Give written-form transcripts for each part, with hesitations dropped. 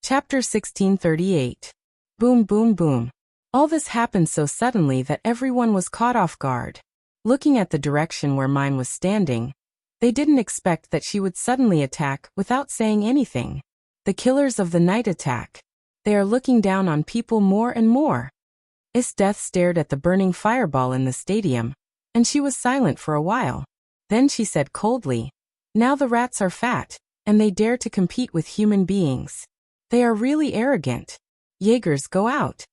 Chapter 1638. Boom, boom, boom. All this happened so suddenly that everyone was caught off guard. Looking at the direction where mine was standing, they didn't expect that she would suddenly attack without saying anything. The killers of the night attack. They are looking down on people more and more. Death stared at the burning fireball in the stadium, and she was silent for a while. Then she said coldly, "Now the rats are fat, and they dare to compete with human beings. They are really arrogant. Jaegers, go out."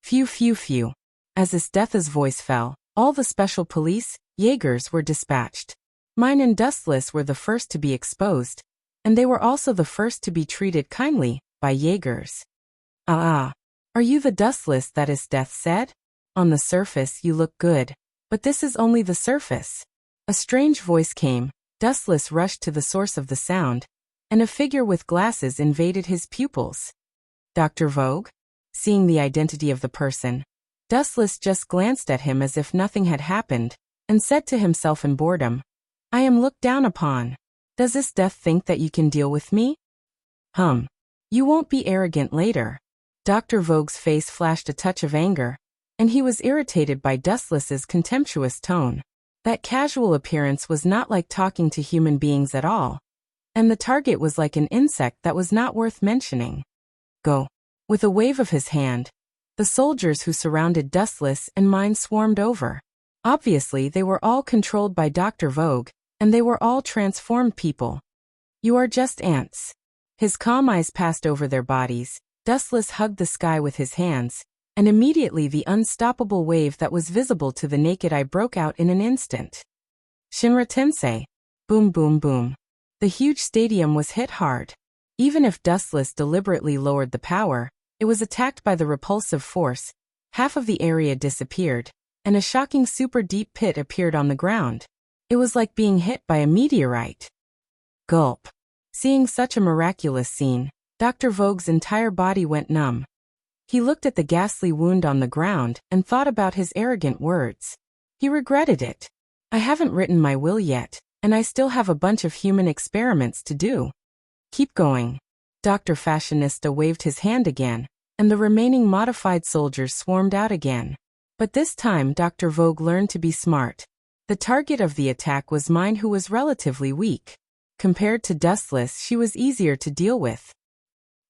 Phew, phew, phew. As Death's voice fell, all the special police, Jaegers, were dispatched. Mine and Dustless were the first to be exposed, and they were also the first to be treated kindly by Jaegers. "Ah, are you the Dustless that Death said? On the surface you look good, but this is only the surface." A strange voice came. Dustless rushed to the source of the sound, and a figure with glasses invaded his pupils. Dr. Vogue? Seeing the identity of the person, Dustless just glanced at him as if nothing had happened, and said to himself in boredom, "I am looked down upon. Does Death think that you can deal with me? You won't be arrogant later." Dr. Vogue's face flashed a touch of anger, and he was irritated by Dustless's contemptuous tone. That casual appearance was not like talking to human beings at all, and the target was like an insect that was not worth mentioning. "Go." With a wave of his hand, the soldiers who surrounded Dustless and mine swarmed over. Obviously, they were all controlled by Dr. Vogue, and they were all transformed people. "You are just ants." His calm eyes passed over their bodies. Dustless hugged the sky with his hands, and immediately the unstoppable wave that was visible to the naked eye broke out in an instant. Shinra Tensei. Boom, boom, boom. The huge stadium was hit hard. Even if Dustless deliberately lowered the power, it was attacked by the repulsive force. Half of the area disappeared, and a shocking super deep pit appeared on the ground. It was like being hit by a meteorite. Gulp. Seeing such a miraculous scene, Dr. Vogue's entire body went numb. He looked at the ghastly wound on the ground and thought about his arrogant words. He regretted it. "I haven't written my will yet, and I still have a bunch of human experiments to do." "Keep going." Dr. Fashionista waved his hand again, and the remaining modified soldiers swarmed out again. But this time Dr. Vogue learned to be smart. The target of the attack was mine, who was relatively weak. Compared to Dustless, she was easier to deal with.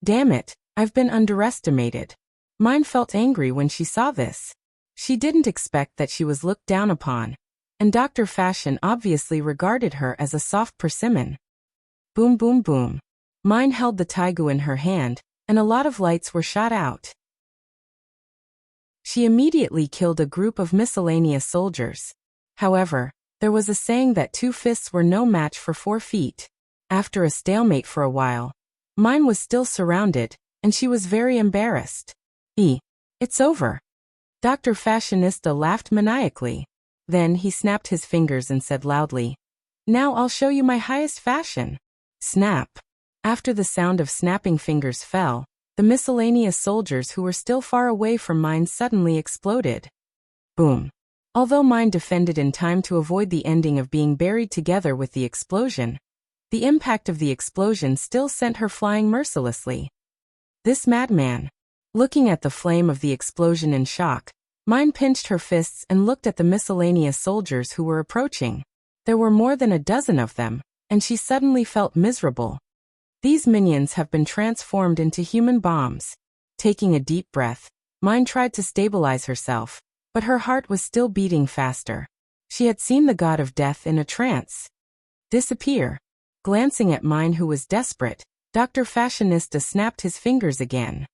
"Damn it, I've been underestimated." Mine felt angry when she saw this. She didn't expect that she was looked down upon, and Dr. Fashion obviously regarded her as a soft persimmon. Boom, boom, boom. Mine held the taigu in her hand, and a lot of lights were shot out. She immediately killed a group of miscellaneous soldiers. However, there was a saying that 2 fists were no match for 4 feet. After a stalemate for a while, mine was still surrounded, and she was very embarrassed. It's over." Dr. Fashionista laughed maniacally. Then he snapped his fingers and said loudly, "Now I'll show you my highest fashion." Snap. After the sound of snapping fingers fell, the miscellaneous soldiers who were still far away from mine suddenly exploded. Boom. Although mine defended in time to avoid the ending of being buried together with the explosion, the impact of the explosion still sent her flying mercilessly. This madman. Looking at the flame of the explosion in shock, mine pinched her fists and looked at the miscellaneous soldiers who were approaching. There were more than a dozen of them, and she suddenly felt miserable. These minions have been transformed into human bombs. Taking a deep breath, mine tried to stabilize herself, but her heart was still beating faster. She had seen the god of death in a trance. Disappear. Glancing at mine, who was desperate, Dr. Fashionista snapped his fingers again.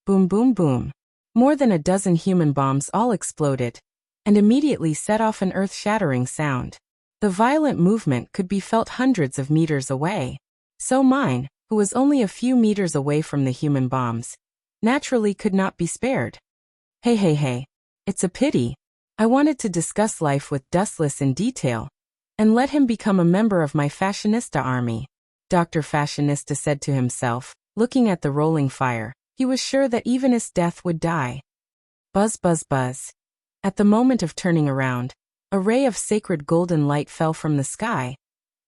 Boom, boom, boom. More than a dozen human bombs all exploded, and immediately set off an earth-shattering sound. The violent movement could be felt hundreds of meters away. So mine, who was only a few meters away from the human bombs, naturally could not be spared. Hey. It's a pity. I wanted to discuss life with Dustless in detail, and let him become a member of my Fashionista army. Dr. Fashionista said to himself, looking at the rolling fire. He was sure that even his death would die. Buzz, buzz, buzz. At the moment of turning around, a ray of sacred golden light fell from the sky,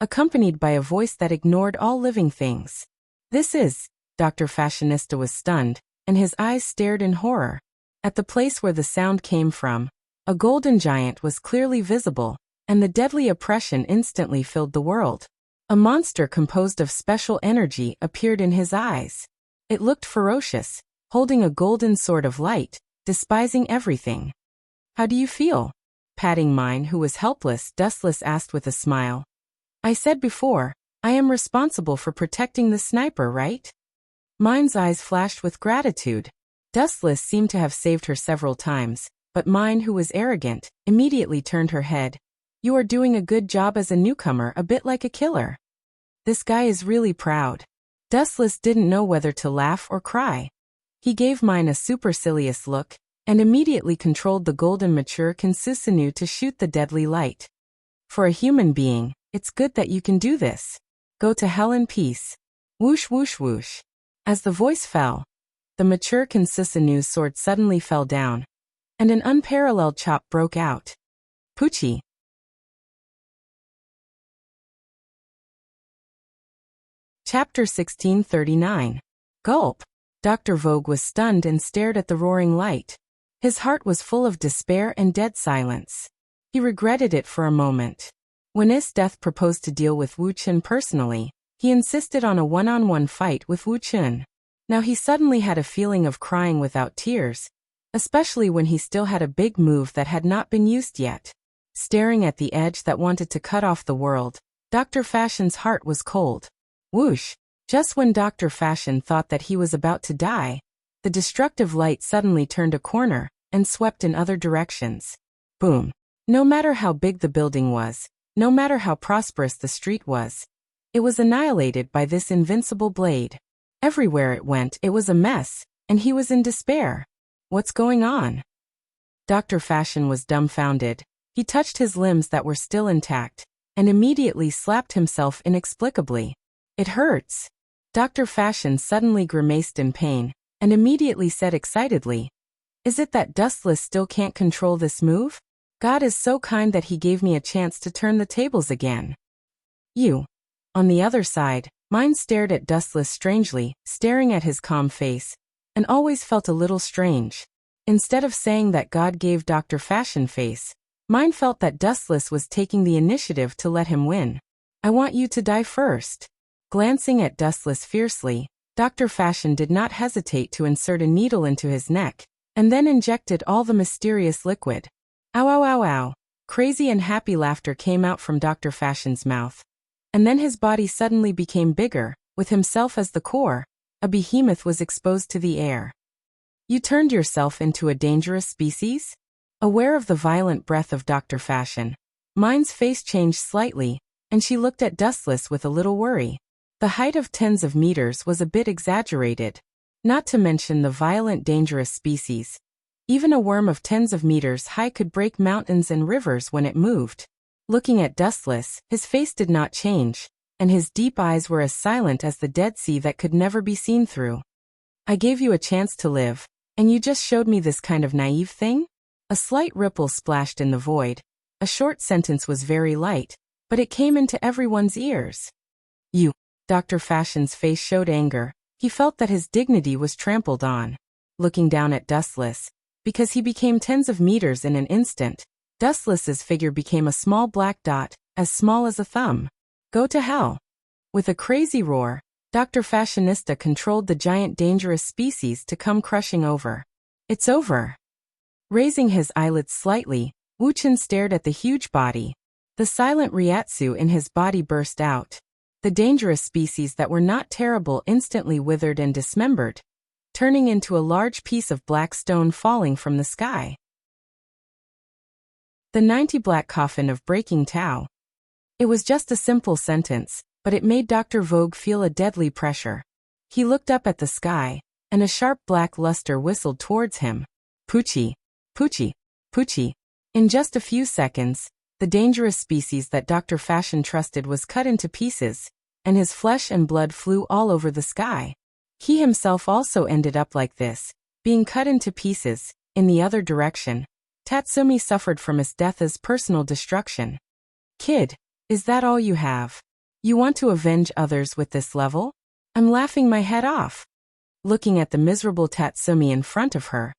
accompanied by a voice that ignored all living things. "This is Dr. Fashionista was stunned, and his eyes stared in horror. At the place where the sound came from, a golden giant was clearly visible, and the deadly oppression instantly filled the world. A monster composed of special energy appeared in his eyes. It looked ferocious, holding a golden sword of light, despising everything. "How do you feel?" Patting mine, who was helpless, Dustless asked with a smile. "I said before, I am responsible for protecting the sniper, right?" Mine's eyes flashed with gratitude. Dustless seemed to have saved her several times, but mine, who was arrogant, immediately turned her head. "You are doing a good job as a newcomer, a bit like a killer." "This guy is really proud." Dustless didn't know whether to laugh or cry. He gave mine a supercilious look, and immediately controlled the golden mature Kinsusinu to shoot the deadly light. "For a human being, it's good that you can do this. Go to hell in peace." Whoosh whoosh whoosh. As the voice fell, the mature Kinsusinu's sword suddenly fell down, and an unparalleled chop broke out. Poochie. Chapter 1639. Gulp. Dr. Vogue was stunned and stared at the roaring light. His heart was full of despair and dead silence. He regretted it for a moment. When Is Death proposed to deal with Wu Chun personally, he insisted on a one-on-one fight with Wu Chun. Now he suddenly had a feeling of crying without tears, especially when he still had a big move that had not been used yet. Staring at the edge that wanted to cut off the world, Dr. Fashion's heart was cold. Whoosh! Just when Dr. Fashion thought that he was about to die, the destructive light suddenly turned a corner and swept in other directions. Boom! No matter how big the building was, no matter how prosperous the street was, it was annihilated by this invincible blade. Everywhere it went, it was a mess, and he was in despair. What's going on? Dr. Fashion was dumbfounded. He touched his limbs that were still intact, and immediately slapped himself inexplicably. "It hurts." Dr. Fashion suddenly grimaced in pain, and immediately said excitedly, "Is it that Dustless still can't control this move? God is so kind that he gave me a chance to turn the tables again." "You." On the other side, mine stared at Dustless strangely, staring at his calm face, and always felt a little strange. Instead of saying that God gave Dr. Fashion face, mine felt that Dustless was taking the initiative to let him win. "I want you to die first." Glancing at Dustless fiercely, Dr. Fashion did not hesitate to insert a needle into his neck, and then injected all the mysterious liquid. Ow ow ow ow. Crazy and happy laughter came out from Dr. Fashion's mouth. And then his body suddenly became bigger, with himself as the core. A behemoth was exposed to the air. "You turned yourself into a dangerous species?" Aware of the violent breath of Dr. Fashion, mine's face changed slightly, and she looked at Dustless with a little worry. The height of tens of meters was a bit exaggerated, not to mention the violent dangerous species. Even a worm of tens of meters high could break mountains and rivers when it moved. Looking at Dustless, his face did not change, and his deep eyes were as silent as the Dead Sea that could never be seen through. "I gave you a chance to live, and you just showed me this kind of naive thing?" A slight ripple splashed in the void. A short sentence was very light, but it came into everyone's ears. "You." Dr. Fashion's face showed anger. He felt that his dignity was trampled on. Looking down at Dustless, because he became tens of meters in an instant, Dustless's figure became a small black dot, as small as a thumb. "Go to hell." With a crazy roar, Dr. Fashionista controlled the giant dangerous species to come crushing over. "It's over." Raising his eyelids slightly, Wu Chun stared at the huge body. The silent Ryatsu in his body burst out. The dangerous species that were not terrible instantly withered and dismembered, turning into a large piece of black stone falling from the sky. The 90 Black Coffin of Breaking Tao. It was just a simple sentence, but it made Dr. Vogue feel a deadly pressure. He looked up at the sky, and a sharp black luster whistled towards him. Poochie, Poochie, Poochie. In just a few seconds, the dangerous species that Dr. Fashion trusted was cut into pieces, and his flesh and blood flew all over the sky. He himself also ended up like this, being cut into pieces. In the other direction, Tatsumi suffered from his death as personal destruction. "Kid, is that all you have? You want to avenge others with this level? I'm laughing my head off." Looking at the miserable Tatsumi in front of her,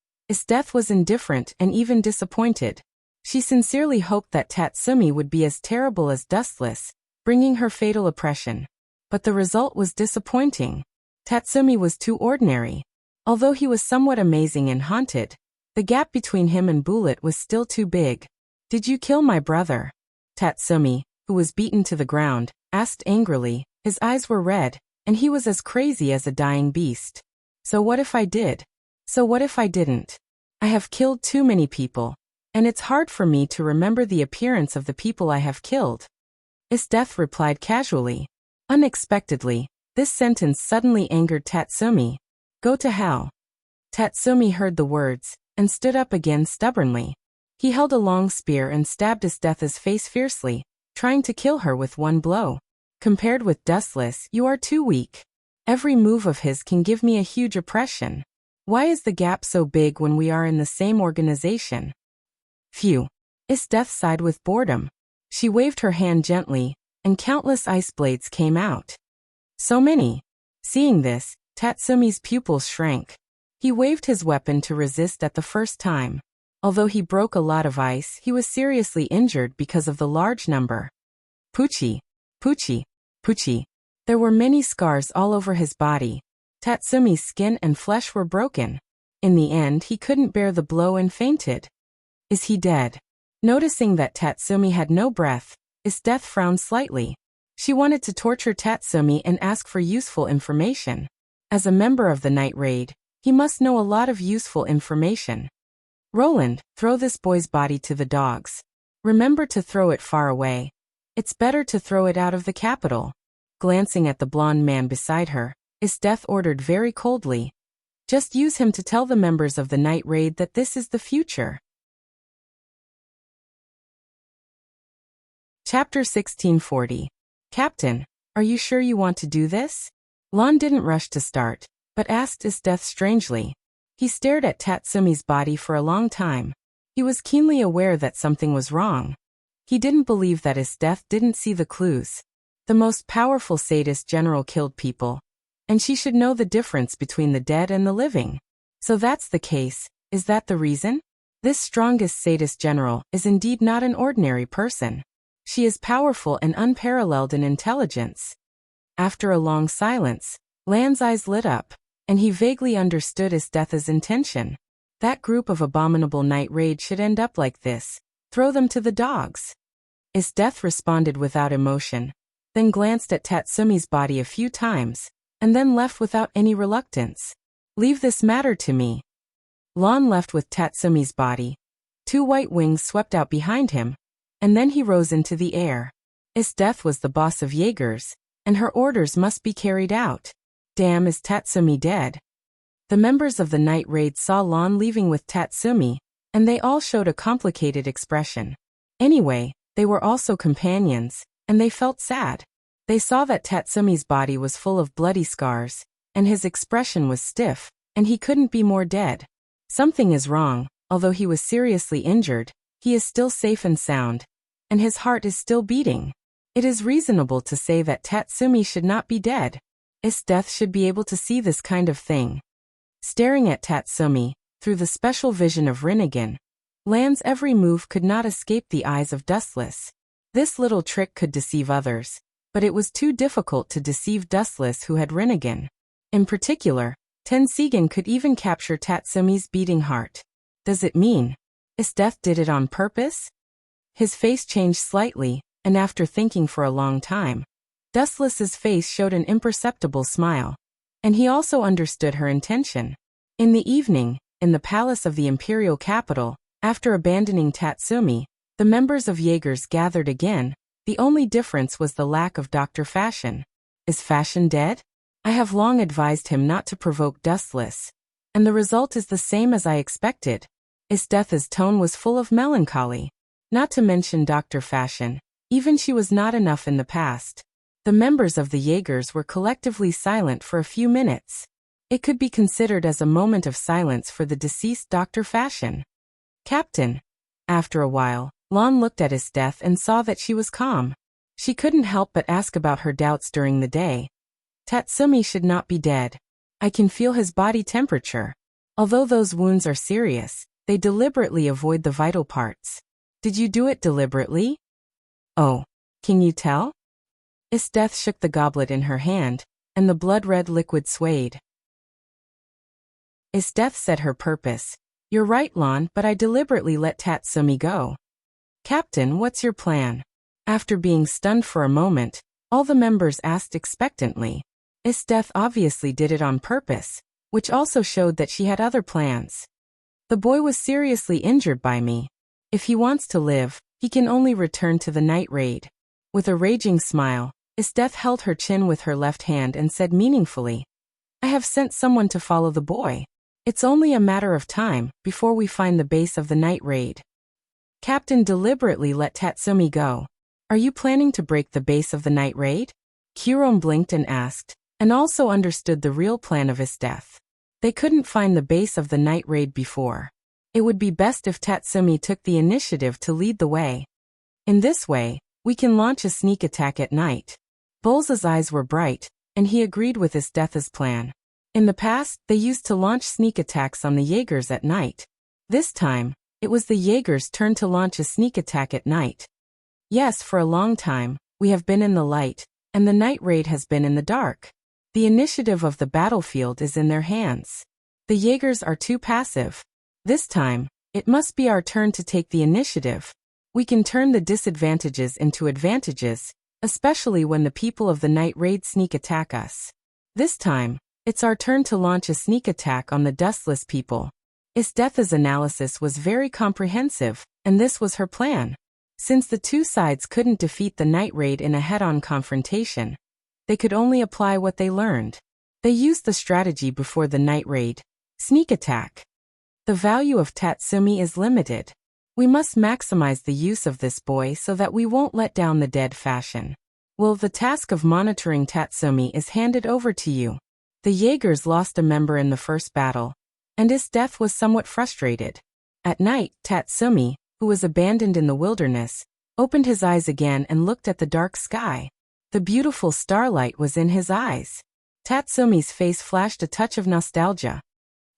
Death was indifferent and even disappointed. She sincerely hoped that Tatsumi would be as terrible as Dustless, bringing her fatal oppression. But the result was disappointing. Tatsumi was too ordinary. Although he was somewhat amazing and haunted, the gap between him and Bullet was still too big. "Did you kill my brother?" Tatsumi, who was beaten to the ground, asked angrily. His eyes were red, and he was as crazy as a dying beast. "So what if I did? So what if I didn't? I have killed too many people, and it's hard for me to remember the appearance of the people I have killed." Death replied casually. Unexpectedly, this sentence suddenly angered Tatsumi. "Go to hell." Tatsumi heard the words, and stood up again stubbornly. He held a long spear and stabbed Death's face fiercely, trying to kill her with one blow. "Compared with Dustless, you are too weak. Every move of his can give me a huge oppression. Why is the gap so big when we are in the same organization?" Phew. Death sighed with boredom. She waved her hand gently, and countless ice blades came out. So many. Seeing this, Tatsumi's pupils shrank. He waved his weapon to resist at the first time. Although he broke a lot of ice, he was seriously injured because of the large number. Pucci, Pucci, Pucci. There were many scars all over his body. Tatsumi's skin and flesh were broken. In the end, he couldn't bear the blow and fainted. "Is he dead?" Noticing that Tatsumi had no breath, Death frowned slightly. She wanted to torture Tatsumi and ask for useful information. As a member of the Night Raid, he must know a lot of useful information. "Roland, throw this boy's body to the dogs. Remember to throw it far away. It's better to throw it out of the capital." Glancing at the blonde man beside her, Death ordered very coldly. "Just use him to tell the members of the Night Raid that this is the future." Chapter 1640. "Captain, are you sure you want to do this?" Lon didn't rush to start, but asked Death strangely. He stared at Tatsumi's body for a long time. He was keenly aware that something was wrong. He didn't believe that Death didn't see the clues. The most powerful sadist general killed people, and she should know the difference between the dead and the living. So that's the case. Is that the reason? This strongest sadist general is indeed not an ordinary person. She is powerful and unparalleled in intelligence. After a long silence, Lan's eyes lit up, and he vaguely understood Death's intention. That group of abominable Night Raid should end up like this. Throw them to the dogs. Death responded without emotion, then glanced at Tatsumi's body a few times, and then left without any reluctance. "Leave this matter to me." Lon left with Tatsumi's body. 2 white wings swept out behind him, and then he rose into the air. Death was the boss of Jaegers, and her orders must be carried out. Damn, is Tatsumi dead? The members of the Night Raid saw Lon leaving with Tatsumi, and they all showed a complicated expression. Anyway, they were also companions, and they felt sad. They saw that Tatsumi's body was full of bloody scars, and his expression was stiff, and he couldn't be more dead. Something is wrong. Although he was seriously injured, he is still safe and sound, and his heart is still beating. It is reasonable to say that Tatsumi should not be dead. Death should be able to see this kind of thing. Staring at Tatsumi, through the special vision of Rinnegan, Lan's every move could not escape the eyes of Dustless. This little trick could deceive others, but it was too difficult to deceive Dustless, who had Rinnegan. In particular, Tensigan could even capture Tatsumi's beating heart. Does it mean Death did it on purpose? His face changed slightly, and after thinking for a long time, Dustless's face showed an imperceptible smile, and he also understood her intention. In the evening, in the palace of the imperial capital, after abandoning Tatsumi, the members of Jaegers gathered again. The only difference was the lack of Dr. Fashion. Is Fashion dead? I have long advised him not to provoke Dustless, and the result is the same as I expected. Death's tone was full of melancholy. Not to mention Dr. Fashion, even she was not enough in the past. The members of the Jaegers were collectively silent for a few minutes. It could be considered as a moment of silence for the deceased Dr. Fashion. Captain. After a while, Lon looked at Death and saw that she was calm. She couldn't help but ask about her doubts during the day. Tatsumi should not be dead. I can feel his body temperature. Although those wounds are serious, they deliberately avoid the vital parts. Did you do it deliberately? Oh, can you tell? Death shook the goblet in her hand, and the blood-red liquid swayed. Death said her purpose. You're right, Lon, but I deliberately let Tatsumi go. Captain, what's your plan? After being stunned for a moment, all the members asked expectantly. Death obviously did it on purpose, which also showed that she had other plans. The boy was seriously injured by me. If he wants to live, he can only return to the night raid. With a raging smile, Death held her chin with her left hand and said meaningfully, I have sent someone to follow the boy. It's only a matter of time before we find the base of the night raid. Captain deliberately let Tatsumi go. Are you planning to break the base of the night raid? Kiron blinked and asked, and also understood the real plan of his death. They couldn't find the base of the night raid before. It would be best if Tatsumi took the initiative to lead the way. In this way, we can launch a sneak attack at night. Bull's eyes were bright, and he agreed with his death's plan. In the past, they used to launch sneak attacks on the Jaegers at night. This time, it was the Jaegers' turn to launch a sneak attack at night. Yes, for a long time, we have been in the light, and the night raid has been in the dark. The initiative of the battlefield is in their hands. The Jaegers are too passive. This time, it must be our turn to take the initiative. We can turn the disadvantages into advantages, especially when the people of the night raid sneak attack us. This time, it's our turn to launch a sneak attack on the dustless people. Death's analysis was very comprehensive, and this was her plan. Since the two sides couldn't defeat the night raid in a head-on confrontation, they could only apply what they learned. They used the strategy before the night raid. Sneak attack. The value of Tatsumi is limited. We must maximize the use of this boy so that we won't let down the dead fashion. Well, the task of monitoring Tatsumi is handed over to you. The Jaegers lost a member in the first battle, and his death was somewhat frustrated. At night, Tatsumi, who was abandoned in the wilderness, opened his eyes again and looked at the dark sky. The beautiful starlight was in his eyes. Tatsumi's face flashed a touch of nostalgia.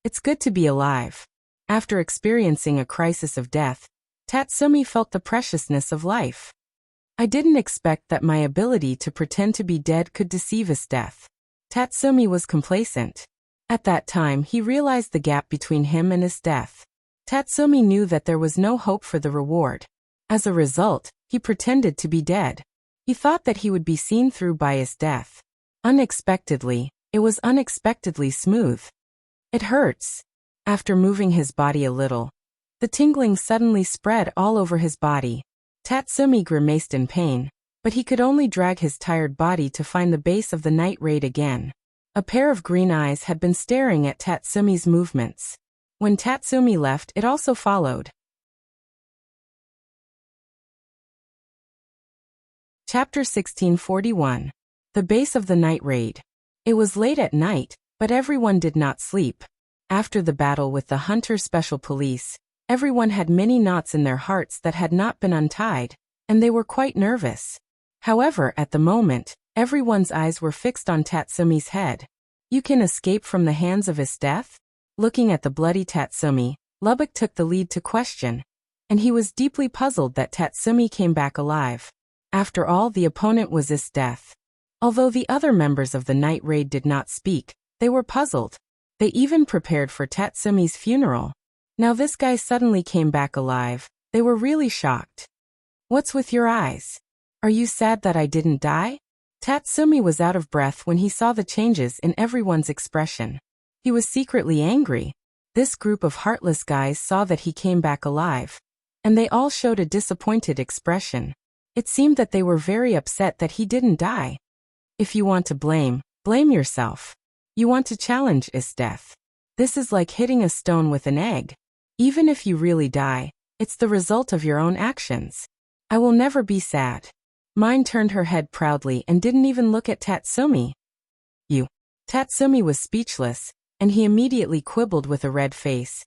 It's good to be alive. After experiencing a crisis of death, Tatsumi felt the preciousness of life. I didn't expect that my ability to pretend to be dead could deceive his death. Tatsumi was complacent. At that time, he realized the gap between him and his death. Tatsumi knew that there was no hope for the reward. As a result, he pretended to be dead. He thought that he would be seen through by his death. Unexpectedly, it was unexpectedly smooth. It hurts. After moving his body a little, the tingling suddenly spread all over his body. Tatsumi grimaced in pain, but he could only drag his tired body to find the base of the night raid again. A pair of green eyes had been staring at Tatsumi's movements. When Tatsumi left, it also followed. Chapter 1641. The base of the night raid. It was late at night, but everyone did not sleep. After the battle with the Hunter Special Police, everyone had many knots in their hearts that had not been untied, and they were quite nervous. However, at the moment, everyone's eyes were fixed on Tatsumi's head. You can escape from the hands of his death? Looking at the bloody Tatsumi, Lubbock took the lead to question, and he was deeply puzzled that Tatsumi came back alive. After all, the opponent was his death. Although the other members of the night raid did not speak, they were puzzled. They even prepared for Tatsumi's funeral. Now this guy suddenly came back alive. They were really shocked. What's with your eyes? Are you sad that I didn't die? Tatsumi was out of breath when he saw the changes in everyone's expression. He was secretly angry. This group of heartless guys saw that he came back alive, and they all showed a disappointed expression. It seemed that they were very upset that he didn't die. If you want to blame, blame yourself. You want to challenge his death. This is like hitting a stone with an egg. Even if you really die, it's the result of your own actions. I will never be sad. Mine turned her head proudly and didn't even look at Tatsumi. You. Tatsumi was speechless, and he immediately quibbled with a red face.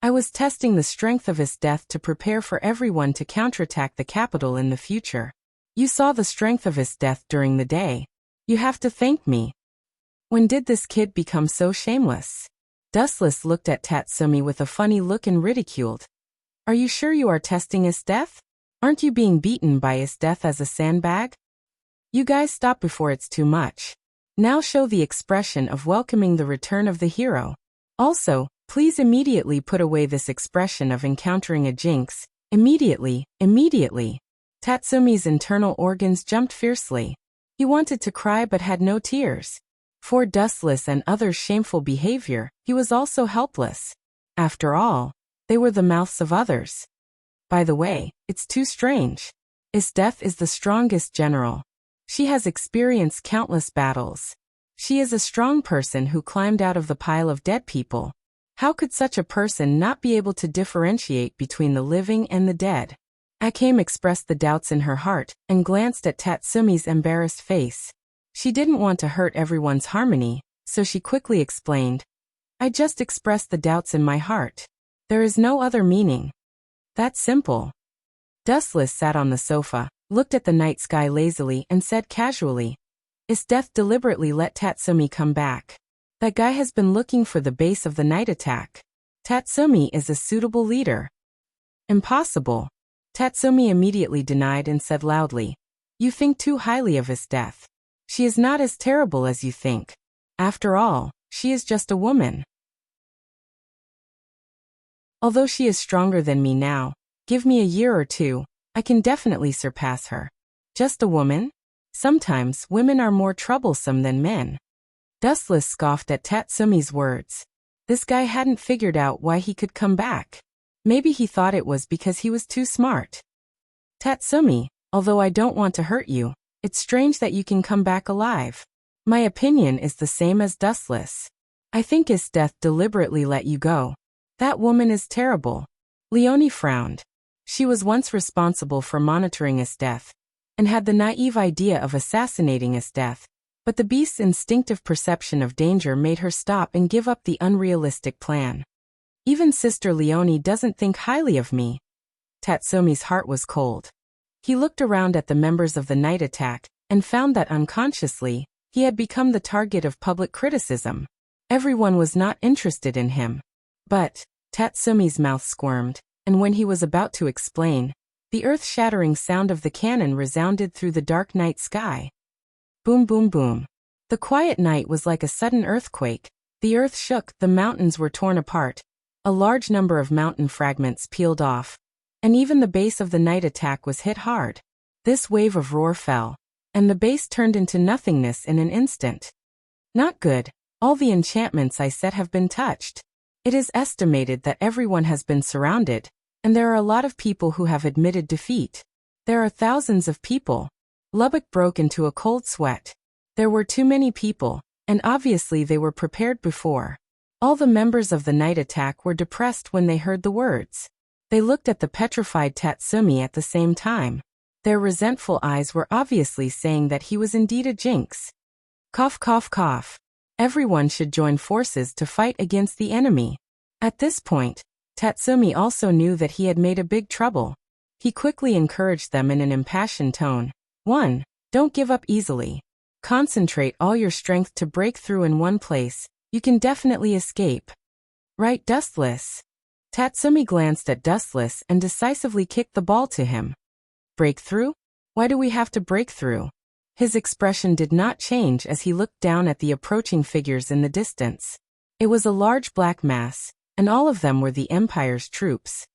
I was testing the strength of his death to prepare for everyone to counterattack the capital in the future. You saw the strength of his death during the day. You have to thank me. When did this kid become so shameless? Dustless looked at Tatsumi with a funny look and ridiculed. Are you sure you are testing his death? Aren't you being beaten by his death as a sandbag? You guys stop before it's too much. Now show the expression of welcoming the return of the hero. Also, please immediately put away this expression of encountering a jinx. Immediately, immediately. Tatsumi's internal organs jumped fiercely. He wanted to cry but had no tears. For Dustless and others' shameful behavior, he was also helpless. After all, they were the mouths of others. By the way, it's too strange. Isdeth is the strongest general. She has experienced countless battles. She is a strong person who climbed out of the pile of dead people. How could such a person not be able to differentiate between the living and the dead? Akame expressed the doubts in her heart and glanced at Tatsumi's embarrassed face. She didn't want to hurt everyone's harmony, so she quickly explained, I just expressed the doubts in my heart. There is no other meaning. That's simple. Dustless sat on the sofa, looked at the night sky lazily and said casually, Isdeth deliberately let Tatsumi come back. That guy has been looking for the base of the night attack. Tatsumi is a suitable leader. Impossible. Tatsumi immediately denied and said loudly, You think too highly of Isdeth. She is not as terrible as you think. After all, she is just a woman. Although she is stronger than me now, give me a year or two, I can definitely surpass her. Just a woman? Sometimes women are more troublesome than men. Dustless scoffed at Tatsumi's words. This guy hadn't figured out why he could come back. Maybe he thought it was because he was too smart. Tatsumi, although I don't want to hurt you, it's strange that you can come back alive. My opinion is the same as Dustless. I think Isdeth deliberately let you go. That woman is terrible. Leonie frowned. She was once responsible for monitoring Isdeth, and had the naive idea of assassinating Isdeth, but the beast's instinctive perception of danger made her stop and give up the unrealistic plan. Even Sister Leonie doesn't think highly of me. Tatsumi's heart was cold. He looked around at the members of the night attack, and found that unconsciously, he had become the target of public criticism. Everyone was not interested in him. But, Tatsumi's mouth squirmed, and when he was about to explain, the earth-shattering sound of the cannon resounded through the dark night sky. Boom boom boom. The quiet night was like a sudden earthquake. The earth shook, the mountains were torn apart. A large number of mountain fragments peeled off, and even the base of the night attack was hit hard. This wave of roar fell, and the base turned into nothingness in an instant. Not good. All the enchantments I set have been touched. It is estimated that everyone has been surrounded, and there are a lot of people who have admitted defeat. There are thousands of people. Lubbock broke into a cold sweat. There were too many people, and obviously they were prepared before. All the members of the night attack were depressed when they heard the words. They looked at the petrified Tatsumi at the same time. Their resentful eyes were obviously saying that he was indeed a jinx. Cough cough cough. Everyone should join forces to fight against the enemy. At this point, Tatsumi also knew that he had made a big trouble. He quickly encouraged them in an impassioned tone. 1. Don't give up easily. Concentrate all your strength to break through in one place. You can definitely escape. Right, Dustless? Tatsumi glanced at Dustless and decisively kicked the ball to him. Breakthrough? Why do we have to break through? His expression did not change as he looked down at the approaching figures in the distance. It was a large black mass, and all of them were the Empire's troops.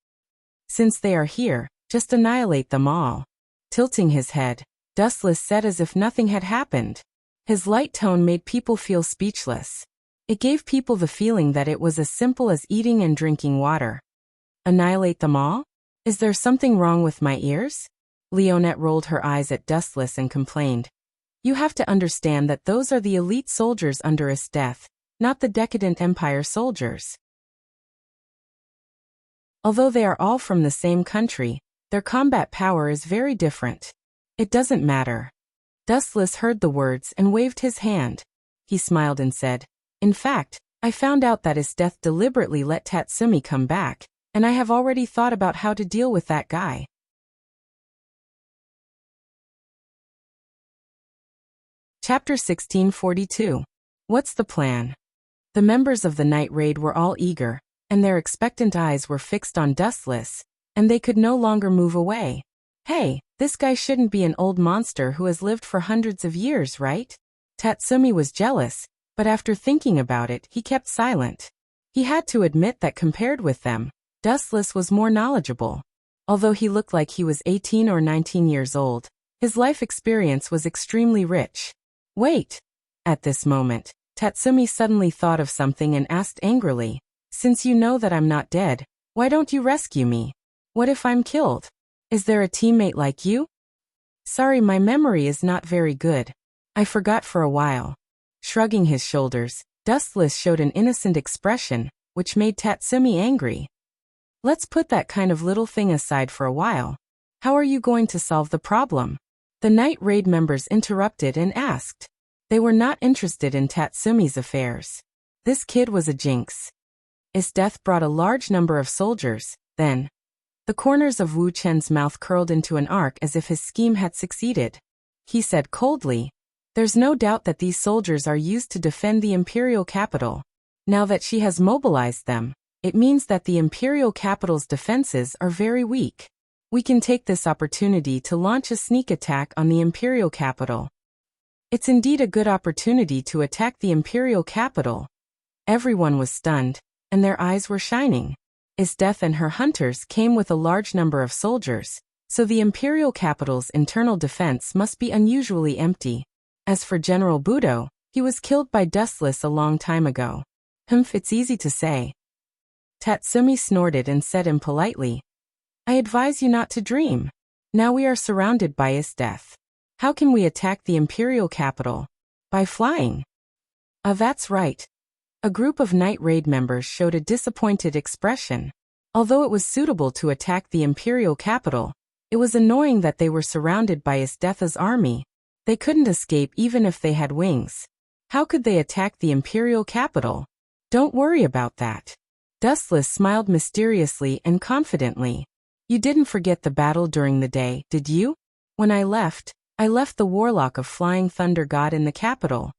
Since they are here, just annihilate them all. Tilting his head, Dustless said as if nothing had happened. His light tone made people feel speechless. It gave people the feeling that it was as simple as eating and drinking water. Annihilate them all? Is there something wrong with my ears? Leonette rolled her eyes at Dustless and complained. You have to understand that those are the elite soldiers under Isdeth, not the decadent Empire soldiers. Although they are all from the same country, their combat power is very different. It doesn't matter. Dustless heard the words and waved his hand. He smiled and said, In fact, I found out that Isdeth deliberately let Tatsumi come back, and I have already thought about how to deal with that guy. Chapter 1642. What's the plan? The members of the night raid were all eager, and their expectant eyes were fixed on Dustless, and they could no longer move away. Hey, this guy shouldn't be an old monster who has lived for hundreds of years, right? Tatsumi was jealous, but after thinking about it, he kept silent. He had to admit that compared with them, Dustless was more knowledgeable. Although he looked like he was 18 or 19 years old, his life experience was extremely rich. Wait! At this moment, Tatsumi suddenly thought of something and asked angrily, "Since you know that I'm not dead, why don't you rescue me? What if I'm killed? Is there a teammate like you?" "Sorry, my memory is not very good. I forgot for a while." Shrugging his shoulders, Dustless showed an innocent expression, which made Tatsumi angry. "Let's put that kind of little thing aside for a while. How are you going to solve the problem?" The night raid members interrupted and asked. They were not interested in Tatsumi's affairs. This kid was a jinx. His death brought a large number of soldiers, then. The corners of Wu Chen's mouth curled into an arc as if his scheme had succeeded. He said coldly, "There's no doubt that these soldiers are used to defend the imperial capital. Now that she has mobilized them, it means that the imperial capital's defenses are very weak. We can take this opportunity to launch a sneak attack on the imperial capital." It's indeed a good opportunity to attack the imperial capital. Everyone was stunned, and their eyes were shining. Isdeth and her hunters came with a large number of soldiers, so the imperial capital's internal defense must be unusually empty. As for General Budo, he was killed by Dustless a long time ago. It's easy to say. Tatsumi snorted and said impolitely, "I advise you not to dream. Now we are surrounded by Isdeth. How can we attack the imperial capital? By flying." That's right. A group of night raid members showed a disappointed expression. Although it was suitable to attack the imperial capital, it was annoying that they were surrounded by Isdeth's army. They couldn't escape even if they had wings. How could they attack the imperial capital? "Don't worry about that." Dustless smiled mysteriously and confidently. "You didn't forget the battle during the day, did you? When I left the warlock of Flying Thunder God in the capital."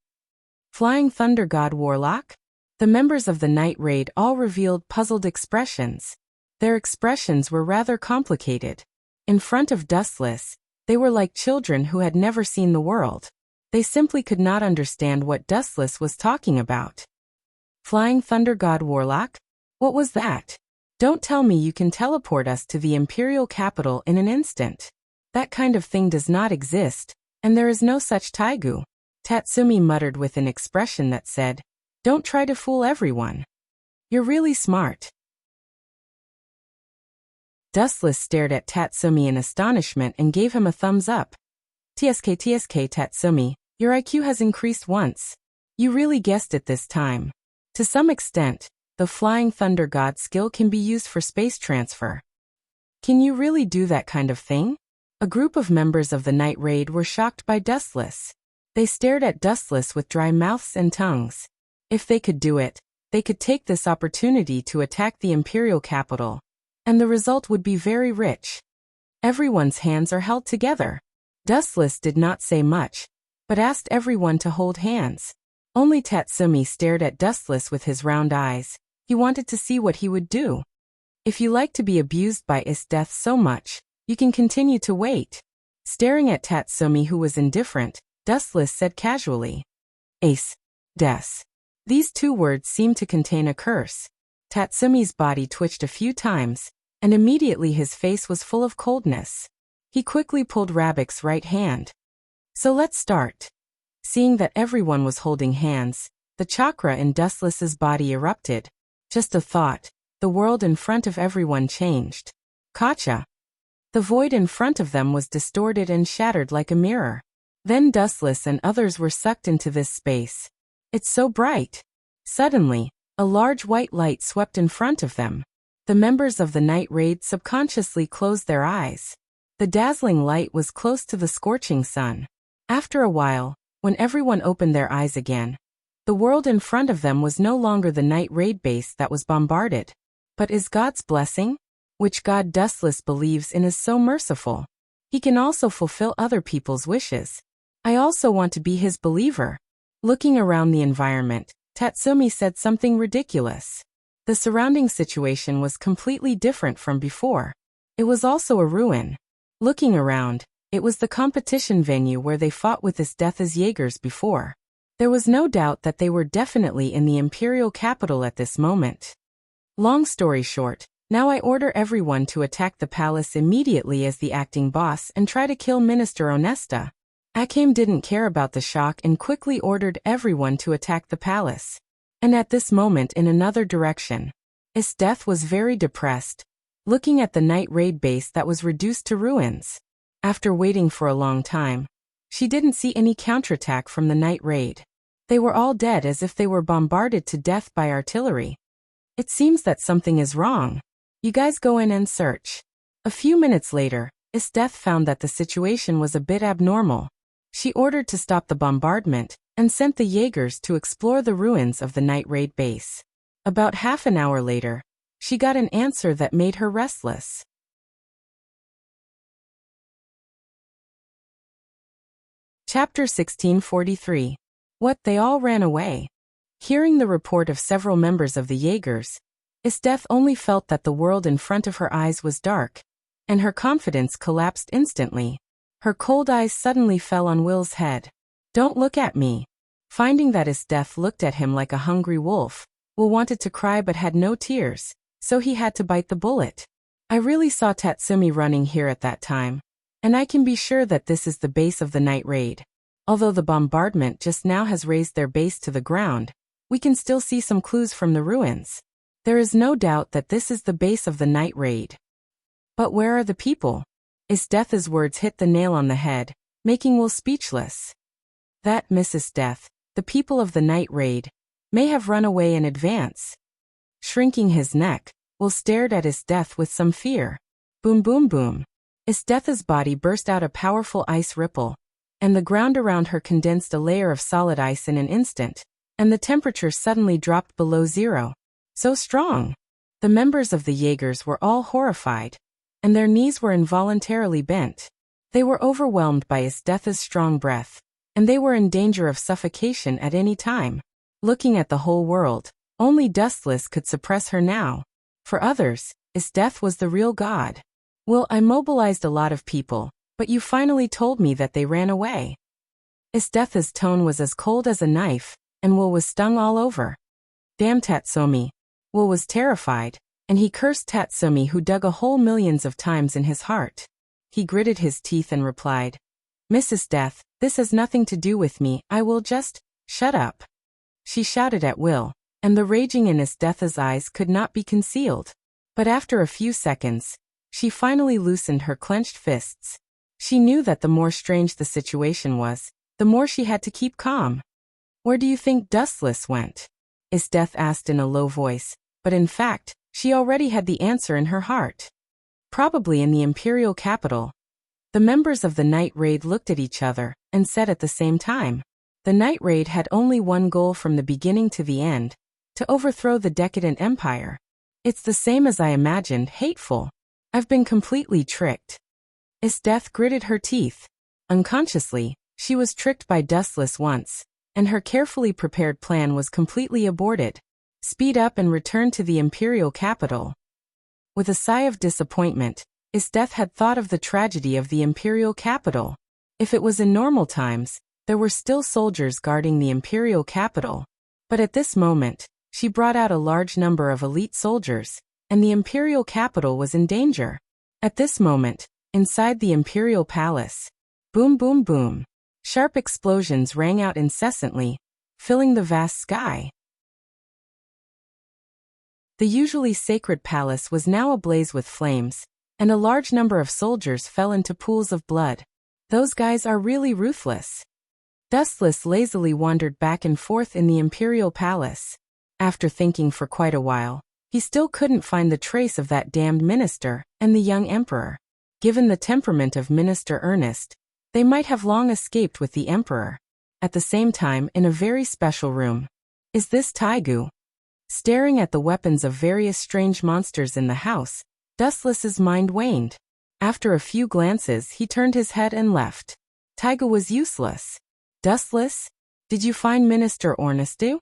Flying Thunder God warlock? The members of the night raid all revealed puzzled expressions. Their expressions were rather complicated. In front of Dustless, they were like children who had never seen the world. They simply could not understand what Dustless was talking about. Flying Thunder God warlock? What was that? Don't tell me you can teleport us to the imperial capital in an instant. That kind of thing does not exist, and there is no such taigu. Tatsumi muttered with an expression that said, "Don't try to fool everyone. You're really smart." Dustless stared at Tatsumi in astonishment and gave him a thumbs up. "TSK Tatsumi, your IQ has increased once. You really guessed it this time. To some extent, the Flying Thunder God skill can be used for space transfer." "Can you really do that kind of thing?" A group of members of the night raid were shocked by Dustless. They stared at Dustless with dry mouths and tongues. If they could do it, they could take this opportunity to attack the imperial capital, and the result would be very rich. Everyone's hands are held together. Dustless did not say much, but asked everyone to hold hands. Only Tatsumi stared at Dustless with his round eyes. He wanted to see what he would do. "If you like to be abused by Isdeth so much, you can continue to wait." Staring at Tatsumi, who was indifferent, Dustless said casually, "Ace. Des." These two words seemed to contain a curse. Tatsumi's body twitched a few times, and immediately his face was full of coldness. He quickly pulled Rabik's right hand. "So let's start." Seeing that everyone was holding hands, the chakra in Dustless's body erupted. Just a thought, the world in front of everyone changed. Kacha. The void in front of them was distorted and shattered like a mirror. Then Dustless and others were sucked into this space. It's so bright. Suddenly, a large white light swept in front of them. The members of the night raid subconsciously closed their eyes. The dazzling light was close to the scorching sun. After a while, when everyone opened their eyes again, the world in front of them was no longer the night raid base that was bombarded, but is God's blessing, which God Dustless believes in is so merciful. He can also fulfill other people's wishes. I also want to be his believer. Looking around the environment, Tatsumi said something ridiculous. The surrounding situation was completely different from before. It was also a ruin. Looking around, it was the competition venue where they fought with as death as Jaegers before. There was no doubt that they were definitely in the imperial capital at this moment. Long story short, now I order everyone to attack the palace immediately as the acting boss and try to kill Minister Onesta. Akame didn't care about the shock and quickly ordered everyone to attack the palace. And at this moment in another direction, Death was very depressed, looking at the night raid base that was reduced to ruins. After waiting for a long time, she didn't see any counterattack from the night raid. They were all dead as if they were bombarded to death by artillery. It seems that something is wrong. You guys go in and search. A few minutes later, Death found that the situation was a bit abnormal. She ordered to stop the bombardment and sent the Jaegers to explore the ruins of the night raid base. About half an hour later, she got an answer that made her restless. Chapter 1643. What, they all ran away? Hearing the report of several members of the Jaegers, Death only felt that the world in front of her eyes was dark, and her confidence collapsed instantly. Her cold eyes suddenly fell on Will's head. Don't look at me. Finding that Death looked at him like a hungry wolf, Will wanted to cry but had no tears, so he had to bite the bullet. I really saw Tatsumi running here at that time, and I can be sure that this is the base of the night raid. Although the bombardment just now has razed their base to the ground, we can still see some clues from the ruins. There is no doubt that this is the base of the night raid. But where are the people? Death's words hit the nail on the head, making Will speechless. That, Mrs. Death, the people of the night raid, may have run away in advance. Shrinking his neck, Will stared at Death with some fear. Boom boom boom. Death's body burst out a powerful ice ripple, and the ground around her condensed a layer of solid ice in an instant, and the temperature suddenly dropped below zero. So strong! The members of the Jaegers were all horrified, and their knees were involuntarily bent. They were overwhelmed by Death's strong breath, and they were in danger of suffocation at any time. Looking at the whole world, only Dustless could suppress her now. For others, Death was the real god. Well, I mobilized a lot of people, but you finally told me that they ran away. Death's tone was as cold as a knife, and Will was stung all over. Damn Tatsumi. Will was terrified, and he cursed Tatsumi, who dug a hole millions of times in his heart. He gritted his teeth and replied, Mrs. Death, this has nothing to do with me, I will just, shut up. She shouted at Will, and the raging in Death's eyes could not be concealed. But after a few seconds, she finally loosened her clenched fists. She knew that the more strange the situation was, the more she had to keep calm. Where do you think Dustless went? Death asked in a low voice, but in fact, she already had the answer in her heart. Probably in the imperial capital. The members of the night raid looked at each other, and said at the same time. The night raid had only one goal from the beginning to the end, to overthrow the decadent empire. It's the same as I imagined, hateful. I've been completely tricked. Death gritted her teeth. Unconsciously, she was tricked by Dustless once, and her carefully prepared plan was completely aborted. Speed up and return to the imperial capital. With a sigh of disappointment, Death had thought of the tragedy of the imperial capital. If it was in normal times, there were still soldiers guarding the imperial capital. But at this moment, she brought out a large number of elite soldiers, and the imperial capital was in danger. At this moment, inside the imperial palace, boom boom boom, sharp explosions rang out incessantly, filling the vast sky. The usually sacred palace was now ablaze with flames, and a large number of soldiers fell into pools of blood. Those guys are really ruthless. Dustless lazily wandered back and forth in the imperial palace. After thinking for quite a while, he still couldn't find the trace of that damned minister and the young emperor. Given the temperament of Minister Ernest, they might have long escaped with the emperor. At the same time, in a very special room. Is this Taigu? Staring at the weapons of various strange monsters in the house, Dustless's mind waned. After a few glances, he turned his head and left. Taigu was useless. Dustless? Did you find Minister Ornestu?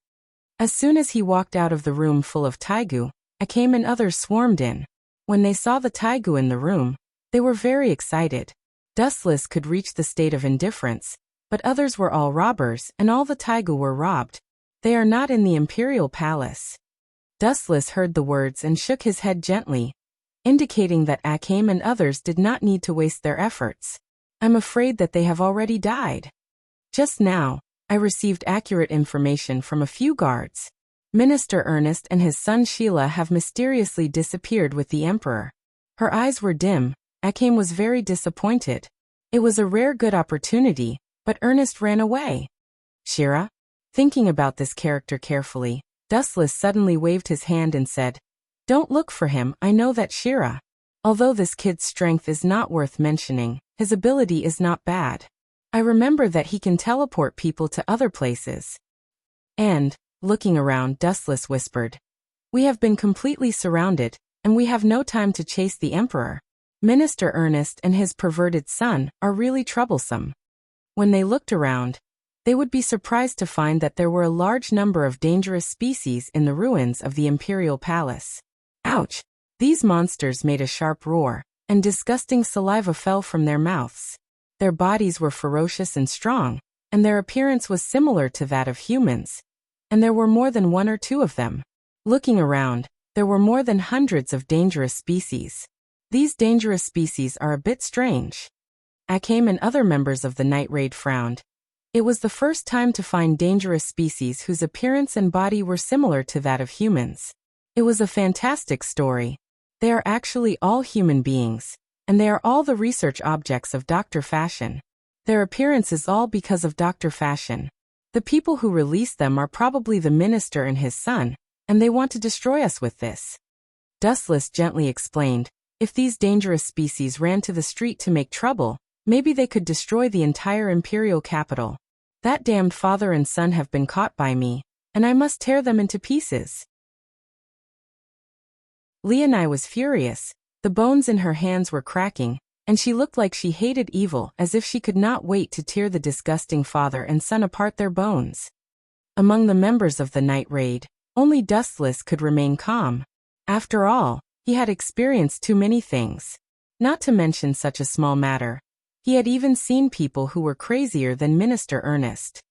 As soon as he walked out of the room full of Taigu, Akame and others swarmed in. When they saw the Taigu in the room, they were very excited. Dustless could reach the state of indifference, but others were all robbers and all the Taigu were robbed. They are not in the imperial palace. Dustless heard the words and shook his head gently, indicating that Akame and others did not need to waste their efforts. I'm afraid that they have already died. Just now, I received accurate information from a few guards. Minister Ernest and his son Sheila have mysteriously disappeared with the Emperor. Her eyes were dim. Akame was very disappointed. It was a rare good opportunity, but Ernest ran away. Shira? Thinking about this character carefully, Dustless suddenly waved his hand and said, Don't look for him, I know that Shira. Although this kid's strength is not worth mentioning, his ability is not bad. I remember that he can teleport people to other places. And, looking around, Dustless whispered, We have been completely surrounded, and we have no time to chase the Emperor. Minister Ernest and his perverted son are really troublesome. When they looked around, they would be surprised to find that there were a large number of dangerous species in the ruins of the Imperial Palace. Ouch! These monsters made a sharp roar, and disgusting saliva fell from their mouths. Their bodies were ferocious and strong, and their appearance was similar to that of humans. And there were more than one or two of them. Looking around, there were more than hundreds of dangerous species. These dangerous species are a bit strange. Akame and other members of the night raid frowned. It was the first time to find dangerous species whose appearance and body were similar to that of humans. It was a fantastic story. They are actually all human beings, and they are all the research objects of Dr. Fashion. Their appearance is all because of Dr. Fashion. The people who released them are probably the minister and his son, and they want to destroy us with this. Dustless gently explained, If these dangerous species ran to the street to make trouble, maybe they could destroy the entire imperial capital. That damned father and son have been caught by me, and I must tear them into pieces. Leonai was furious. The bones in her hands were cracking, and she looked like she hated evil, as if she could not wait to tear the disgusting father and son apart their bones. Among the members of the night raid, only Dustless could remain calm. After all, he had experienced too many things. Not to mention such a small matter. He had even seen people who were crazier than Minister Ernest.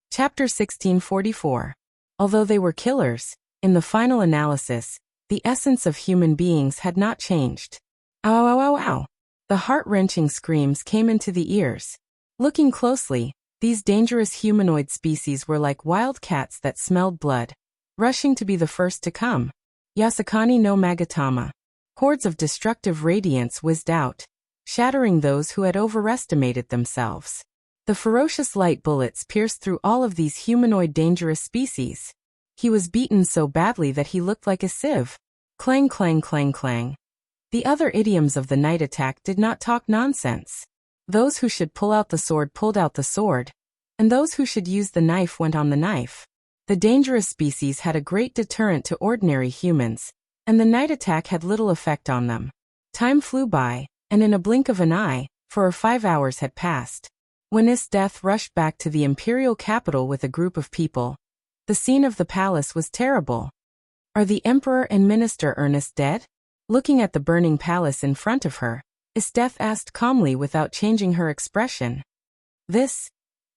Chapter 1644. Although they were killers, in the final analysis, the essence of human beings had not changed. Ow, ow, ow, ow. The heart-wrenching screams came into the ears. Looking closely, these dangerous humanoid species were like wild cats that smelled blood, rushing to be the first to come. Yasakani no Magatama. Hordes of destructive radiance whizzed out, shattering those who had overestimated themselves. The ferocious light bullets pierced through all of these humanoid dangerous species. He was beaten so badly that he looked like a sieve. Clang, clang, clang, clang. The other idioms of the night attack did not talk nonsense. Those who should pull out the sword pulled out the sword, and those who should use the knife went on the knife. The dangerous species had a great deterrent to ordinary humans, and the night attack had little effect on them. Time flew by, and in a blink of an eye, 4 or 5 hours had passed. When Death rushed back to the imperial capital with a group of people. The scene of the palace was terrible. Are the Emperor and Minister Ernest dead? Looking at the burning palace in front of her, Death asked calmly without changing her expression. This?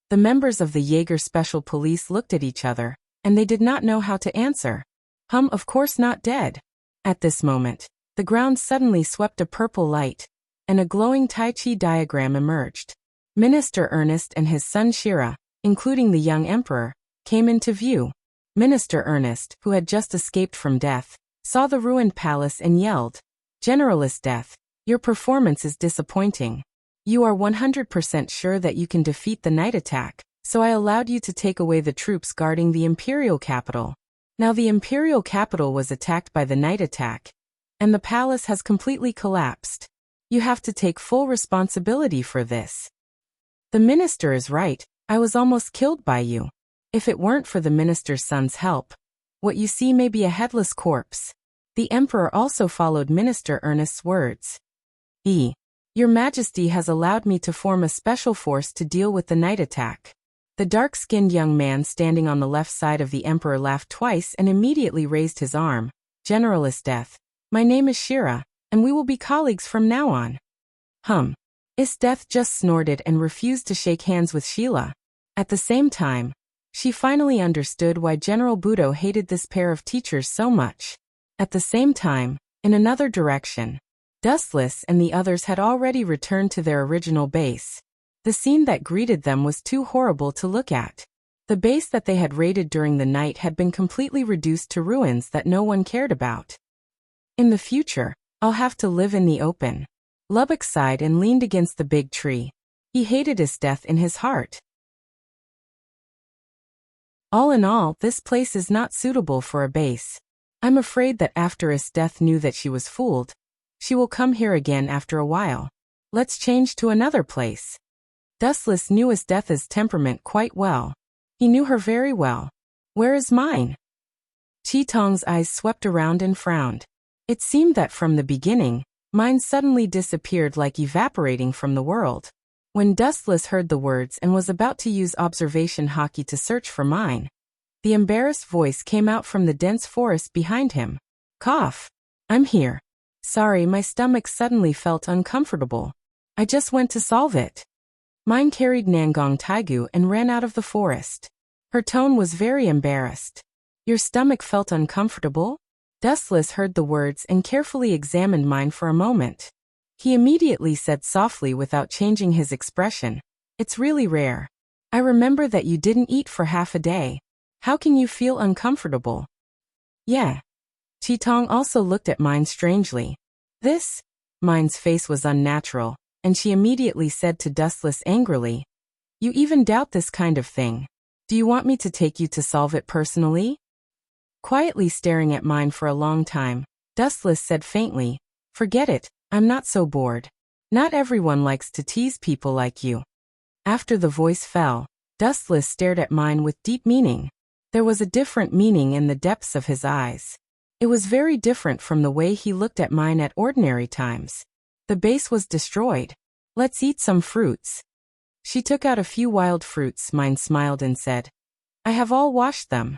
The members of the Jaeger Special Police looked at each other, and they did not know how to answer. Of course not dead. At this moment, the ground suddenly swept a purple light, and a glowing Tai Chi diagram emerged. Minister Ernest and his son Shira, including the young emperor, came into view. Minister Ernest, who had just escaped from death, saw the ruined palace and yelled, Generalist Death, your performance is disappointing. You are 100% sure that you can defeat the night attack, so I allowed you to take away the troops guarding the imperial capital. Now the imperial capital was attacked by the night attack, and the palace has completely collapsed. You have to take full responsibility for this. The minister is right, I was almost killed by you. If it weren't for the minister's son's help, what you see may be a headless corpse. The emperor also followed Minister Ernest's words. You're Your Majesty has allowed me to form a special force to deal with the night attack. The dark-skinned young man standing on the left side of the Emperor laughed twice and immediately raised his arm. General Isteth, my name is Shira, and we will be colleagues from now on. Isteth just snorted and refused to shake hands with Sheila. At the same time, she finally understood why General Budo hated this pair of teachers so much. At the same time, in another direction, Dustless and the others had already returned to their original base. The scene that greeted them was too horrible to look at. The base that they had raided during the night had been completely reduced to ruins that no one cared about. In the future, I'll have to live in the open. Lubbock sighed and leaned against the big tree. He hated Isteth in his heart. All in all, this place is not suitable for a base. I'm afraid that after Isteth knew that she was fooled, she will come here again after a while. Let's change to another place. Dustless knew Isteth's temperament quite well. He knew her very well. Where is mine? Chi-Tong's eyes swept around and frowned. It seemed that from the beginning, mine suddenly disappeared like evaporating from the world. When Dustless heard the words and was about to use observation hockey to search for mine, the embarrassed voice came out from the dense forest behind him. Cough. I'm here. Sorry, my stomach suddenly felt uncomfortable. I just went to solve it. Mine carried Nangong Taigu and ran out of the forest. Her tone was very embarrassed. Your stomach felt uncomfortable? Dustless heard the words and carefully examined mine for a moment. He immediately said softly without changing his expression, it's really rare. I remember that you didn't eat for half a day. How can you feel uncomfortable? Yeah. Chi-Tong also looked at mine strangely. This? Mine's face was unnatural, and she immediately said to Dustless angrily, you even doubt this kind of thing. Do you want me to take you to solve it personally? Quietly staring at mine for a long time, Dustless said faintly, forget it, I'm not so bored. Not everyone likes to tease people like you. After the voice fell, Dustless stared at mine with deep meaning. There was a different meaning in the depths of his eyes. It was very different from the way he looked at mine at ordinary times. The base was destroyed. Let's eat some fruits. She took out a few wild fruits. Mine smiled and said, I have all washed them.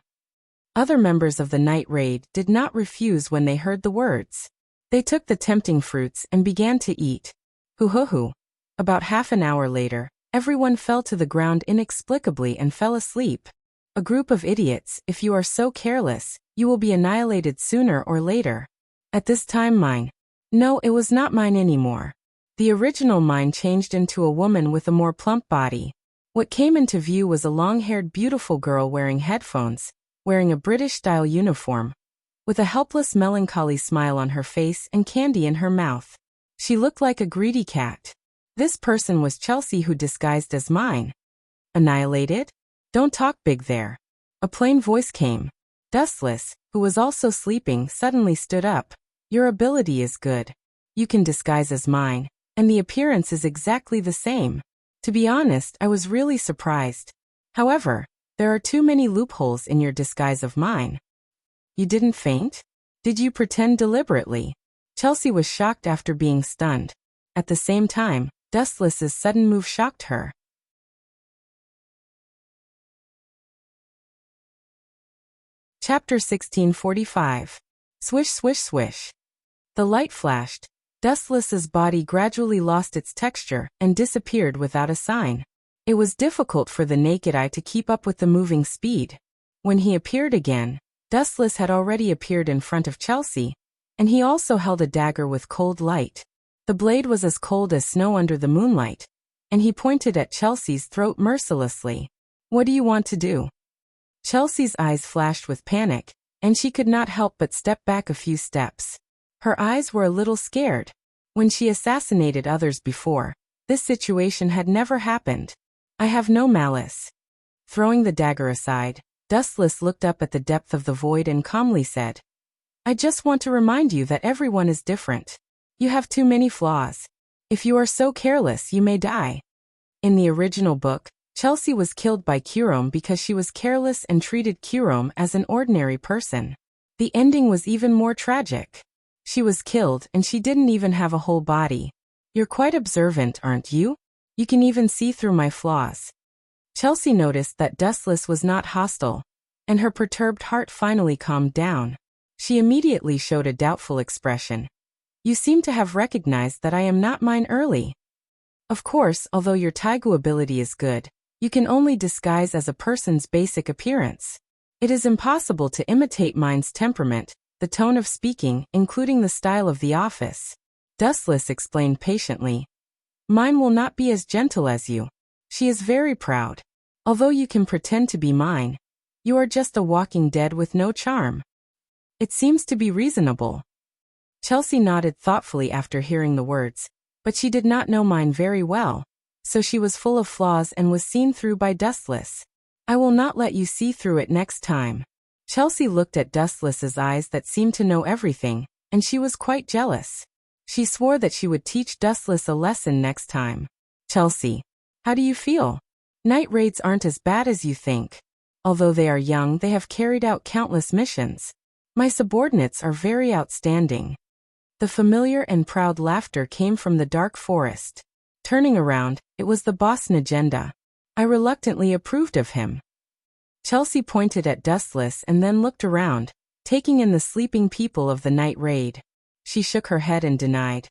Other members of the night raid did not refuse when they heard the words. They took the tempting fruits and began to eat. Hoo-hoo-hoo. About half an hour later, everyone fell to the ground inexplicably and fell asleep. A group of idiots, if you are so careless, you will be annihilated sooner or later. At this time mine. No, it was not mine anymore. The original mine changed into a woman with a more plump body. What came into view was a long-haired beautiful girl wearing headphones, wearing a British-style uniform, with a helpless melancholy smile on her face and candy in her mouth. She looked like a greedy cat. This person was Chelsea, who disguised as mine. Annihilated? Don't talk big there. A plain voice came. Dustless, who was also sleeping, suddenly stood up. Your ability is good. You can disguise as mine, and the appearance is exactly the same. To be honest, I was really surprised. However, there are too many loopholes in your disguise of mine. You didn't faint? Did you pretend deliberately? Chelsea was shocked after being stunned. At the same time, Dustless's sudden move shocked her. Chapter 1645. Swish, swish, swish. The light flashed. Dustless's body gradually lost its texture and disappeared without a sign. It was difficult for the naked eye to keep up with the moving speed. When he appeared again, Dustless had already appeared in front of Chelsea, and he also held a dagger with cold light. The blade was as cold as snow under the moonlight, and he pointed at Chelsea's throat mercilessly. What do you want to do? Chelsea's eyes flashed with panic, and she could not help but step back a few steps. Her eyes were a little scared. When she assassinated others before, this situation had never happened. I have no malice. Throwing the dagger aside, Dustless looked up at the depth of the void and calmly said, I just want to remind you that everyone is different. You have too many flaws. If you are so careless, you may die. In the original book, Chelsea was killed by Kurome because she was careless and treated Kurome as an ordinary person. The ending was even more tragic. She was killed and she didn't even have a whole body. You're quite observant, aren't you? You can even see through my flaws. Chelsea noticed that Dustless was not hostile, and her perturbed heart finally calmed down. She immediately showed a doubtful expression. You seem to have recognized that I am not mine early. Of course, although your Taigu ability is good, you can only disguise as a person's basic appearance. It is impossible to imitate mine's temperament, the tone of speaking, including the style of the office. Dustless explained patiently. Mine will not be as gentle as you. She is very proud. Although you can pretend to be mine, you are just a walking dead with no charm. It seems to be reasonable. Chelsea nodded thoughtfully after hearing the words, but she did not know mine very well, so she was full of flaws and was seen through by Dustless. I will not let you see through it next time. Chelsea looked at Dustless's eyes that seemed to know everything, and she was quite jealous. She swore that she would teach Dustless a lesson next time. Chelsea, how do you feel? Night raids aren't as bad as you think. Although they are young, they have carried out countless missions. My subordinates are very outstanding. The familiar and proud laughter came from the dark forest. Turning around, it was the boss Najenda. I reluctantly approved of him. Chelsea pointed at Dustless and then looked around, taking in the sleeping people of the night raid. She shook her head and denied.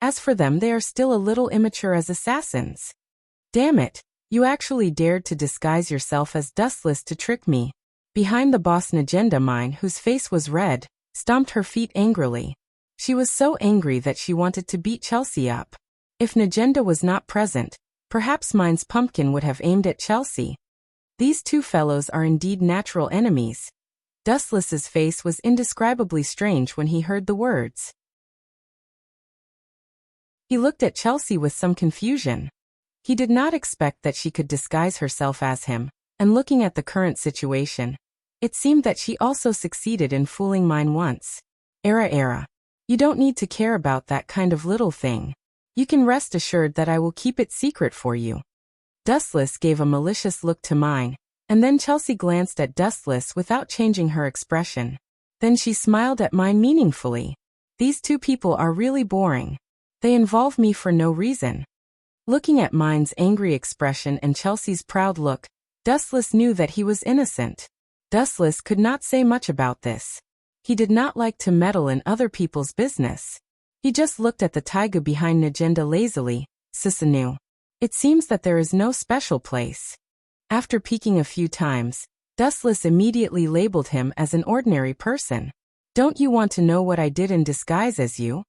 As for them, they are still a little immature as assassins. Damn it, you actually dared to disguise yourself as Dustless to trick me. Behind the boss Najenda, mine, whose face was red, stomped her feet angrily. She was so angry that she wanted to beat Chelsea up. If Najenda was not present, perhaps mine's pumpkin would have aimed at Chelsea. These two fellows are indeed natural enemies. Dustless's face was indescribably strange when he heard the words. He looked at Chelsea with some confusion. He did not expect that she could disguise herself as him, and looking at the current situation, it seemed that she also succeeded in fooling mine once. Era. You don't need to care about that kind of little thing. You can rest assured that I will keep it secret for you. Dustless gave a malicious look to mine, and then Chelsea glanced at Dustless without changing her expression. Then she smiled at mine meaningfully. These two people are really boring. They involve me for no reason. Looking at mine's angry expression and Chelsea's proud look, Dustless knew that he was innocent. Dustless could not say much about this. He did not like to meddle in other people's business. He just looked at the taiga behind Najenda lazily. Sisanu. It seems that there is no special place. After peeking a few times, Dustless immediately labeled him as an ordinary person. Don't you want to know what I did in disguise as you?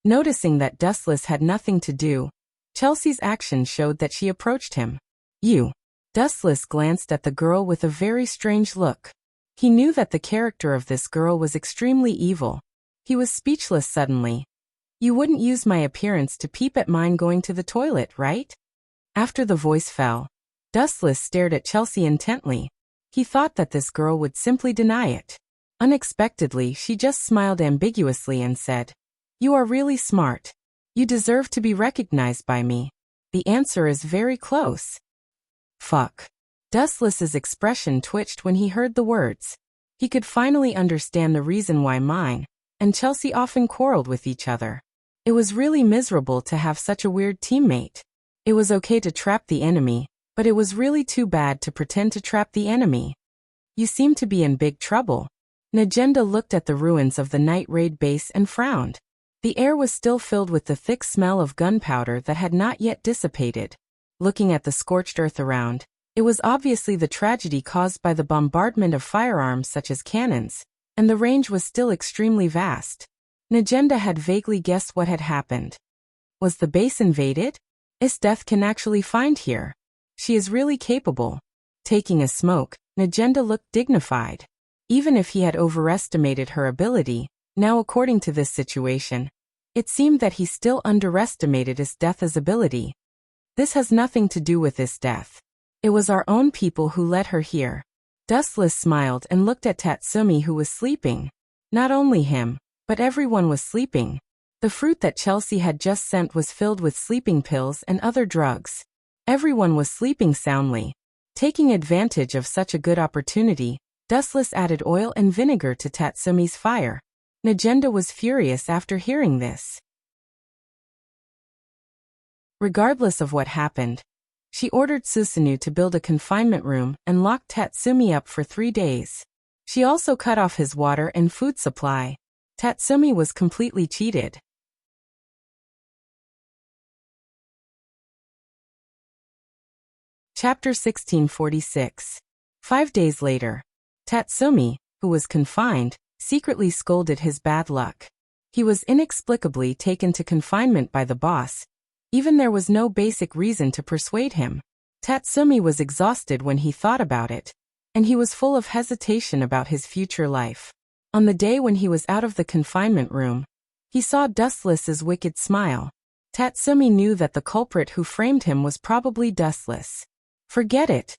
Noticing that Dustless had nothing to do, Chelsea's action showed that she approached him. You. Dustless glanced at the girl with a very strange look. He knew that the character of this girl was extremely evil. He was speechless suddenly. You wouldn't use my appearance to peep at mine going to the toilet, right? After the voice fell, Dustless stared at Chelsea intently. He thought that this girl would simply deny it. Unexpectedly, she just smiled ambiguously and said, You are really smart. You deserve to be recognized by me. The answer is very close. Fuck. Dustless's expression twitched when he heard the words. He could finally understand the reason why mine and Chelsea often quarreled with each other. It was really miserable to have such a weird teammate. It was okay to trap the enemy, but it was really too bad to pretend to trap the enemy. You seem to be in big trouble. Najenda looked at the ruins of the night raid base and frowned. The air was still filled with the thick smell of gunpowder that had not yet dissipated. Looking at the scorched earth around, it was obviously the tragedy caused by the bombardment of firearms such as cannons, and the range was still extremely vast. Najenda had vaguely guessed what had happened. Was the base invaded? Death can actually find here. She is really capable. Taking a smoke, Najenda looked dignified. Even if he had overestimated her ability, now according to this situation, it seemed that he still underestimated Death's ability. This has nothing to do with Death. It was our own people who led her here. Dustless smiled and looked at Tatsumi, who was sleeping. Not only him, but everyone was sleeping. The fruit that Chelsea had just sent was filled with sleeping pills and other drugs. Everyone was sleeping soundly. Taking advantage of such a good opportunity, Dustless added oil and vinegar to Tatsumi's fire. Najenda was furious after hearing this. Regardless of what happened, she ordered Susanoo to build a confinement room and locked Tatsumi up for 3 days. She also cut off his water and food supply. Tatsumi was completely cheated. Chapter 1646. 5 days later. Tatsumi, who was confined, secretly scolded his bad luck. He was inexplicably taken to confinement by the boss. Even there was no basic reason to persuade him. Tatsumi was exhausted when he thought about it, and he was full of hesitation about his future life. On the day when he was out of the confinement room, he saw Dustless's wicked smile. Tatsumi knew that the culprit who framed him was probably Dustless. Forget it.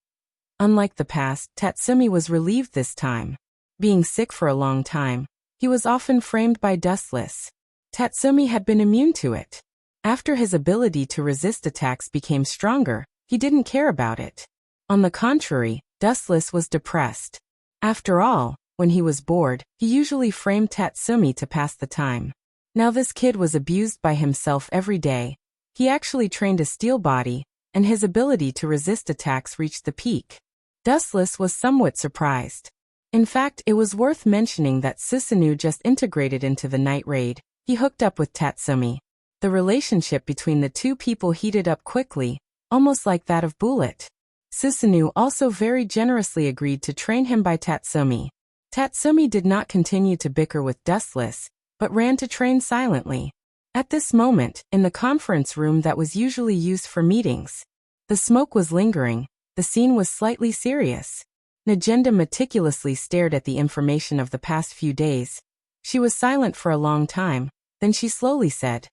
Unlike the past, Tatsumi was relieved this time. Being sick for a long time, he was often framed by Dustless. Tatsumi had been immune to it. After his ability to resist attacks became stronger, he didn't care about it. On the contrary, Dustless was depressed. After all, when he was bored, he usually framed Tatsumi to pass the time. Now this kid was abused by himself every day. He actually trained a steel body, and his ability to resist attacks reached the peak. Dustless was somewhat surprised. In fact, it was worth mentioning that Susanoo just integrated into the night raid. He hooked up with Tatsumi. The relationship between the two people heated up quickly, almost like that of Bullet. Susanoo also very generously agreed to train him by Tatsumi. Tatsumi did not continue to bicker with Dustless, but ran to train silently. At this moment, in the conference room that was usually used for meetings, the smoke was lingering, the scene was slightly serious. Najenda meticulously stared at the information of the past few days. She was silent for a long time, then she slowly said,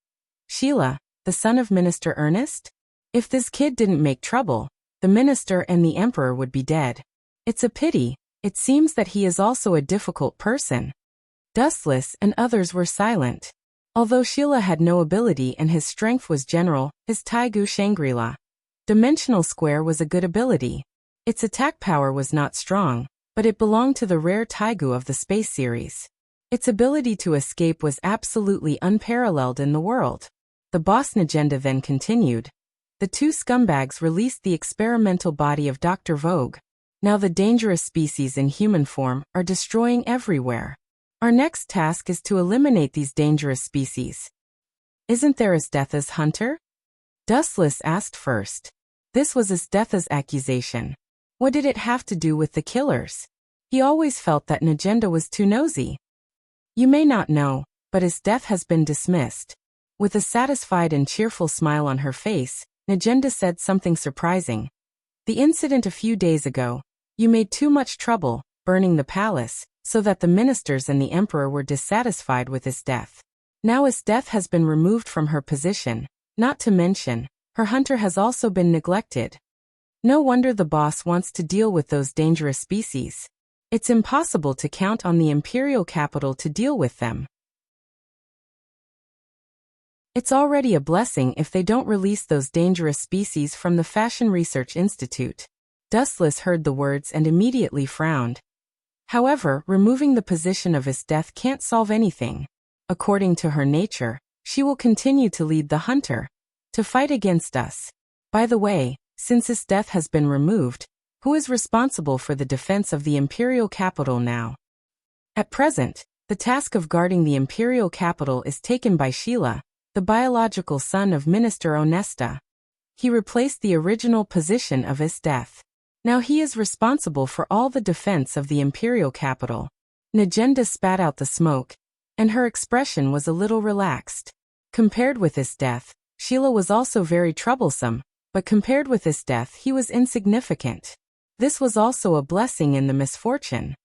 "Sheila, the son of Minister Ernest? If this kid didn't make trouble, the minister and the emperor would be dead. It's a pity, it seems that he is also a difficult person." Dustless and others were silent. Although Sheila had no ability and his strength was general, his Taigu Shangri-La Dimensional Square was a good ability. Its attack power was not strong, but it belonged to the rare Taigu of the Space series. Its ability to escape was absolutely unparalleled in the world. The boss Najenda then continued. The two scumbags released the experimental body of Dr. Vogue. Now the dangerous species in human form are destroying everywhere. Our next task is to eliminate these dangerous species. Isn't there Isdetha's hunter? Dustless asked first. This was Isdetha's accusation. What did it have to do with the killers? He always felt that Najenda was too nosy. You may not know, but Isdeth has been dismissed. With a satisfied and cheerful smile on her face, Najenda said something surprising. The incident a few days ago. You made too much trouble, burning the palace, so that the ministers and the emperor were dissatisfied with Isdeth. Now Isdeth has been removed from her position, not to mention, her hunter has also been neglected. No wonder the boss wants to deal with those dangerous species. It's impossible to count on the imperial capital to deal with them. It's already a blessing if they don't release those dangerous species from the Fashion Research Institute. Dustless heard the words and immediately frowned. However, removing the position of Isdeth can't solve anything. According to her nature, she will continue to lead the hunter, to fight against us. By the way, since Isdeth has been removed, who is responsible for the defense of the imperial capital now? At present, the task of guarding the imperial capital is taken by Sheila, the biological son of Minister Onesta. He replaced the original position of Isdeth. Now he is responsible for all the defense of the imperial capital. Najenda spat out the smoke, and her expression was a little relaxed. Compared with Isdeth, Sheila was also very troublesome, but compared with Isdeth he was insignificant. This was also a blessing in the misfortune.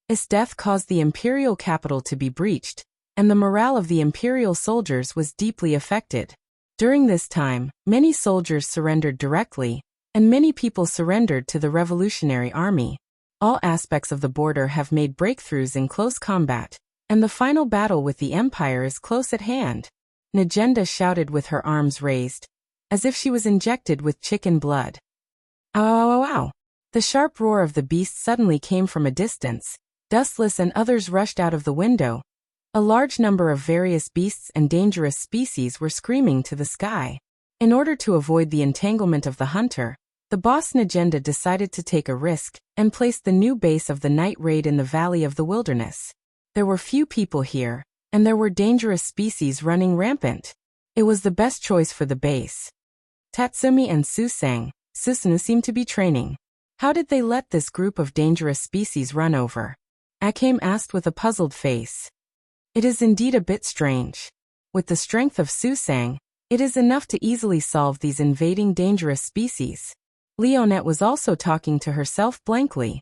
Isdeth caused the imperial capital to be breached, and the morale of the imperial soldiers was deeply affected. During this time, many soldiers surrendered directly, and many people surrendered to the Revolutionary Army. All aspects of the border have made breakthroughs in close combat, and the final battle with the Empire is close at hand. Najenda shouted with her arms raised, as if she was injected with chicken blood. Ow, ow, ow, ow. The sharp roar of the beast suddenly came from a distance. Dustless and others rushed out of the window. A large number of various beasts and dangerous species were screaming to the sky. In order to avoid the entanglement of the hunter, the boss Najenda decided to take a risk and place the new base of the night raid in the Valley of the Wilderness. There were few people here, and there were dangerous species running rampant. It was the best choice for the base. Tatsumi and Susanoo seemed to be training. How did they let this group of dangerous species run over? Akame asked with a puzzled face. It is indeed a bit strange. With the strength of Susang, it is enough to easily solve these invading dangerous species. Leonette was also talking to herself blankly.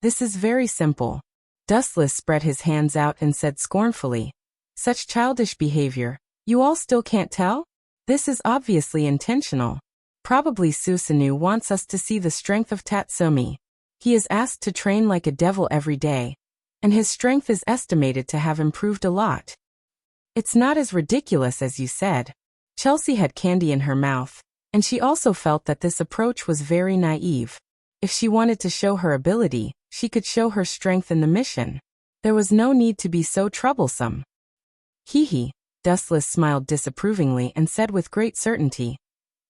This is very simple. Dustless spread his hands out and said scornfully. Such childish behavior, you all still can't tell? This is obviously intentional. Probably Susanoo wants us to see the strength of Tatsumi. He is asked to train like a devil every day, and his strength is estimated to have improved a lot. It's not as ridiculous as you said. Chelsea had candy in her mouth, and she also felt that this approach was very naive. If she wanted to show her ability, she could show her strength in the mission. There was no need to be so troublesome. Hee. Dustless smiled disapprovingly and said with great certainty.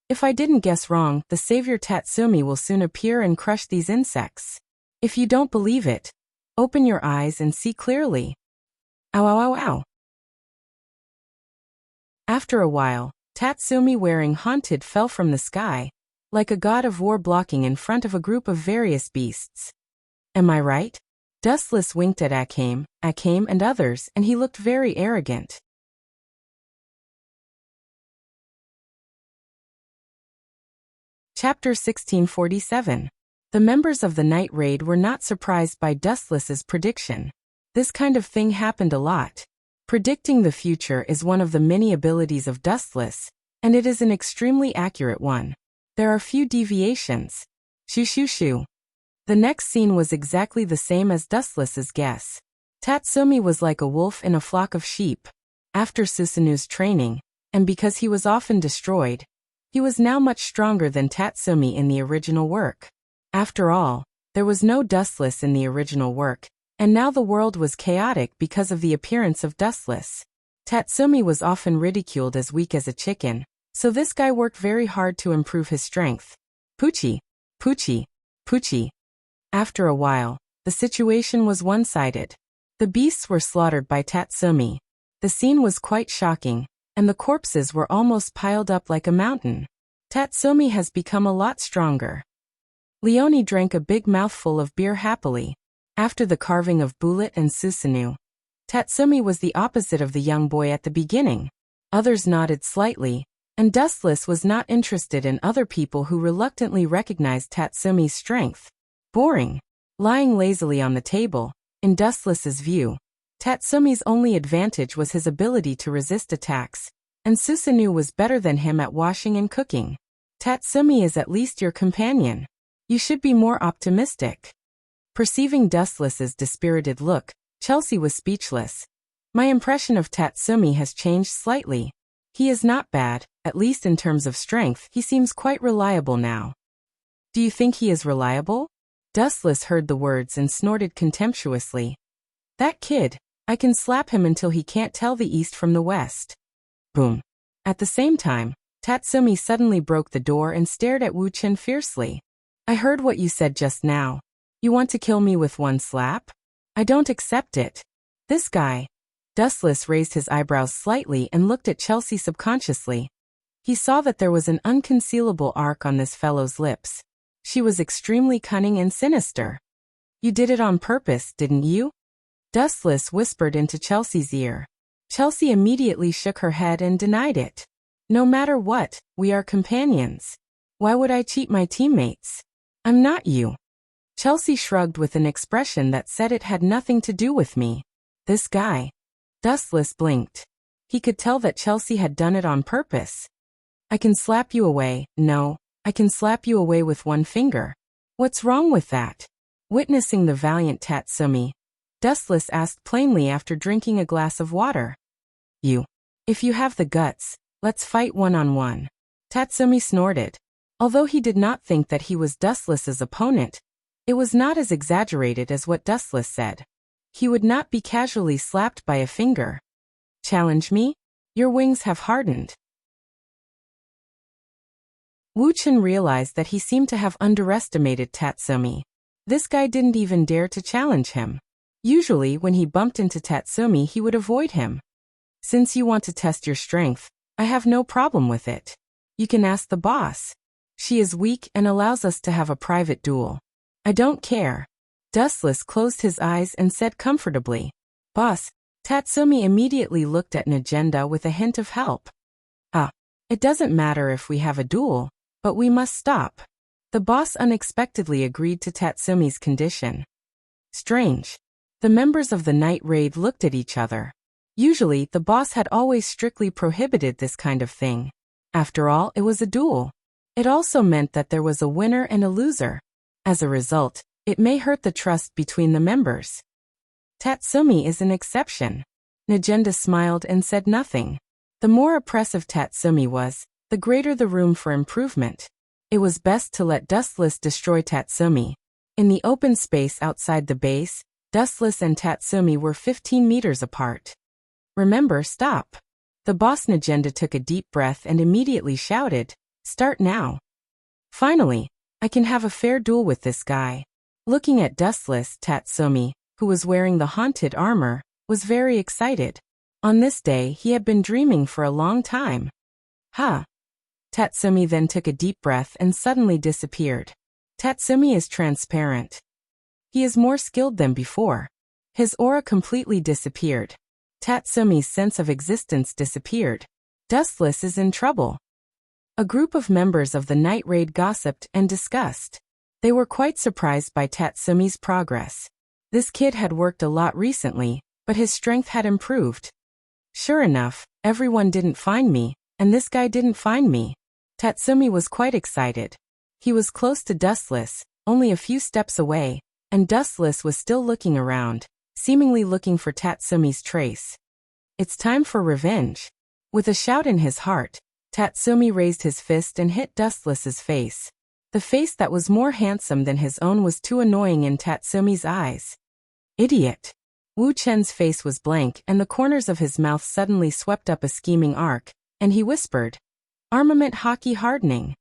If I didn't guess wrong, the savior Tatsumi will soon appear and crush these insects. If you don't believe it, open your eyes and see clearly. Ow ow ow ow. After a while, Tatsumi wearing haunted fell from the sky, like a god of war blocking in front of a group of various beasts. Am I right? Dustless winked at Akame and others, and he looked very arrogant. Chapter 1647. The members of the night raid were not surprised by Dustless's prediction. This kind of thing happened a lot. Predicting the future is one of the many abilities of Dustless, and it is an extremely accurate one. There are few deviations. Shoo. The next scene was exactly the same as Dustless's guess. Tatsumi was like a wolf in a flock of sheep. After Susanoo's training, and because he was often destroyed, he was now much stronger than Tatsumi in the original work. After all, there was no Dustless in the original work, and now the world was chaotic because of the appearance of Dustless. Tatsumi was often ridiculed as weak as a chicken, so this guy worked very hard to improve his strength. Poochie. After a while, the situation was one-sided. The beasts were slaughtered by Tatsumi. The scene was quite shocking, and the corpses were almost piled up like a mountain. Tatsumi has become a lot stronger. Leonie drank a big mouthful of beer happily. After the carving of Bullet and Susanoo, Tatsumi was the opposite of the young boy at the beginning. Others nodded slightly, and Dustless was not interested in other people who reluctantly recognized Tatsumi's strength. Boring. Lying lazily on the table, in Dustless's view, Tatsumi's only advantage was his ability to resist attacks, and Susanoo was better than him at washing and cooking. Tatsumi is at least your companion. You should be more optimistic. Perceiving Dustless's dispirited look, Chelsea was speechless. My impression of Tatsumi has changed slightly. He is not bad, at least in terms of strength. He seems quite reliable now. Do you think he is reliable? Dustless heard the words and snorted contemptuously. That kid, I can slap him until he can't tell the east from the west. Boom. At the same time, Tatsumi suddenly broke the door and stared at Wu Chen fiercely. I heard what you said just now. You want to kill me with one slap? I don't accept it. This guy. Dustless raised his eyebrows slightly and looked at Chelsea subconsciously. He saw that there was an unconcealable arc on this fellow's lips. She was extremely cunning and sinister. You did it on purpose, didn't you? Dustless whispered into Chelsea's ear. Chelsea immediately shook her head and denied it. No matter what, we are companions. Why would I cheat my teammates? I'm not you. Chelsea shrugged with an expression that said it had nothing to do with me. This guy. Dustless blinked. He could tell that Chelsea had done it on purpose. I can slap you away. No, I can slap you away with one finger. What's wrong with that? Witnessing the valiant Tatsumi, Dustless asked plainly after drinking a glass of water. If you have the guts, let's fight one-on-one. Tatsumi snorted. Although he did not think that he was Dustless's opponent, it was not as exaggerated as what Dustless said. He would not be casually slapped by a finger. Challenge me? Your wings have hardened. Wu-chan realized that he seemed to have underestimated Tatsumi. This guy didn't even dare to challenge him. Usually, when he bumped into Tatsumi, he would avoid him. Since you want to test your strength, I have no problem with it. You can ask the boss. She is weak and allows us to have a private duel. I don't care. Dustless closed his eyes and said comfortably, Boss. Tatsumi immediately looked at an agenda with a hint of help. It doesn't matter if we have a duel, but we must stop. The boss unexpectedly agreed to Tatsumi's condition. Strange. The members of the night raid looked at each other. Usually, the boss had always strictly prohibited this kind of thing. After all, it was a duel. It also meant that there was a winner and a loser. As a result, it may hurt the trust between the members. Tatsumi is an exception. Najenda smiled and said nothing. The more oppressive Tatsumi was, the greater the room for improvement. It was best to let Dustless destroy Tatsumi. In the open space outside the base, Dustless and Tatsumi were 15 meters apart. Remember, stop. The boss Najenda took a deep breath and immediately shouted, Start now. Finally, I can have a fair duel with this guy. Looking at Dustless, Tatsumi, who was wearing the haunted armor, was very excited. On this day, he had been dreaming for a long time. Tatsumi then took a deep breath and suddenly disappeared. Tatsumi is transparent. He is more skilled than before. His aura completely disappeared. Tatsumi's sense of existence disappeared. Dustless is in trouble. A group of members of the night raid gossiped and discussed. They were quite surprised by Tatsumi's progress. This kid had worked a lot recently, but his strength had improved. Sure enough, everyone didn't find me, and this guy didn't find me. Tatsumi was quite excited. He was close to Dustless, only a few steps away, and Dustless was still looking around, seemingly looking for Tatsumi's trace. It's time for revenge. With a shout in his heart, Tatsumi raised his fist and hit Dustless's face. The face that was more handsome than his own was too annoying in Tatsumi's eyes. Idiot! Wu Chen's face was blank and the corners of his mouth suddenly swept up a scheming arc, and he whispered, Armament hockey hardening.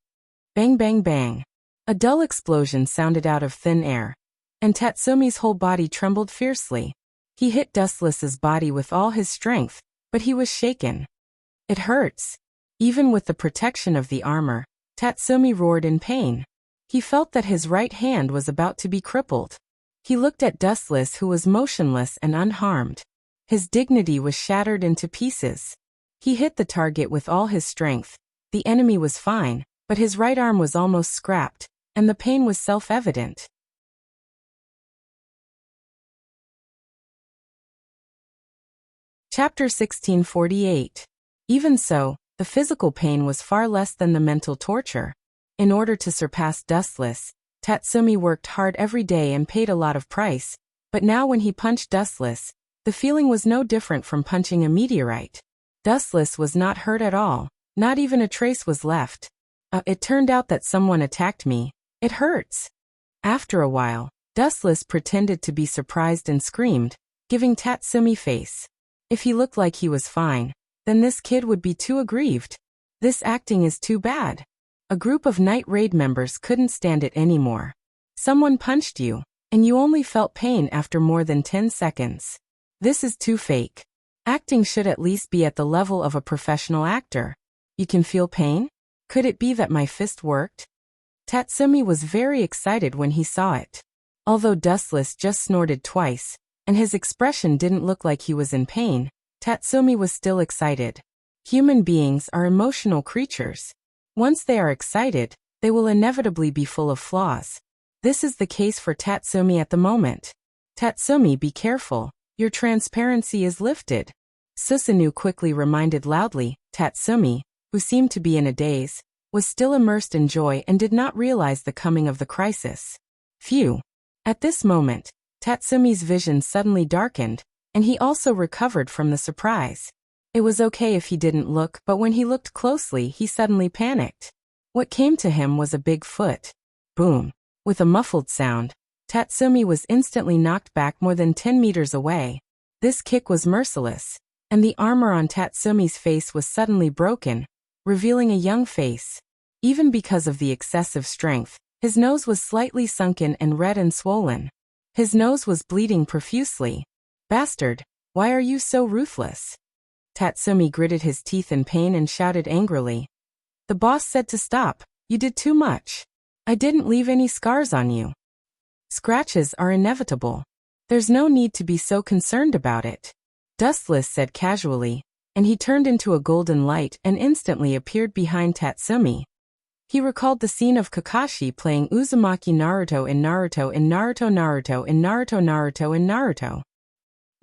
Bang bang bang. A dull explosion sounded out of thin air, and Tatsumi's whole body trembled fiercely. He hit Dustless's body with all his strength, but he was shaken. It hurts. Even with the protection of the armor, Tatsumi roared in pain. He felt that his right hand was about to be crippled. He looked at Dustless, who was motionless and unharmed. His dignity was shattered into pieces. He hit the target with all his strength. The enemy was fine, but his right arm was almost scrapped, and the pain was self-evident. Chapter 1648. Even so, the physical pain was far less than the mental torture. In order to surpass Dustless, Tatsumi worked hard every day and paid a lot of price, but now when he punched Dustless, the feeling was no different from punching a meteorite. Dustless was not hurt at all, not even a trace was left. It turned out that someone attacked me. It hurts. After a while, Dustless pretended to be surprised and screamed, giving Tatsumi face. If he looked like he was fine, then this kid would be too aggrieved. This acting is too bad. A group of night raid members couldn't stand it anymore. Someone punched you, and you only felt pain after more than 10 seconds. This is too fake. Acting should at least be at the level of a professional actor. You can feel pain? Could it be that my fist worked? Tatsumi was very excited when he saw it. Although Dustless just snorted twice, and his expression didn't look like he was in pain, Tatsumi was still excited. Human beings are emotional creatures. Once they are excited, they will inevitably be full of flaws. This is the case for Tatsumi at the moment. Tatsumi, be careful, your transparency is lifted. Susanoo quickly reminded loudly. Tatsumi, who seemed to be in a daze, was still immersed in joy and did not realize the coming of the crisis. Phew! At this moment, Tatsumi's vision suddenly darkened, and he also recovered from the surprise. It was okay if he didn't look, but when he looked closely, he suddenly panicked. What came to him was a big foot. Boom! With a muffled sound, Tatsumi was instantly knocked back more than 10 meters away. This kick was merciless, and the armor on Tatsumi's face was suddenly broken, revealing a young face. Even because of the excessive strength, his nose was slightly sunken and red and swollen. His nose was bleeding profusely. "Bastard, why are you so ruthless?" Tatsumi gritted his teeth in pain and shouted angrily. "The boss said to stop. You did too much. I didn't leave any scars on you. Scratches are inevitable. There's no need to be so concerned about it," Dustless said casually, and he turned into a golden light and instantly appeared behind Tatsumi. He recalled the scene of Kakashi playing Uzumaki Naruto in Naruto in Naruto Naruto in Naruto Naruto in Naruto.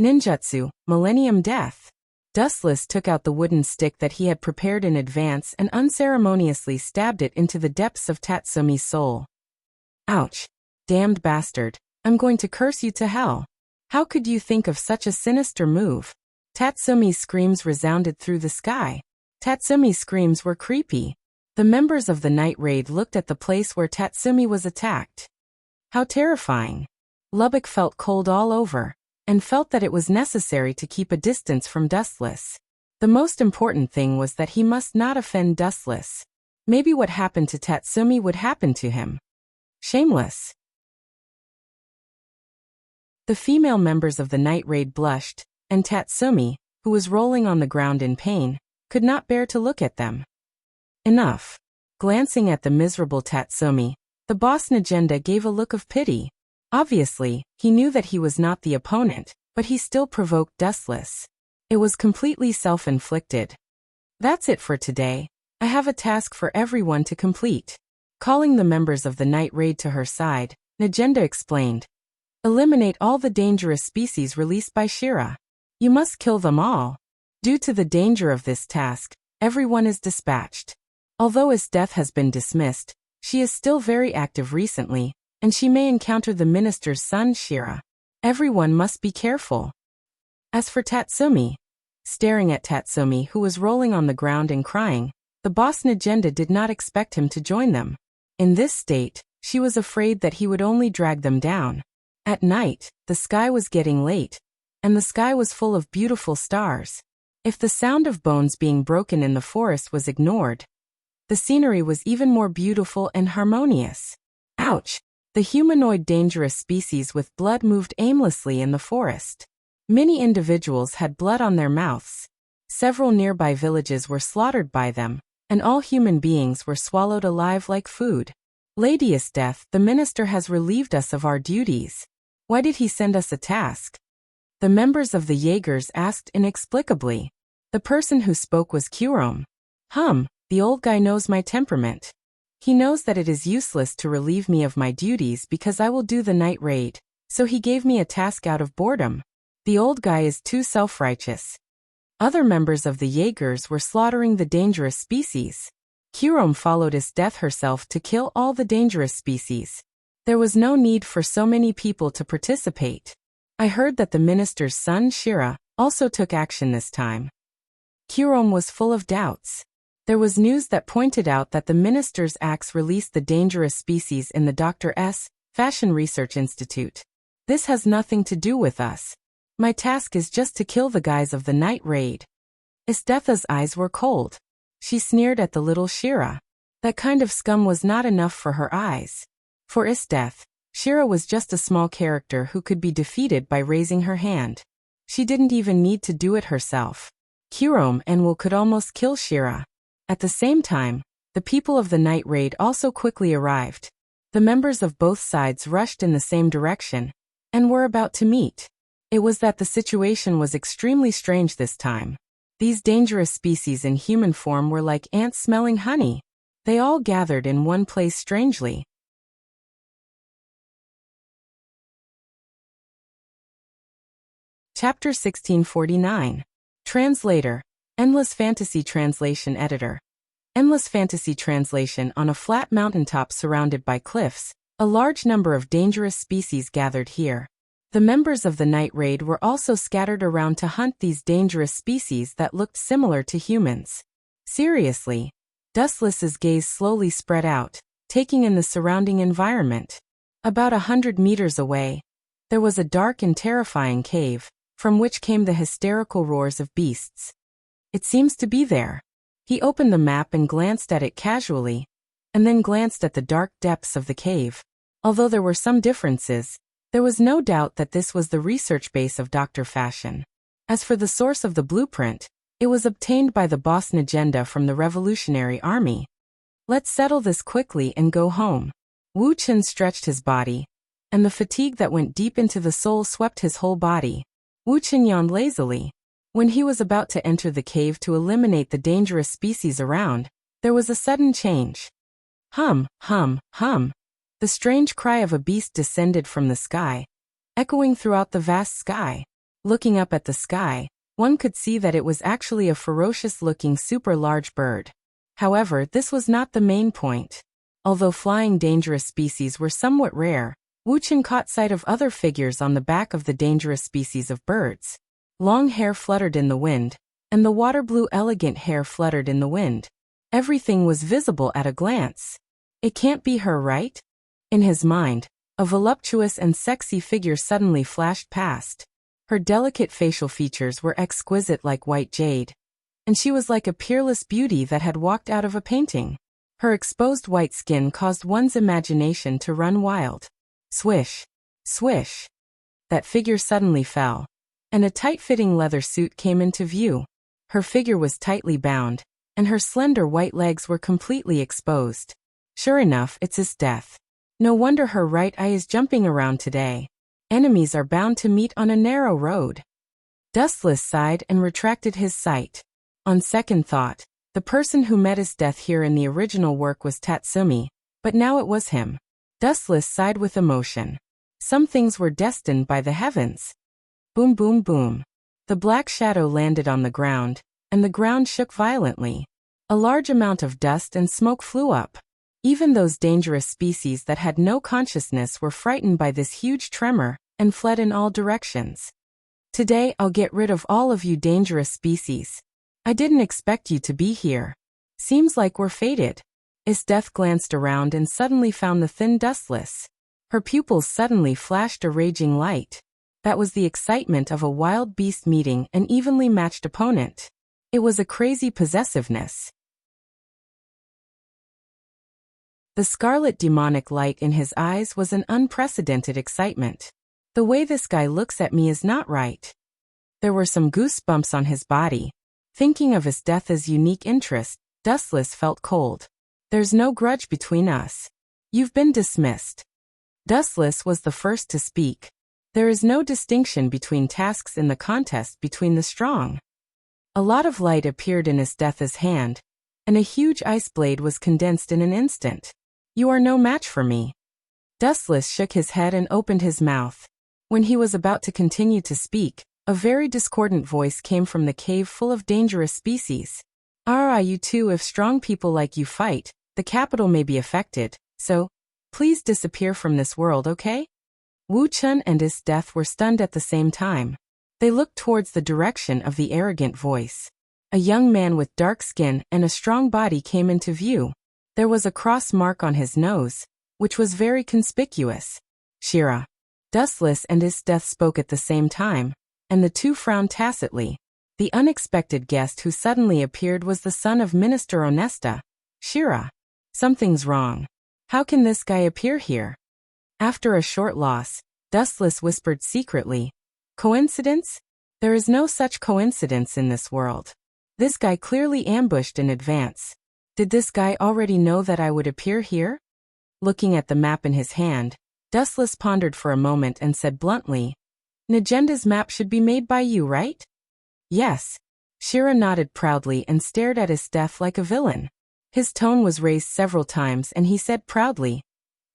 Ninjutsu, Millennium Death. Dustless took out the wooden stick that he had prepared in advance and unceremoniously stabbed it into the depths of Tatsumi's soul. "Ouch. Damned bastard. I'm going to curse you to hell. How could you think of such a sinister move?" Tatsumi's screams resounded through the sky. Tatsumi's screams were creepy. The members of the night raid looked at the place where Tatsumi was attacked. How terrifying. Lubbock felt cold all over, and felt that it was necessary to keep a distance from Dustless. The most important thing was that he must not offend Dustless. Maybe what happened to Tatsumi would happen to him. Shameless. The female members of the night raid blushed, and Tatsumi, who was rolling on the ground in pain, could not bear to look at them. Enough. Glancing at the miserable Tatsumi, the boss Negenda gave a look of pity. Obviously, he knew that he was not the opponent, but he still provoked Dustless. It was completely self-inflicted. "That's it for today. I have a task for everyone to complete." Calling the members of the night raid to her side, Negenda explained. "Eliminate all the dangerous species released by Shira. You must kill them all." Due to the danger of this task, everyone is dispatched. Although his death has been dismissed, she is still very active recently, and she may encounter the minister's son Shira. Everyone must be careful. As for Tatsumi, staring at Tatsumi who was rolling on the ground and crying, the boss Negenda did not expect him to join them. In this state, she was afraid that he would only drag them down. At night, the sky was getting late, and the sky was full of beautiful stars. If the sound of bones being broken in the forest was ignored, the scenery was even more beautiful and harmonious. Ouch! The humanoid dangerous species with blood moved aimlessly in the forest. Many individuals had blood on their mouths. Several nearby villages were slaughtered by them, and all human beings were swallowed alive like food. Lady's death, the minister has relieved us of our duties. Why did he send us a task? The members of the Jaegers asked inexplicably. The person who spoke was Kurom. The old guy knows my temperament. He knows that it is useless to relieve me of my duties because I will do the night raid, so he gave me a task out of boredom. The old guy is too self-righteous. Other members of the Jaegers were slaughtering the dangerous species. Kurom followed his death herself to kill all the dangerous species. There was no need for so many people to participate. I heard that the minister's son Shira also took action this time. Kurom was full of doubts. There was news that pointed out that the minister's axe released the dangerous species in the Dr. S. Fashion Research Institute. This has nothing to do with us. My task is just to kill the guys of the night raid. Estetha's eyes were cold. She sneered at the little Shira. That kind of scum was not enough for her eyes. For Esteth, Shira was just a small character who could be defeated by raising her hand. She didn't even need to do it herself. Kurom and Will could almost kill Shira. At the same time, the people of the night raid also quickly arrived. The members of both sides rushed in the same direction, and were about to meet. It was that the situation was extremely strange this time. These dangerous species in human form were like ants smelling honey. They all gathered in one place strangely. Chapter 1649. Translator. Endless Fantasy Translation Editor. Endless Fantasy Translation. On a flat mountaintop surrounded by cliffs, a large number of dangerous species gathered here. The members of the night raid were also scattered around to hunt these dangerous species that looked similar to humans. Seriously. Dustless's gaze slowly spread out, taking in the surrounding environment. About 100 meters away, there was a dark and terrifying cave, from which came the hysterical roars of beasts. It seems to be there. He opened the map and glanced at it casually, and then glanced at the dark depths of the cave. Although there were some differences, there was no doubt that this was the research base of Dr. Fashion. As for the source of the blueprint, it was obtained by the boss Najenda from the Revolutionary Army. Let's settle this quickly and go home. Wu Chen stretched his body, and the fatigue that went deep into the soul swept his whole body. Wu Chen yawned lazily. When he was about to enter the cave to eliminate the dangerous species around, there was a sudden change. Hum, hum, hum. The strange cry of a beast descended from the sky, echoing throughout the vast sky. Looking up at the sky, one could see that it was actually a ferocious-looking super-large bird. However, this was not the main point. Although flying dangerous species were somewhat rare, Wu Chen caught sight of other figures on the back of the dangerous species of birds. Long hair fluttered in the wind, and the water-blue elegant hair fluttered in the wind. Everything was visible at a glance. It can't be her, right? In his mind, a voluptuous and sexy figure suddenly flashed past. Her delicate facial features were exquisite like white jade, and she was like a peerless beauty that had walked out of a painting. Her exposed white skin caused one's imagination to run wild. Swish, swish. That figure suddenly fell, and a tight-fitting leather suit came into view. Her figure was tightly bound, and her slender white legs were completely exposed. Sure enough, it's his death. No wonder her right eye is jumping around today. Enemies are bound to meet on a narrow road. Dustless sighed and retracted his sight. On second thought, the person who met his death here in the original work was Tatsumi, but now it was him. Dustless sighed with emotion. Some things were destined by the heavens. Boom, boom, boom. The black shadow landed on the ground, and the ground shook violently. A large amount of dust and smoke flew up. Even those dangerous species that had no consciousness were frightened by this huge tremor and fled in all directions. Today I'll get rid of all of you dangerous species. I didn't expect you to be here. Seems like we're fated. Death glanced around and suddenly found the thin Dustless. Her pupils suddenly flashed a raging light. That was the excitement of a wild beast meeting an evenly matched opponent. It was a crazy possessiveness. The scarlet demonic light in his eyes was an unprecedented excitement. The way this guy looks at me is not right. There were some goosebumps on his body. Thinking of his death as unique interest, Dustless felt cold. There's no grudge between us. You've been dismissed. Dustless was the first to speak. There is no distinction between tasks in the contest between the strong. A lot of light appeared in his death's hand, and a huge ice blade was condensed in an instant. You are no match for me. Dustless shook his head and opened his mouth. When he was about to continue to speak, a very discordant voice came from the cave full of dangerous species. You too, if strong people like you fight, the capital may be affected, so, please disappear from this world, okay? Wu Chen and his death were stunned at the same time. They looked towards the direction of the arrogant voice. A young man with dark skin and a strong body came into view. There was a cross mark on his nose, which was very conspicuous. Shira. Dustless and his death spoke at the same time, and the two frowned tacitly. The unexpected guest who suddenly appeared was the son of Minister Onesta. Shira. Something's wrong. How can this guy appear here? After a short loss, Dustless whispered secretly. Coincidence? There is no such coincidence in this world. This guy clearly ambushed in advance. Did this guy already know that I would appear here? Looking at the map in his hand, Dustless pondered for a moment and said bluntly, Najenda's map should be made by you, right? Yes. Shira nodded proudly and stared at his death like a villain. His tone was raised several times and he said proudly,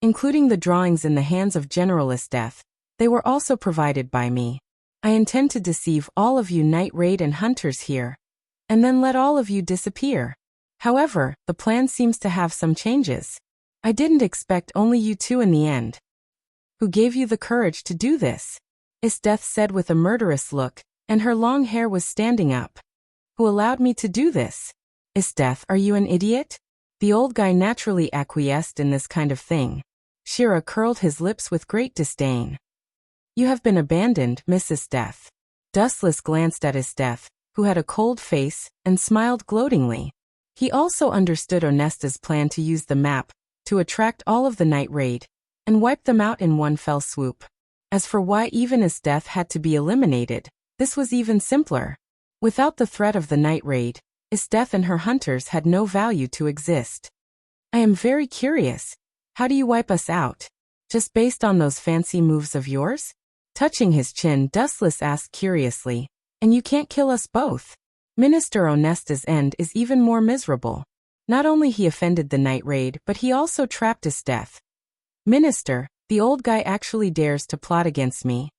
including the drawings in the hands of General Death, they were also provided by me. I intend to deceive all of you night raid and hunters here, and then let all of you disappear. However, the plan seems to have some changes. I didn't expect only you two in the end. Who gave you the courage to do this? Death said with a murderous look, and her long hair was standing up. Who allowed me to do this? Death, are you an idiot? The old guy naturally acquiesced in this kind of thing. Shira curled his lips with great disdain. You have been abandoned, Mrs. Death. Dustless glanced at his death, who had a cold face, and smiled gloatingly. He also understood Onesta's plan to use the map to attract all of the night raid and wipe them out in one fell swoop. As for why even Esteth had to be eliminated, this was even simpler. Without the threat of the night raid, Esteth and her hunters had no value to exist. I am very curious. How do you wipe us out? Just based on those fancy moves of yours? Touching his chin, Dustless asked curiously. And you can't kill us both? Minister Onesta's end is even more miserable. Not only he offended the night raid, but he also trapped Esteth. Minister, the old guy actually dares to plot against me.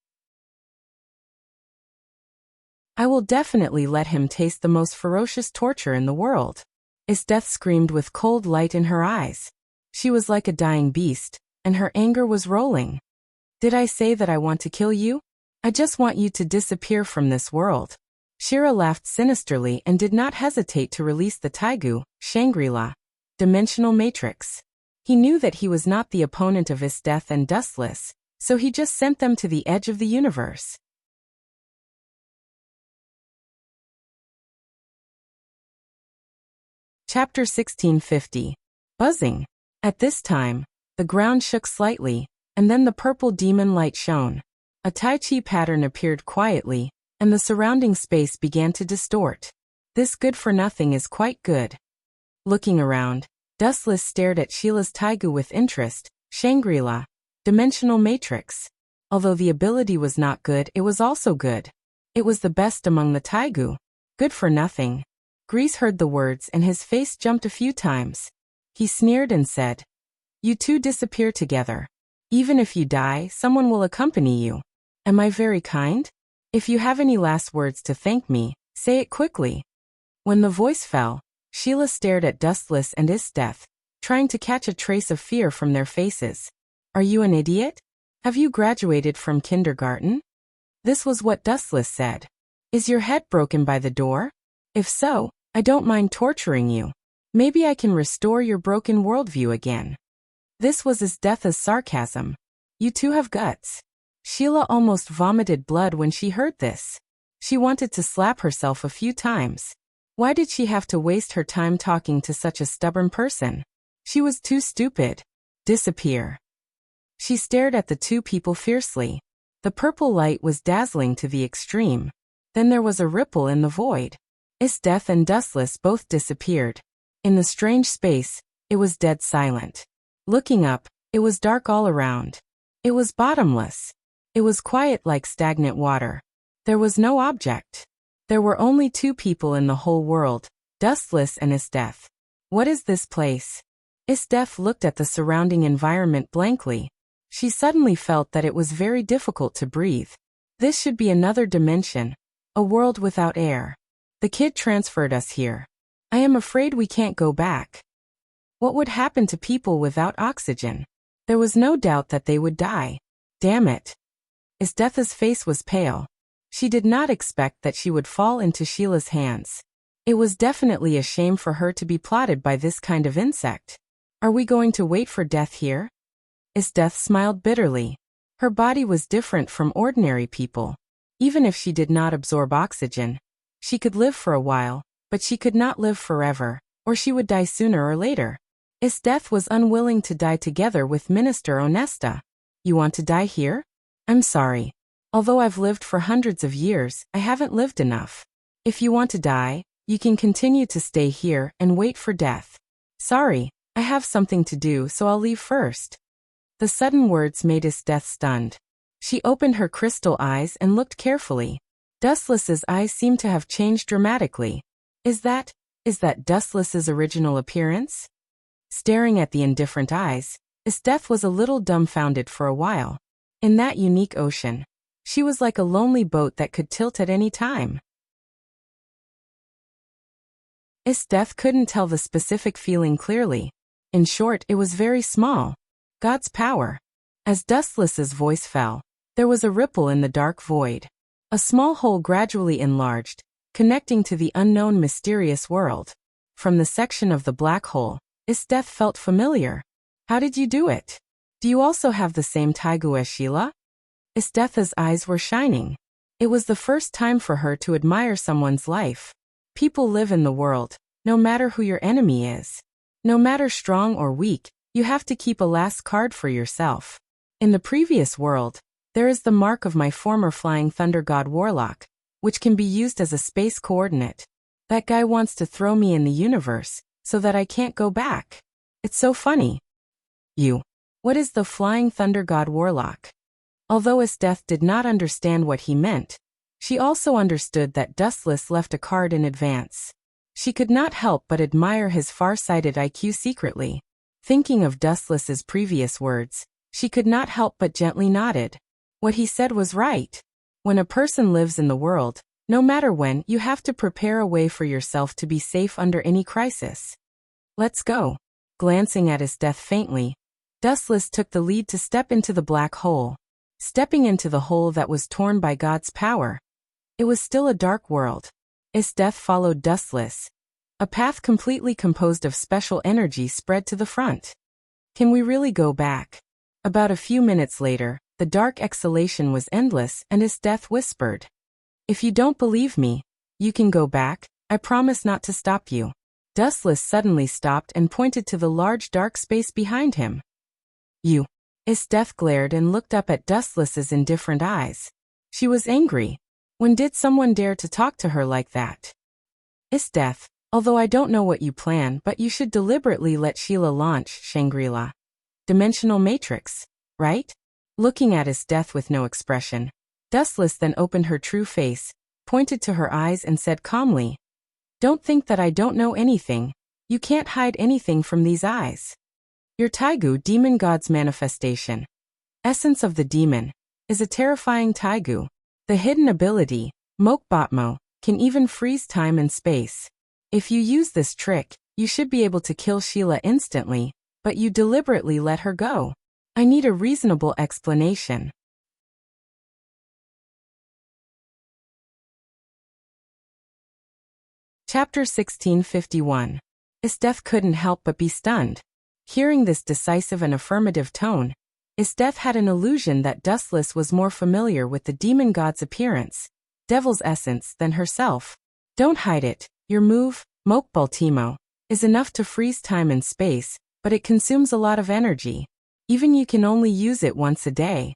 I will definitely let him taste the most ferocious torture in the world. Esteth screamed with cold light in her eyes. She was like a dying beast, and her anger was rolling. Did I say that I want to kill you? I just want you to disappear from this world. Shira laughed sinisterly and did not hesitate to release the Taigu, Shangri-La, dimensional matrix. He knew that he was not the opponent of Esteth and Dustless, so he just sent them to the edge of the universe. Chapter 1650. Buzzing. At this time, the ground shook slightly, and then the purple demon light shone. A Tai Chi pattern appeared quietly, and the surrounding space began to distort. This good-for-nothing is quite good. Looking around, Dustless stared at Sheila's Taigu with interest. Shangri-La, dimensional matrix. Although the ability was not good, it was also good. It was the best among the Taigu. Good for nothing. Grease heard the words and his face jumped a few times. He sneered and said, "You two disappear together. Even if you die, someone will accompany you. Am I very kind? If you have any last words to thank me, say it quickly." When the voice fell, Sheila stared at Dustless and Esteth, trying to catch a trace of fear from their faces. Are you an idiot? Have you graduated from kindergarten? This was what Dustless said. Is your head broken by the door? If so, I don't mind torturing you. Maybe I can restore your broken worldview again. This was Esteth's sarcasm. You two have guts. Sheila almost vomited blood when she heard this. She wanted to slap herself a few times. Why did she have to waste her time talking to such a stubborn person? She was too stupid. Disappear. She stared at the two people fiercely. The purple light was dazzling to the extreme. Then there was a ripple in the void. Esteth and Dustless both disappeared. In the strange space, it was dead silent. Looking up, it was dark all around. It was bottomless. It was quiet like stagnant water. There was no object. There were only two people in the whole world, Dustless and Esteth. What is this place? Esteth looked at the surrounding environment blankly. She suddenly felt that it was very difficult to breathe. This should be another dimension, a world without air. The kid transferred us here. I am afraid we can't go back. What would happen to people without oxygen? There was no doubt that they would die. Damn it. Esteth's face was pale. She did not expect that she would fall into Sheila's hands. It was definitely a shame for her to be plotted by this kind of insect. Are we going to wait for death here? Esteth smiled bitterly. Her body was different from ordinary people. Even if she did not absorb oxygen, she could live for a while, but she could not live forever, or she would die sooner or later. Esteth was unwilling to die together with Minister Onesta. You want to die here? I'm sorry. Although I've lived for hundreds of years, I haven't lived enough. If you want to die, you can continue to stay here and wait for death. Sorry, I have something to do, so I'll leave first. The sudden words made Esteth stunned. She opened her crystal eyes and looked carefully. Dustless's eyes seemed to have changed dramatically. Is that Dustless's original appearance? Staring at the indifferent eyes, Esteth was a little dumbfounded for a while. In that unique ocean, she was like a lonely boat that could tilt at any time. Esteth couldn't tell the specific feeling clearly. In short, it was very small. God's power. As Dustless's voice fell, there was a ripple in the dark void. A small hole gradually enlarged, connecting to the unknown mysterious world. From the section of the black hole, Esteth felt familiar. How did you do it? Do you also have the same Taigu as Sheila? Esteth's eyes were shining. It was the first time for her to admire someone's life. People live in the world, no matter who your enemy is. No matter strong or weak, you have to keep a last card for yourself. In the previous world, there is the mark of my former Flying Thunder God Warlock, which can be used as a space coordinate. That guy wants to throw me in the universe, so that I can't go back. It's so funny. What is the Flying Thunder God Warlock? Although Esteth did not understand what he meant, she also understood that Dustless left a card in advance. She could not help but admire his far-sighted IQ secretly. Thinking of Dustless's previous words, she could not help but gently nodded. What he said was right. When a person lives in the world, no matter when, you have to prepare a way for yourself to be safe under any crisis. Let's go. Glancing at Esteth faintly, Dustless took the lead to step into the black hole. Stepping into the hole that was torn by God's power. It was still a dark world. Esteth followed Dustless. A path completely composed of special energy spread to the front. Can we really go back? About a few minutes later, the dark exhalation was endless and Esteth whispered. If you don't believe me, you can go back, I promise not to stop you. Dustless suddenly stopped and pointed to the large dark space behind him. Esteth glared and looked up at Dustless's indifferent eyes. She was angry. When did someone dare to talk to her like that? Esteth, although I don't know what you plan, but you should deliberately let Sheila launch Shangri-La. Dimensional Matrix, right? Looking at Esteth with no expression, Dustless then opened her true face, pointed to her eyes and said calmly, Don't think that I don't know anything. You can't hide anything from these eyes. Your Taigu demon god's manifestation. Essence of the demon is a terrifying Taigu. The hidden ability, Mokbatmo, can even freeze time and space. If you use this trick, you should be able to kill Sheila instantly, but you deliberately let her go. I need a reasonable explanation. Chapter 1651. Esteth couldn't help but be stunned. Hearing this decisive and affirmative tone, Esteth had an illusion that Dustless was more familiar with the demon god's appearance, devil's essence, than herself. Don't hide it. Your move, Mokbaltimo, is enough to freeze time and space, but it consumes a lot of energy. Even you can only use it once a day.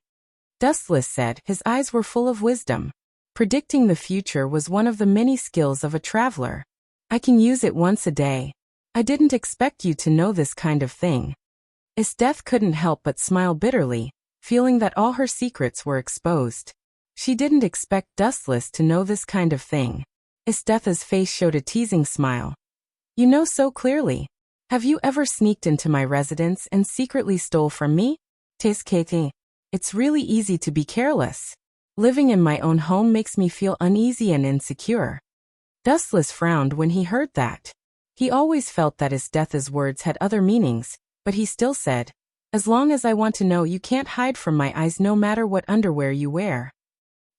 Dustless said. His eyes were full of wisdom. Predicting the future was one of the many skills of a traveler. I can use it once a day. I didn't expect you to know this kind of thing. Esteth couldn't help but smile bitterly, feeling that all her secrets were exposed. She didn't expect Dustless to know this kind of thing. Esteth's face showed a teasing smile. You know so clearly. Have you ever sneaked into my residence and secretly stole from me? Katie, it's really easy to be careless. Living in my own home makes me feel uneasy and insecure. Dustless frowned when he heard that. He always felt that Esteth's words had other meanings, but he still said, As long as I want to know, you can't hide from my eyes no matter what underwear you wear.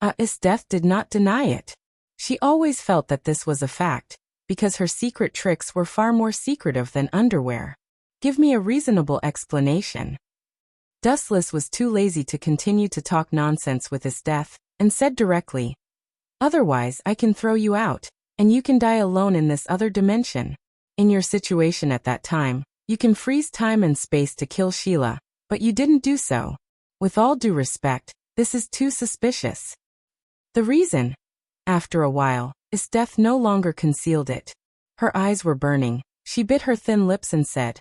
Esteth did not deny it. She always felt that this was a fact, because her secret tricks were far more secretive than underwear. Give me a reasonable explanation. Dustless was too lazy to continue to talk nonsense with Esteth, and said directly, Otherwise I can throw you out, and you can die alone in this other dimension. In your situation at that time, you can freeze time and space to kill Sheila, but you didn't do so. With all due respect, this is too suspicious. The reason? After a while, Esteth no longer concealed it. Her eyes were burning. She bit her thin lips and said,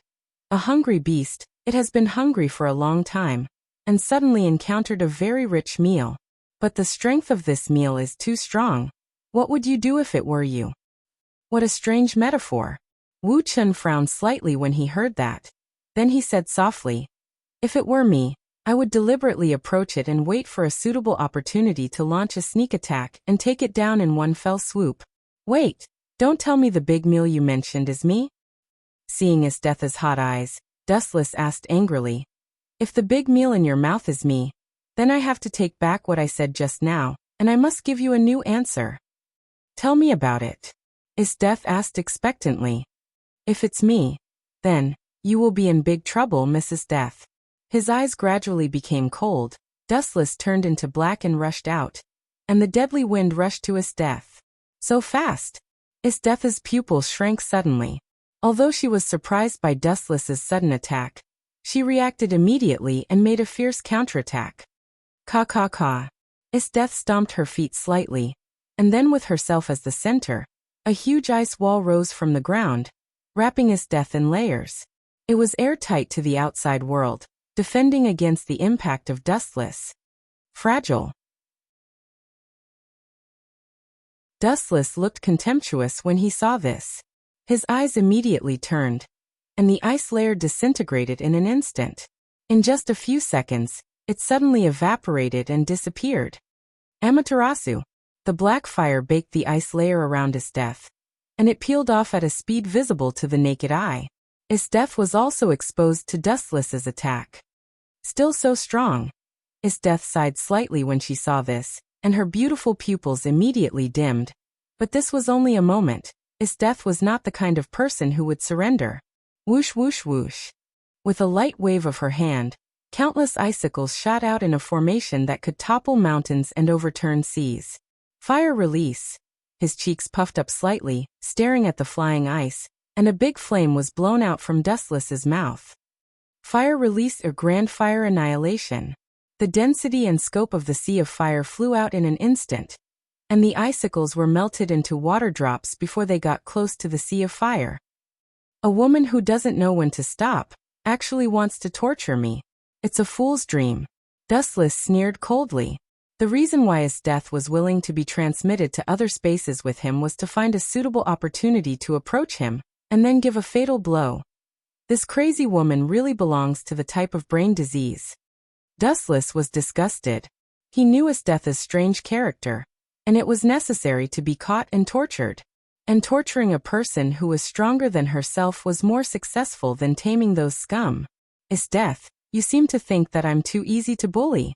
A hungry beast, it has been hungry for a long time, and suddenly encountered a very rich meal. But the strength of this meal is too strong. What would you do if it were you? What a strange metaphor. Wu Chun frowned slightly when he heard that. Then he said softly, If it were me, I would deliberately approach it and wait for a suitable opportunity to launch a sneak attack and take it down in one fell swoop. Wait, don't tell me the big meal you mentioned is me? Seeing Esteth's hot eyes, Dustless asked angrily, If the big meal in your mouth is me, then I have to take back what I said just now, and I must give you a new answer. Tell me about it. Esteth asked expectantly. If it's me, then, you will be in big trouble, Mrs. Death. His eyes gradually became cold, Dustless turned into black and rushed out. And the deadly wind rushed to Esteth. So fast. Isteth's pupils shrank suddenly. Although she was surprised by Dustless's sudden attack, she reacted immediately and made a fierce counterattack. Caw caw caw. Isteth stomped her feet slightly, and then with herself as the center, a huge ice wall rose from the ground, wrapping Isteth in layers. It was airtight to the outside world, defending against the impact of Dustless. Fragile. Dustless looked contemptuous when he saw this. His eyes immediately turned, and the ice layer disintegrated in an instant. In just a few seconds, it suddenly evaporated and disappeared. Amaterasu. The black fire baked the ice layer around Isteth, and it peeled off at a speed visible to the naked eye. Isteth was also exposed to Dustless's attack. Still so strong. Isteth sighed slightly when she saw this, and her beautiful pupils immediately dimmed. But this was only a moment. Isteth was not the kind of person who would surrender. Whoosh whoosh whoosh. With a light wave of her hand, countless icicles shot out in a formation that could topple mountains and overturn seas. Fire release. His cheeks puffed up slightly, staring at the flying ice, and a big flame was blown out from Dustless's mouth. Fire release or grand fire annihilation. The density and scope of the sea of fire flew out in an instant, and the icicles were melted into water drops before they got close to the sea of fire. A woman who doesn't know when to stop actually wants to torture me. It's a fool's dream. Dustless sneered coldly. The reason why Isteth was willing to be transmitted to other spaces with him was to find a suitable opportunity to approach him, and then give a fatal blow. This crazy woman really belongs to the type of brain disease. Dustless was disgusted. He knew Isteth's strange character, and it was necessary to be caught and tortured. And torturing a person who was stronger than herself was more successful than taming those scum. Isteth, you seem to think that I'm too easy to bully.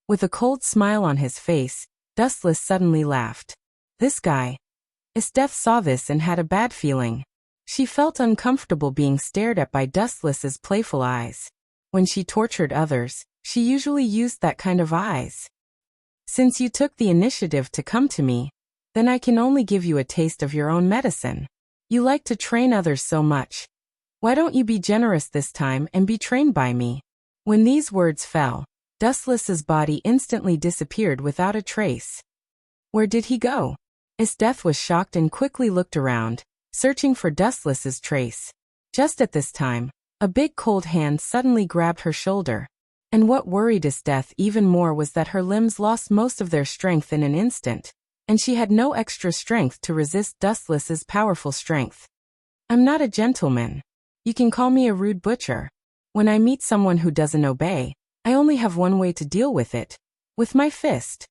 With a cold smile on his face, Dustless suddenly laughed. This guy. Isteth saw this and had a bad feeling. She felt uncomfortable being stared at by Dustless's playful eyes. When she tortured others, she usually used that kind of eyes. Since you took the initiative to come to me, then I can only give you a taste of your own medicine. You like to train others so much. Why don't you be generous this time and be trained by me? When these words fell, Dustless's body instantly disappeared without a trace. Where did he go? Isteth was shocked and quickly looked around, searching for Dustless's trace. Just at this time, a big cold hand suddenly grabbed her shoulder. And what worried Isteth even more was that her limbs lost most of their strength in an instant, and she had no extra strength to resist Dustless's powerful strength. I'm not a gentleman. You can call me a rude butcher. When I meet someone who doesn't obey, I only have one way to deal with it. With my fist.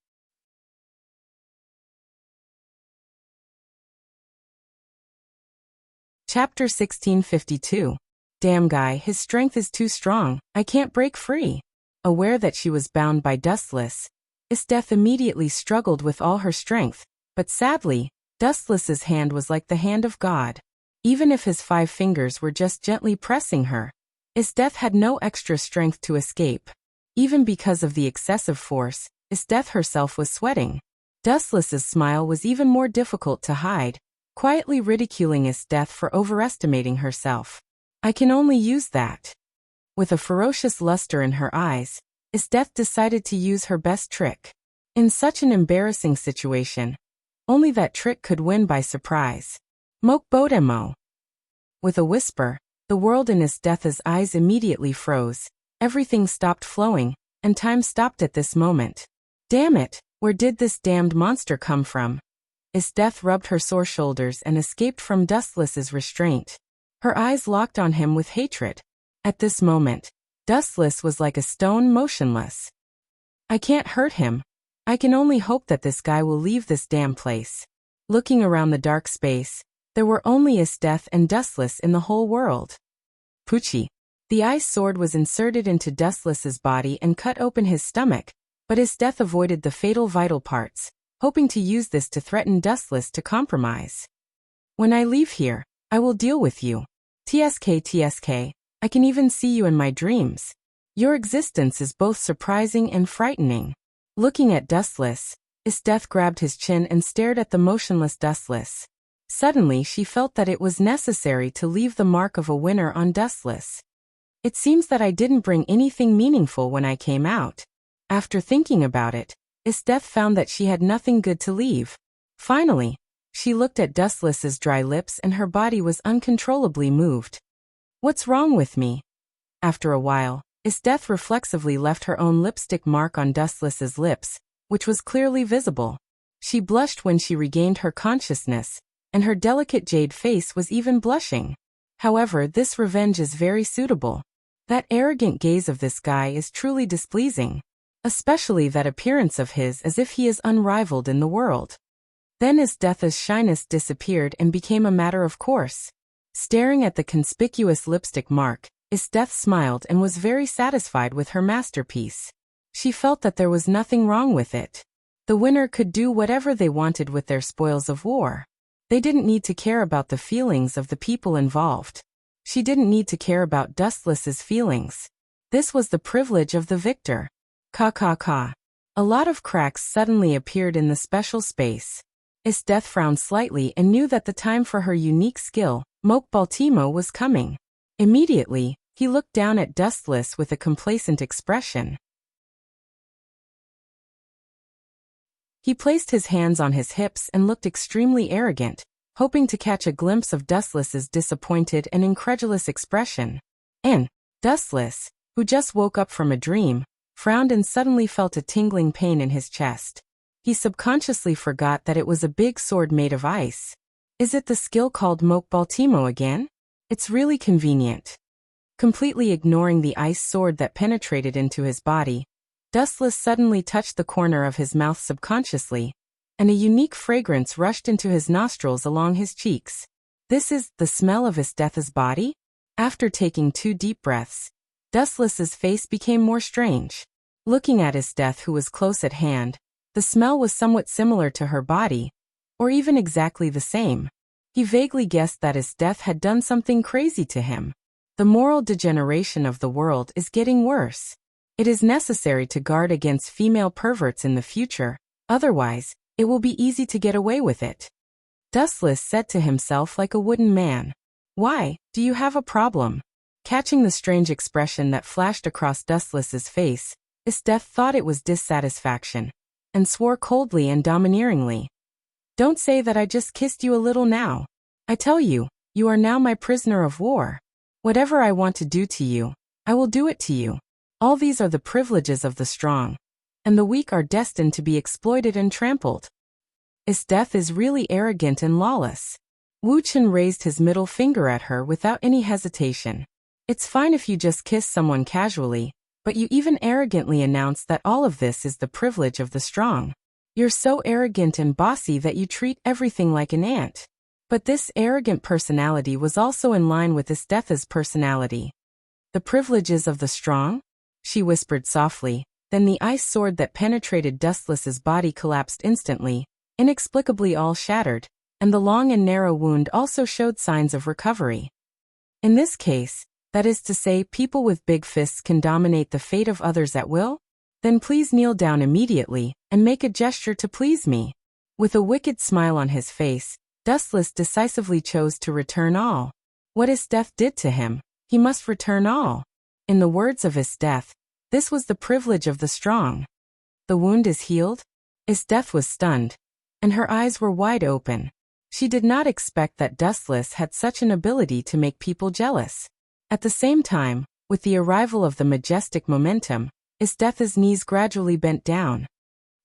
Chapter 1652. Damn guy, his strength is too strong. I can't break free. Aware that she was bound by Dustless, Isteth immediately struggled with all her strength, but sadly, Dustless's hand was like the hand of God. Even if his 5 fingers were just gently pressing her, Isteth had no extra strength to escape. Even because of the excessive force, Isteth herself was sweating. Dustless's smile was even more difficult to hide, quietly ridiculing Isteth for overestimating herself. I can only use that. With a ferocious luster in her eyes, Isteth decided to use her best trick. In such an embarrassing situation, only that trick could win by surprise. Mokbodemo. With a whisper, the world in Isteth's eyes immediately froze. Everything stopped flowing, and time stopped at this moment. Damn it, where did this damned monster come from? Isteth rubbed her sore shoulders and escaped from Dustless's restraint. Her eyes locked on him with hatred. At this moment, Dustless was like a stone, motionless. I can't hurt him. I can only hope that this guy will leave this damn place. Looking around the dark space, there were only Isteth and Dustless in the whole world. Poochie. The ice sword was inserted into Dustless's body and cut open his stomach, but Isteth avoided the fatal vital parts, hoping to use this to threaten Dustless to compromise. When I leave here, I will deal with you. TSK, I can even see you in my dreams. Your existence is both surprising and frightening. Looking at Dustless, Isteth grabbed his chin and stared at the motionless Dustless. Suddenly she felt that it was necessary to leave the mark of a winner on Dustless. It seems that I didn't bring anything meaningful when I came out. After thinking about it, Esteth found that she had nothing good to leave. Finally, she looked at Dustless's dry lips and her body was uncontrollably moved. What's wrong with me? After a while, Esteth reflexively left her own lipstick mark on Dustless's lips, which was clearly visible. She blushed when she regained her consciousness, and her delicate jade face was even blushing. However, this revenge is very suitable. That arrogant gaze of this guy is truly displeasing, especially that appearance of his as if he is unrivaled in the world. Then Esteth's shyness disappeared and became a matter of course. Staring at the conspicuous lipstick mark, Esteth smiled and was very satisfied with her masterpiece. She felt that there was nothing wrong with it. The winner could do whatever they wanted with their spoils of war. They didn't need to care about the feelings of the people involved. She didn't need to care about Dustless's feelings. This was the privilege of the victor. Ka. A lot of cracks suddenly appeared in the special space. Esteth frowned slightly and knew that the time for her unique skill, Moke Baltimo, was coming. Immediately, he looked down at Dustless with a complacent expression. He placed his hands on his hips and looked extremely arrogant, hoping to catch a glimpse of Dustless's disappointed and incredulous expression. And Dustless, who just woke up from a dream, frowned and suddenly felt a tingling pain in his chest. He subconsciously forgot that it was a big sword made of ice. Is it the skill called Moke Baltimo again? It's really convenient. Completely ignoring the ice sword that penetrated into his body, Dustless suddenly touched the corner of his mouth subconsciously, and a unique fragrance rushed into his nostrils along his cheeks. This is the smell of Esteth's body? After taking 2 deep breaths, Dustless's face became more strange. Looking at Esteth, who was close at hand, the smell was somewhat similar to her body, or even exactly the same. He vaguely guessed that Esteth had done something crazy to him. The moral degeneration of the world is getting worse. It is necessary to guard against female perverts in the future, otherwise, it will be easy to get away with it. Dustless said to himself like a wooden man. Why, do you have a problem? Catching the strange expression that flashed across Dustless's face, Esteth thought it was dissatisfaction, and swore coldly and domineeringly. Don't say that I just kissed you a little now. I tell you, you are now my prisoner of war. Whatever I want to do to you, I will do it to you. All these are the privileges of the strong, and the weak are destined to be exploited and trampled. Esteth is really arrogant and lawless. Wu Chen raised his middle finger at her without any hesitation. It's fine if you just kiss someone casually, but you even arrogantly announce that all of this is the privilege of the strong. You're so arrogant and bossy that you treat everything like an ant. But this arrogant personality was also in line with Esteth's personality. The privileges of the strong? She whispered softly. Then the ice sword that penetrated Dustless's body collapsed instantly, inexplicably all shattered, and the long and narrow wound also showed signs of recovery. In this case, that is to say, people with big fists can dominate the fate of others at will? Then please kneel down immediately, and make a gesture to please me. With a wicked smile on his face, Dustless decisively chose to return all. What Esteth did to him, he must return all. In the words of Esteth, this was the privilege of the strong. The wound is healed? Esteth was stunned, and her eyes were wide open. She did not expect that Dustless had such an ability to make people jealous. At the same time, with the arrival of the majestic momentum, Esteth's knees gradually bent down.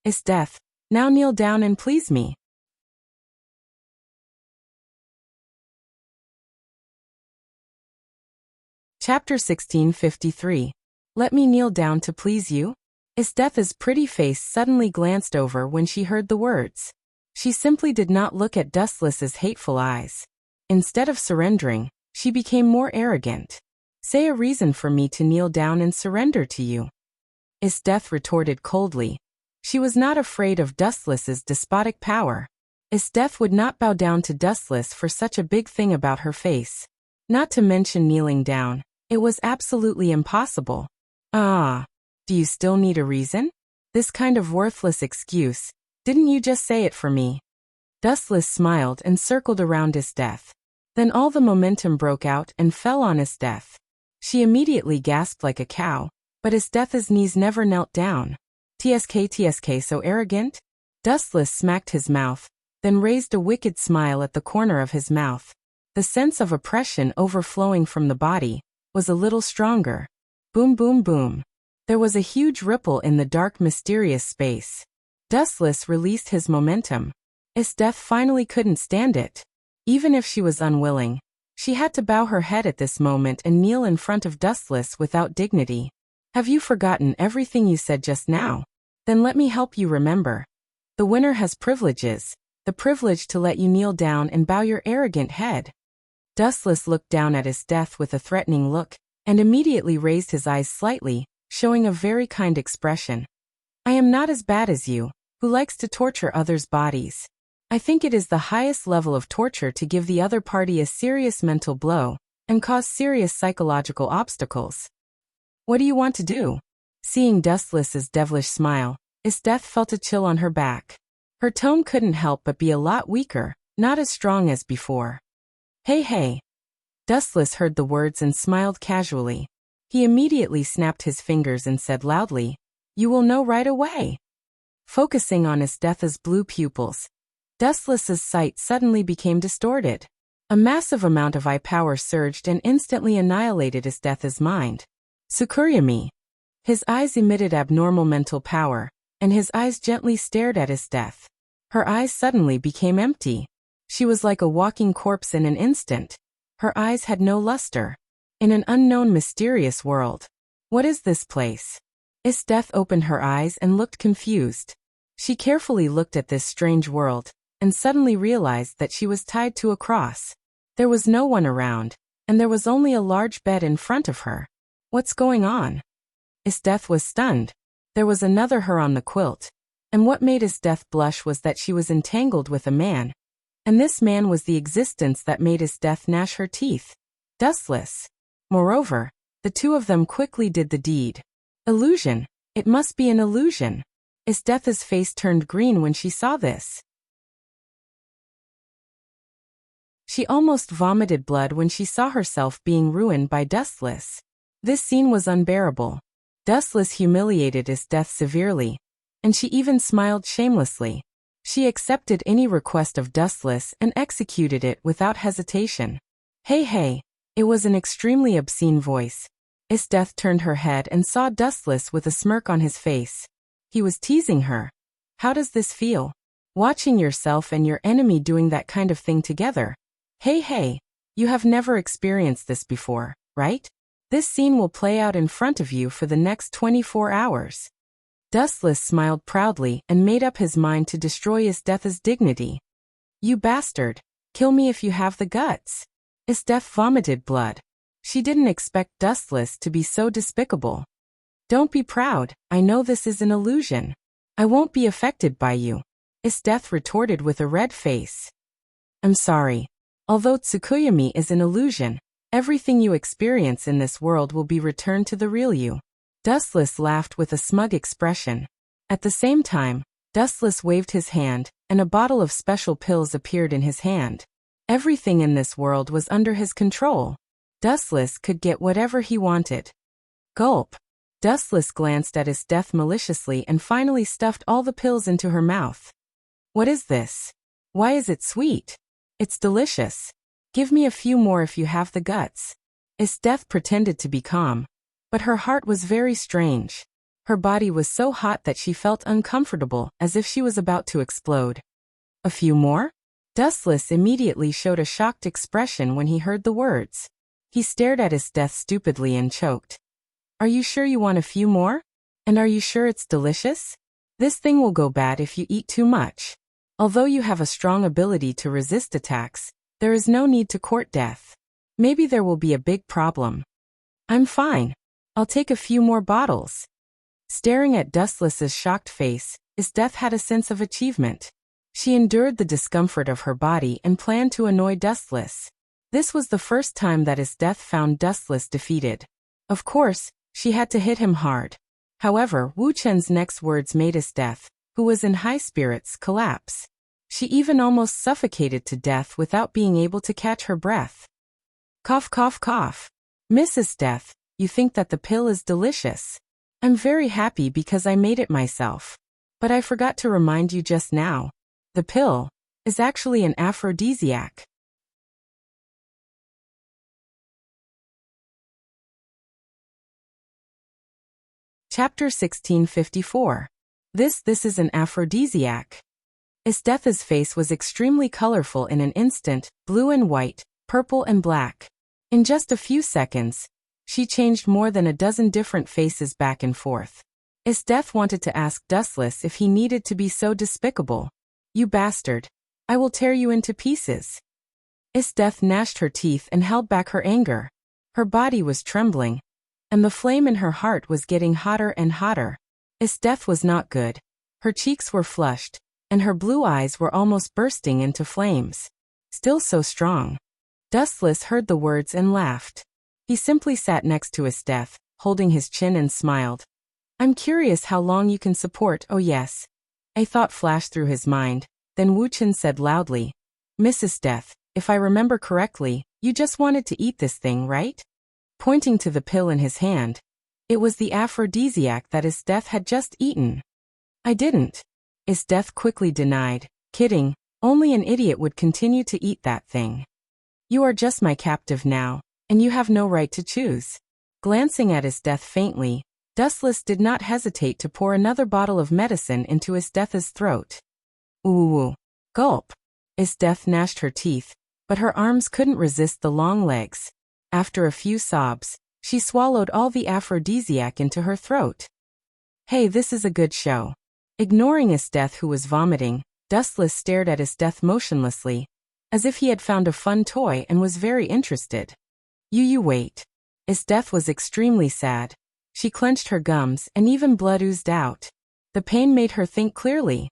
Esteth, now kneel down and please me. Chapter 1653. Let me kneel down to please you? Esteth's pretty face suddenly glanced over when she heard the words. She simply did not look at Dustless's hateful eyes. Instead of surrendering, she became more arrogant. Say a reason for me to kneel down and surrender to you. Esteth retorted coldly. She was not afraid of Dustless's despotic power. Esteth would not bow down to Dustless for such a big thing about her face. Not to mention kneeling down. It was absolutely impossible. Ah, do you still need a reason? This kind of worthless excuse, didn't you just say it for me? Dustless smiled and circled around Death. Then all the momentum broke out and fell on Death. She immediately gasped like a cow, but Death's knees never knelt down. TSK so arrogant? Dustless smacked his mouth, then raised a wicked smile at the corner of his mouth. The sense of oppression overflowing from the body was a little stronger. Boom boom boom. There was a huge ripple in the dark mysterious space. Dustless released his momentum. Death finally couldn't stand it. Even if she was unwilling, she had to bow her head at this moment and kneel in front of Dustless without dignity. Have you forgotten everything you said just now? Then let me help you remember. The winner has privileges, the privilege to let you kneel down and bow your arrogant head. Dustless looked down at Death with a threatening look, and immediately raised his eyes slightly, showing a very kind expression. I am not as bad as you, who likes to torture others' bodies. I think it is the highest level of torture to give the other party a serious mental blow, and cause serious psychological obstacles. What do you want to do? Seeing Dustless's devilish smile, Death felt a chill on her back. Her tone couldn't help but be a lot weaker, not as strong as before. Hey. Dustless heard the words and smiled casually. He immediately snapped his fingers and said loudly, You will know right away. Focusing on Death's blue pupils, Dustless's sight suddenly became distorted. A massive amount of eye power surged and instantly annihilated Death's mind. Tsukuyomi. His eyes emitted abnormal mental power, and his eyes gently stared at Death. Her eyes suddenly became empty. She was like a walking corpse in an instant. Her eyes had no luster. In an unknown mysterious world. What is this place? Death opened her eyes and looked confused. She carefully looked at this strange world, and suddenly realized that she was tied to a cross. There was no one around, and there was only a large bed in front of her. What's going on? Death was stunned. There was another her on the quilt, and what made Death blush was that she was entangled with a man. And this man was the existence that made Death gnash her teeth. Dustless. Moreover, the two of them quickly did the deed. Illusion. It must be an illusion. Death's face turned green when she saw this. She almost vomited blood when she saw herself being ruined by Dustless. This scene was unbearable. Dustless humiliated Death severely, and she even smiled shamelessly. She accepted any request of Dustless and executed it without hesitation. Hey, it was an extremely obscene voice. Death turned her head and saw Dustless with a smirk on his face. He was teasing her. How does this feel? Watching yourself and your enemy doing that kind of thing together. Hey, you have never experienced this before, right? This scene will play out in front of you for the next 24 hours. Dustless smiled proudly and made up his mind to destroy Death's dignity. You bastard, kill me if you have the guts. Death vomited blood. She didn't expect Dustless to be so despicable. Don't be proud, I know this is an illusion. I won't be affected by you. Death retorted with a red face. I'm sorry. Although Tsukuyomi is an illusion, everything you experience in this world will be returned to the real you. Dustless laughed with a smug expression. At the same time, Dustless waved his hand, and a bottle of special pills appeared in his hand. Everything in this world was under his control. Dustless could get whatever he wanted. Gulp. Dustless glanced at Death maliciously and finally stuffed all the pills into her mouth. What is this? Why is it sweet? It's delicious. Give me a few more if you have the guts. Death pretended to be calm. But her heart was very strange. Her body was so hot that she felt uncomfortable, as if she was about to explode. A few more? Dustless immediately showed a shocked expression when he heard the words. He stared at Death stupidly and choked. Are you sure you want a few more? And are you sure it's delicious? This thing will go bad if you eat too much. Although you have a strong ability to resist attacks, there is no need to court death. Maybe there will be a big problem. I'm fine. I'll take a few more bottles. Staring at Dustless's shocked face, Death had a sense of achievement. She endured the discomfort of her body and planned to annoy Dustless. This was the first time that Death found Dustless defeated. Of course, she had to hit him hard. However, Wu Chen's next words made Death, who was in high spirits, collapse. She even almost suffocated to death without being able to catch her breath. Cough, cough, cough. Mrs. Death, you think that the pill is delicious. I'm very happy because I made it myself. But I forgot to remind you just now. The pill is actually an aphrodisiac. Chapter 1654. This is an aphrodisiac. Estetha's face was extremely colorful in an instant, blue and white, purple and black. In just a few seconds, she changed more than a dozen different faces back and forth. Esteth wanted to ask Dustless if he needed to be so despicable. You bastard. I will tear you into pieces. Esteth gnashed her teeth and held back her anger. Her body was trembling, and the flame in her heart was getting hotter and hotter. Esteth was not good. Her cheeks were flushed, and her blue eyes were almost bursting into flames. Still so strong. Dustless heard the words and laughed. He simply sat next to Esteth, holding his chin and smiled. I'm curious how long you can support, oh yes. A thought flashed through his mind, then Wu Chen said loudly, Mrs. Death, if I remember correctly, you just wanted to eat this thing, right? Pointing to the pill in his hand. It was the aphrodisiac that Esteth had just eaten. I didn't. Esteth quickly denied. Kidding, only an idiot would continue to eat that thing. You are just my captive now, and you have no right to choose. Glancing at Esteth faintly, Dustless did not hesitate to pour another bottle of medicine into Estetha's throat. Ooh. Gulp. Esteth gnashed her teeth, but her arms couldn't resist the long legs. After a few sobs, she swallowed all the aphrodisiac into her throat. Hey, this is a good show. Ignoring Esteth, who was vomiting, Dustless stared at Esteth motionlessly, as if he had found a fun toy and was very interested. You wait. Esteth was extremely sad. She clenched her gums and even blood oozed out. The pain made her think clearly.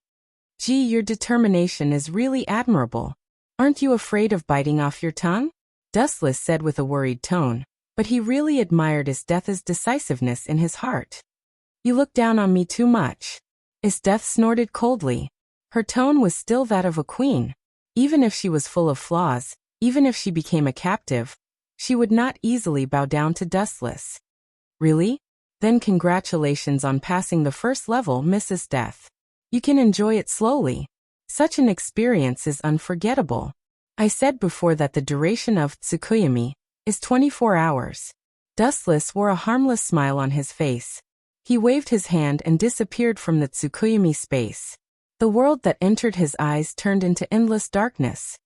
Gee, your determination is really admirable. Aren't you afraid of biting off your tongue? Dustless said with a worried tone, but he really admired Estetha's decisiveness in his heart. You look down on me too much. Esteth snorted coldly. Her tone was still that of a queen. Even if she was full of flaws, even if she became a captive, she would not easily bow down to Dustless. Really? Then congratulations on passing the first level, Mrs. Death. You can enjoy it slowly. Such an experience is unforgettable. I said before that the duration of Tsukuyami is 24 hours. Dustless wore a harmless smile on his face. He waved his hand and disappeared from the Tsukuyami space. The world that entered his eyes turned into endless darkness.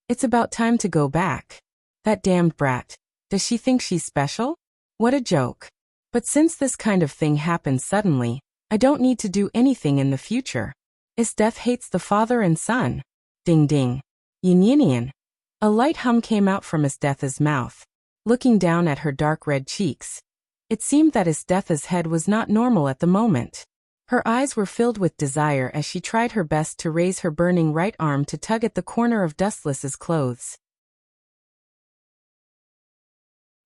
It's about time to go back. That damned brat. Does she think she's special? What a joke. But since this kind of thing happens suddenly, I don't need to do anything in the future. Esteth hates the father and son. Ding ding. Yin yin yin. A light hum came out from Estetha's mouth. Looking down at her dark red cheeks, it seemed that Estetha's head was not normal at the moment. Her eyes were filled with desire as she tried her best to raise her burning right arm to tug at the corner of Dustless's clothes.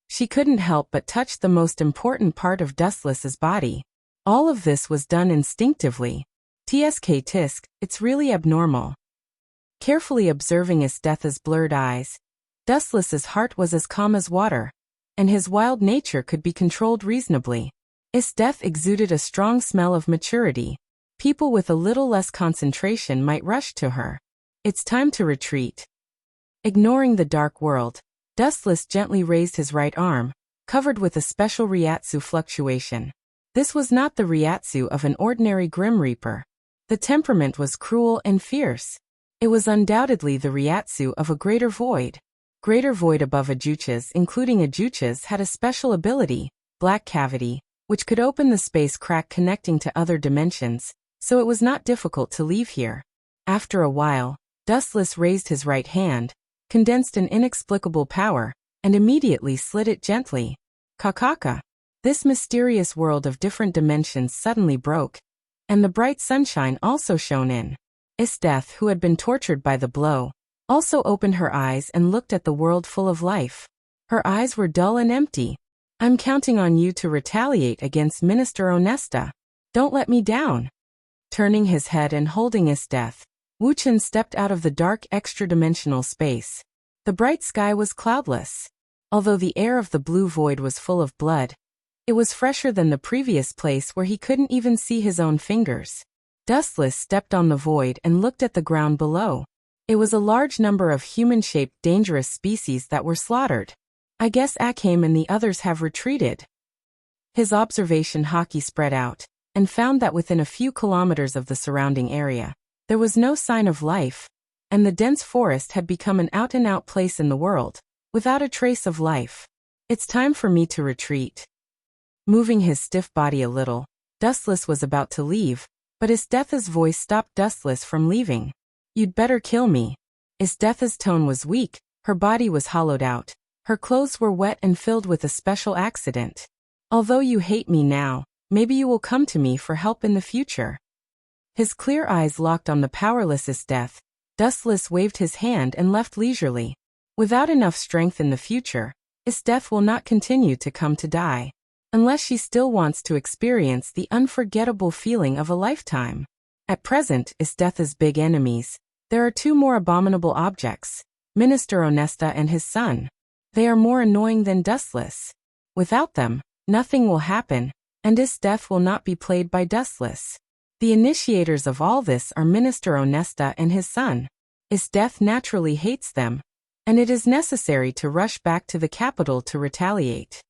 She couldn't help but touch the most important part of Dustless's body. All of this was done instinctively. Tsk tisk, it's really abnormal. Carefully observing Estetha's blurred eyes, Dustless's heart was as calm as water, and his wild nature could be controlled reasonably. Esteth exuded a strong smell of maturity. People with a little less concentration might rush to her. It's time to retreat. Ignoring the dark world, Dustless gently raised his right arm, covered with a special Ryatsu fluctuation. This was not the Ryatsu of an ordinary Grim Reaper. The temperament was cruel and fierce. It was undoubtedly the Ryatsu of a greater void. Greater void above Ajuchas, including Ajuchas, had a special ability, Black Cavity, which could open the space crack connecting to other dimensions, so it was not difficult to leave here. After a while, Dustless raised his right hand, condensed an inexplicable power, and immediately slid it gently. Kakaka. This mysterious world of different dimensions suddenly broke, and the bright sunshine also shone in. Esteth, who had been tortured by the blow, also opened her eyes and looked at the world full of life. Her eyes were dull and empty. I'm counting on you to retaliate against Minister Onesta. Don't let me down. Turning his head and holding Esteth, Wu Chen stepped out of the dark extra-dimensional space. The bright sky was cloudless. Although the air of the blue void was full of blood, it was fresher than the previous place where he couldn't even see his own fingers. Dustless stepped on the void and looked at the ground below. It was a large number of human-shaped dangerous species that were slaughtered. I guess Akhame and the others have retreated. His observation hockey spread out, and found that within a few kilometers of the surrounding area, there was no sign of life, and the dense forest had become an out-and-out place in the world, without a trace of life. It's time for me to retreat. Moving his stiff body a little, Dustless was about to leave, but Isthetha's voice stopped Dustless from leaving. You'd better kill me. Isthetha's tone was weak, her body was hollowed out, her clothes were wet and filled with a special accident. Although you hate me now, maybe you will come to me for help in the future. His clear eyes locked on the powerless Isteth. Dustless waved his hand and left leisurely. Without enough strength in the future, Isteth will not continue to come to die. Unless she still wants to experience the unforgettable feeling of a lifetime. At present, Isthetha's big enemies. There are two more abominable objects, Minister Onesta and his son. They are more annoying than Dustless. Without them, nothing will happen, and Isteth will not be played by Dustless. The initiators of all this are Minister Onesta and his son. Isteth naturally hates them, and it is necessary to rush back to the capital to retaliate.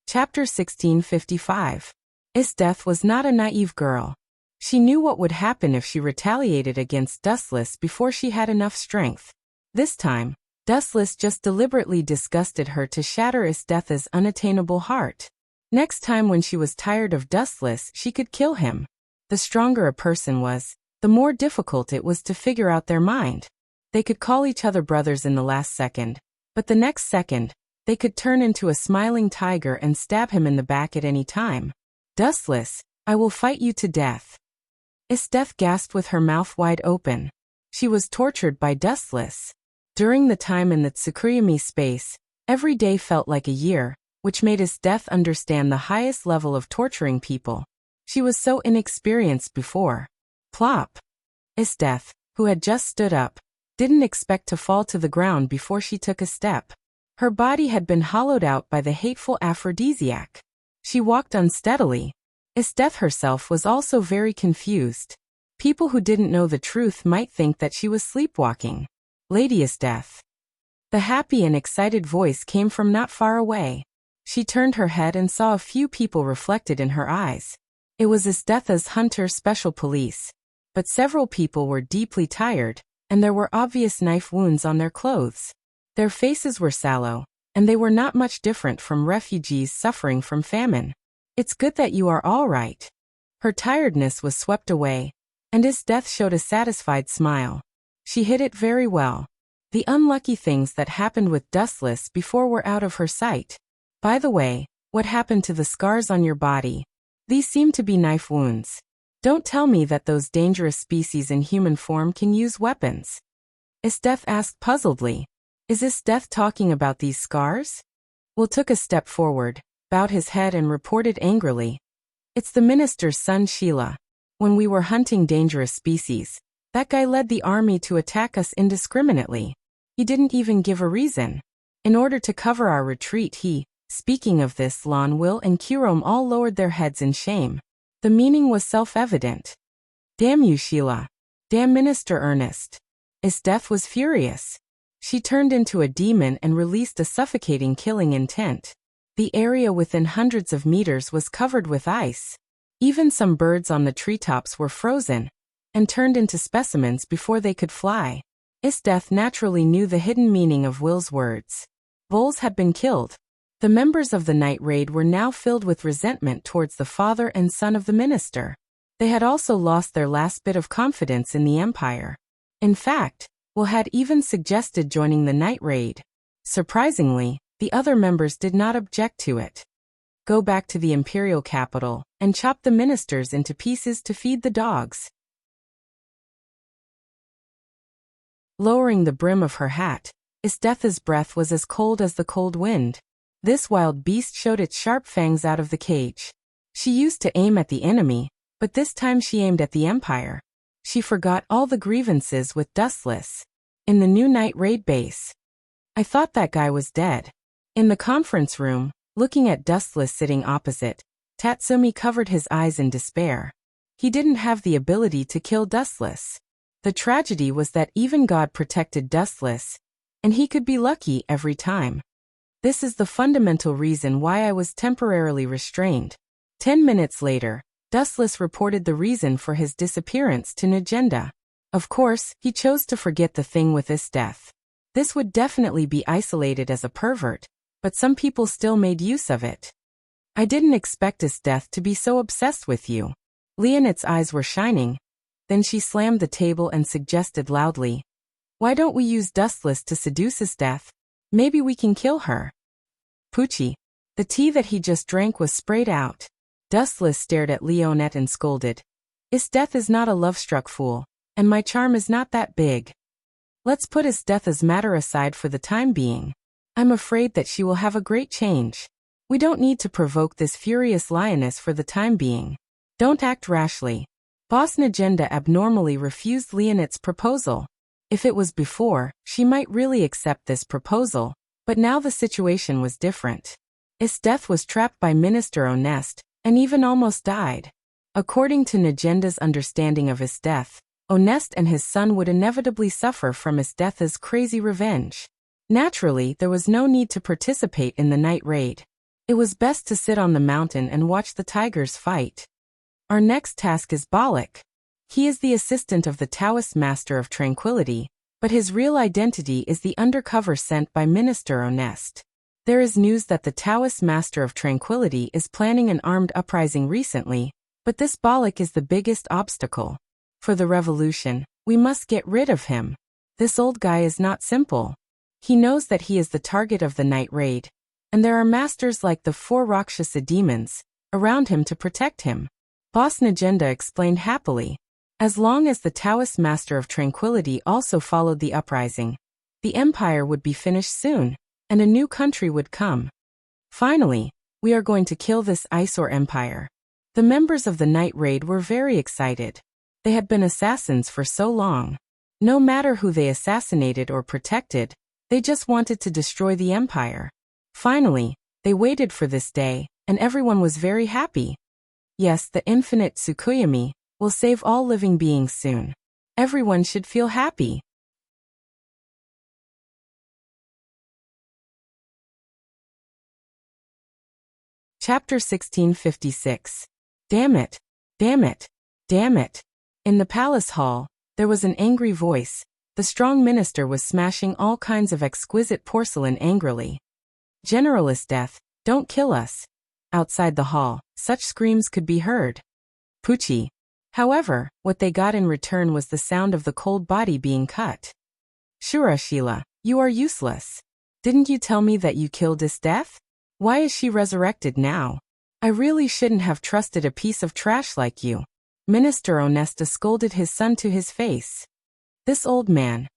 Chapter 1655. Isteth was not a naive girl. She knew what would happen if she retaliated against Dustless before she had enough strength. This time, Dustless just deliberately disgusted her to shatter Isthetha's unattainable heart. Next time when she was tired of Dustless, she could kill him. The stronger a person was, the more difficult it was to figure out their mind. They could call each other brothers in the last second, but the next second, they could turn into a smiling tiger and stab him in the back at any time. Dustless, I will fight you to death. Isteth gasped with her mouth wide open. She was tortured by Dustless. During the time in the Tsukuyami space, every day felt like a year, which made Isteth understand the highest level of torturing people. She was so inexperienced before. Plop. Isteth, who had just stood up, didn't expect to fall to the ground before she took a step. Her body had been hollowed out by the hateful aphrodisiac. She walked unsteadily. Isteth herself was also very confused. People who didn't know the truth might think that she was sleepwalking. Lady Isteth. The happy and excited voice came from not far away. She turned her head and saw a few people reflected in her eyes. It was Isthetha's hunter special police. But several people were deeply tired, and there were obvious knife wounds on their clothes. Their faces were sallow, and they were not much different from refugees suffering from famine. It's good that you are all right. Her tiredness was swept away, and Isteth showed a satisfied smile. She hid it very well. The unlucky things that happened with Dustless before were out of her sight. By the way, what happened to the scars on your body? These seem to be knife wounds. Don't tell me that those dangerous species in human form can use weapons. Isteth asked puzzledly. Is Isteth talking about these scars? Will took a step forward, bowed his head and reported angrily. It's the minister's son Sheila. When we were hunting dangerous species, that guy led the army to attack us indiscriminately. He didn't even give a reason. In order to cover our retreat speaking of this, Lon Will and Kirom all lowered their heads in shame. The meaning was self-evident. Damn you, Sheila. Damn Minister Ernest. Isteth was furious. She turned into a demon and released a suffocating killing intent. The area within hundreds of meters was covered with ice. Even some birds on the treetops were frozen and turned into specimens before they could fly. Isteth naturally knew the hidden meaning of Will's words. Bulls had been killed. The members of the night raid were now filled with resentment towards the father and son of the minister. They had also lost their last bit of confidence in the empire. In fact, Will had even suggested joining the night raid. Surprisingly, the other members did not object to it. Go back to the imperial capital and chop the ministers into pieces to feed the dogs. Lowering the brim of her hat, Isthetha's breath was as cold as the cold wind. This wild beast showed its sharp fangs out of the cage. She used to aim at the enemy, but this time she aimed at the Empire. She forgot all the grievances with Dustless. In the new night raid base. I thought that guy was dead. In the conference room, looking at Dustless sitting opposite, Tatsumi covered his eyes in despair. He didn't have the ability to kill Dustless. The tragedy was that even God protected Dustless, and he could be lucky every time. This is the fundamental reason why I was temporarily restrained. 10 minutes later, Dustless reported the reason for his disappearance to Nagenda. Of course, he chose to forget the thing with his death. This would definitely be isolated as a pervert, but some people still made use of it. I didn't expect his death to be so obsessed with you. Leonet's eyes were shining. Then she slammed the table and suggested loudly, "Why don't we use Dustless to seduce his death? Maybe we can kill her." Poochie. The tea that he just drank was sprayed out. Dustless stared at Leonet and scolded. "His death is not a love-struck fool, and my charm is not that big. Let's put his death as matter aside for the time being. I'm afraid that she will have a great change. We don't need to provoke this furious lioness for the time being. Don't act rashly." Boss Nagenda abnormally refused Leonet's proposal. If it was before, she might really accept this proposal, but now the situation was different. His death was trapped by Minister Honest, and even almost died. According to Nagenda's understanding of his death, Honest and his son would inevitably suffer from his death as crazy revenge. Naturally, there was no need to participate in the night raid. It was best to sit on the mountain and watch the tigers fight. Our next task is Balak. He is the assistant of the Taoist Master of Tranquility, but his real identity is the undercover sent by Minister Honest. There is news that the Taoist Master of Tranquility is planning an armed uprising recently, but this Balak is the biggest obstacle. For the revolution, we must get rid of him. This old guy is not simple. He knows that he is the target of the night raid, and there are masters like the 4 Rakshasa demons around him to protect him. Boss Nagenda explained happily. As long as the Taoist Master of Tranquility also followed the uprising, the empire would be finished soon, and a new country would come. Finally, we are going to kill this eyesore empire. The members of the night raid were very excited. They had been assassins for so long. No matter who they assassinated or protected, they just wanted to destroy the empire. Finally, they waited for this day, and everyone was very happy. Yes, the infinite Tsukuyomi will save all living beings soon. Everyone should feel happy. Chapter 1656. Damn it! Damn it! Damn it! In the palace hall, there was an angry voice. The strong minister was smashing all kinds of exquisite porcelain angrily. "Generalist Death, don't kill us." Outside the hall, such screams could be heard. Poochie. However, what they got in return was the sound of the cold body being cut. "Shura Sheila, you are useless. Didn't you tell me that you killed his death? Why is she resurrected now? I really shouldn't have trusted a piece of trash like you." Minister Onesta scolded his son to his face. This old man.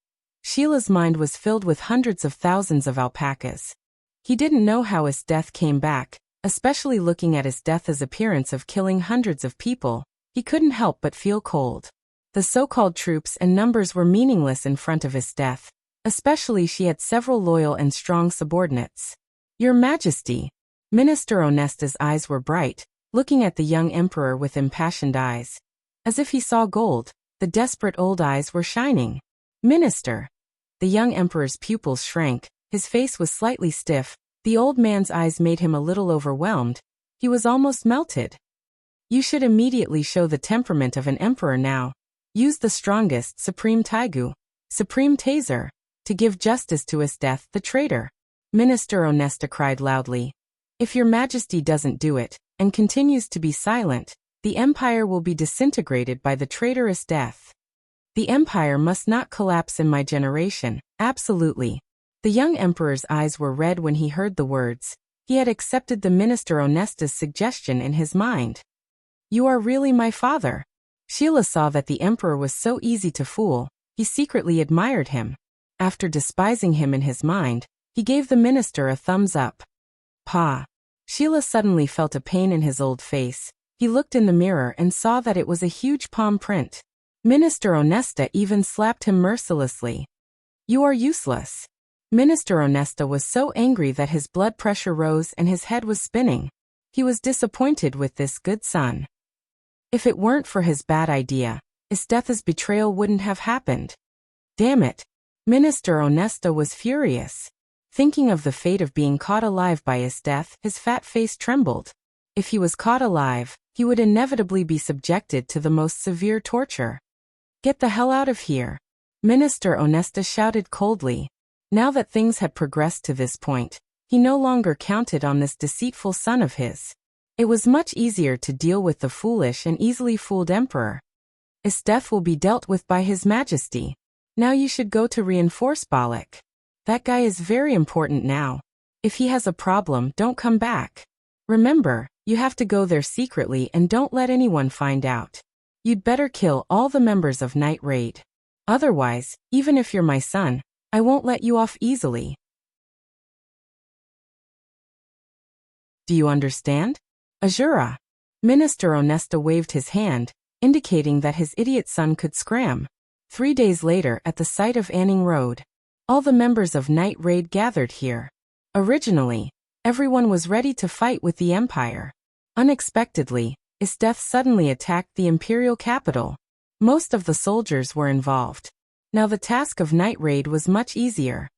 Sheila's mind was filled with hundreds of thousands of alpacas. He didn't know how his death came back, especially looking at his death's appearance of killing hundreds of people. He couldn't help but feel cold. The so-called troops and numbers were meaningless in front of his death, especially she had several loyal and strong subordinates. "Your Majesty." Minister Onesta's eyes were bright, looking at the young emperor with impassioned eyes. As if he saw gold, the desperate old eyes were shining. "Minister." The young emperor's pupils shrank, his face was slightly stiff, the old man's eyes made him a little overwhelmed. He was almost melted. "You should immediately show the temperament of an emperor now. Use the strongest Supreme Taigu, Supreme Taser, to give justice to his death, the traitor." Minister Onesta cried loudly. "If your Majesty doesn't do it, and continues to be silent, the empire will be disintegrated by the traitorous death. The empire must not collapse in my generation, absolutely." The young emperor's eyes were red when he heard the words. He had accepted the Minister Onesta's suggestion in his mind. "You are really my father." Sheila saw that the emperor was so easy to fool. He secretly admired him. After despising him in his mind, he gave the minister a thumbs up. Pa. Sheila suddenly felt a pain in his old face. He looked in the mirror and saw that it was a huge palm print. Minister Onesta even slapped him mercilessly. You are useless. Minister Onesta was so angry that his blood pressure rose and his head was spinning. He was disappointed with this good son. If it weren't for his bad idea, Esteth's betrayal wouldn't have happened. Damn it. Minister Onesta was furious. Thinking of the fate of being caught alive by Esteth, his fat face trembled. If he was caught alive, he would inevitably be subjected to the most severe torture. Get the hell out of here. Minister Onesta shouted coldly. Now that things had progressed to this point, he no longer counted on this deceitful son of his. It was much easier to deal with the foolish and easily fooled emperor. Esteth will be dealt with by His Majesty. Now you should go to reinforce Balak. That guy is very important now. If he has a problem, don't come back. Remember, you have to go there secretly and don't let anyone find out. You'd better kill all the members of Night Raid. Otherwise, even if you're my son, I won't let you off easily. Do you understand? Azura. Minister Onesta waved his hand, indicating that his idiot son could scram. 3 days later at the site of Anning Road, all the members of Night Raid gathered here. Originally, everyone was ready to fight with the Empire. Unexpectedly, Esteth suddenly attacked the Imperial capital. Most of the soldiers were involved. Now the task of Night Raid was much easier.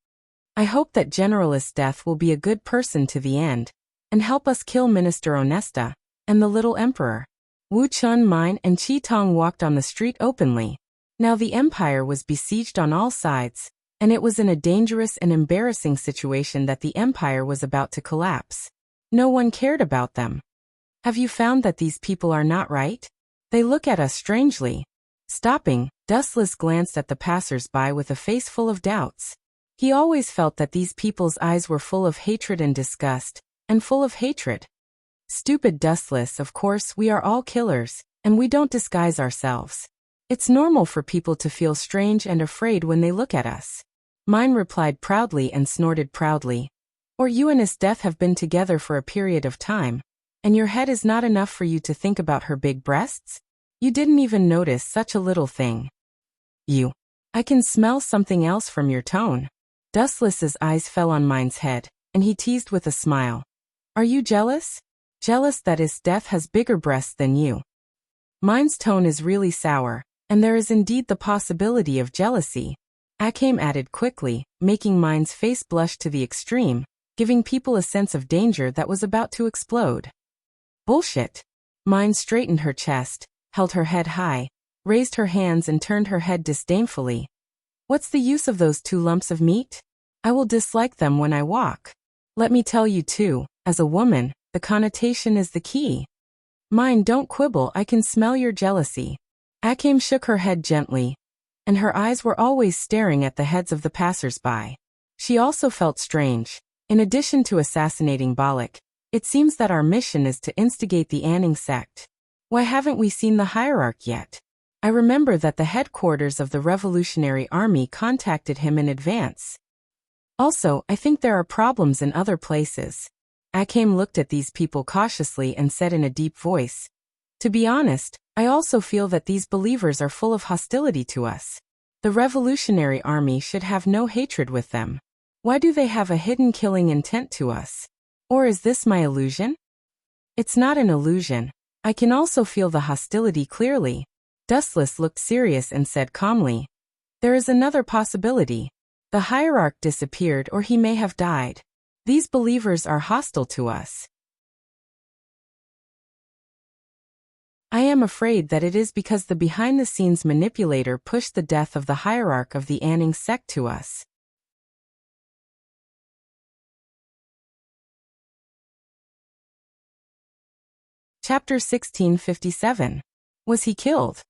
I hope that General Esteth will be a good person to the end, and help us kill Minister Onesta, and the little emperor. Wu Chun Mine and Chi Tong walked on the street openly. Now the empire was besieged on all sides, and it was in a dangerous and embarrassing situation that the empire was about to collapse. No one cared about them. Have you found that these people are not right? They look at us strangely. Stopping, Dustless glanced at the passers-by with a face full of doubts. He always felt that these people's eyes were full of hatred and disgust, and full of hatred. Stupid Dustless, of course we are all killers, and we don't disguise ourselves. It's normal for people to feel strange and afraid when they look at us. Mine replied proudly and snorted proudly. Or you and Esteth have been together for a period of time, and your head is not enough for you to think about her big breasts? You didn't even notice such a little thing. I can smell something else from your tone. Dustless's eyes fell on Mine's head, and he teased with a smile. Are you jealous? Jealous that Esteth has bigger breasts than you. Mine's tone is really sour, and there is indeed the possibility of jealousy. Akame added quickly, making Mine's face blush to the extreme, giving people a sense of danger that was about to explode. Bullshit. Mine straightened her chest, held her head high, raised her hands and turned her head disdainfully. What's the use of those 2 lumps of meat? I will dislike them when I walk. Let me tell you too, as a woman, the connotation is the key. Mine, don't quibble, I can smell your jealousy. Akame shook her head gently, and her eyes were always staring at the heads of the passers-by. She also felt strange. In addition to assassinating Balak, it seems that our mission is to instigate the Anning sect. Why haven't we seen the hierarch yet? I remember that the headquarters of the Revolutionary Army contacted him in advance. Also, I think there are problems in other places. Akame looked at these people cautiously and said in a deep voice, to be honest, I also feel that these believers are full of hostility to us. The Revolutionary Army should have no hatred with them. Why do they have a hidden killing intent to us? Or is this my illusion? It's not an illusion. I can also feel the hostility clearly. Dustless looked serious and said calmly, there is another possibility. The hierarch disappeared or he may have died. These believers are hostile to us. I am afraid that it is because the behind-the-scenes manipulator pushed the death of the hierarch of the Anning sect to us. Chapter 1657. Was he killed?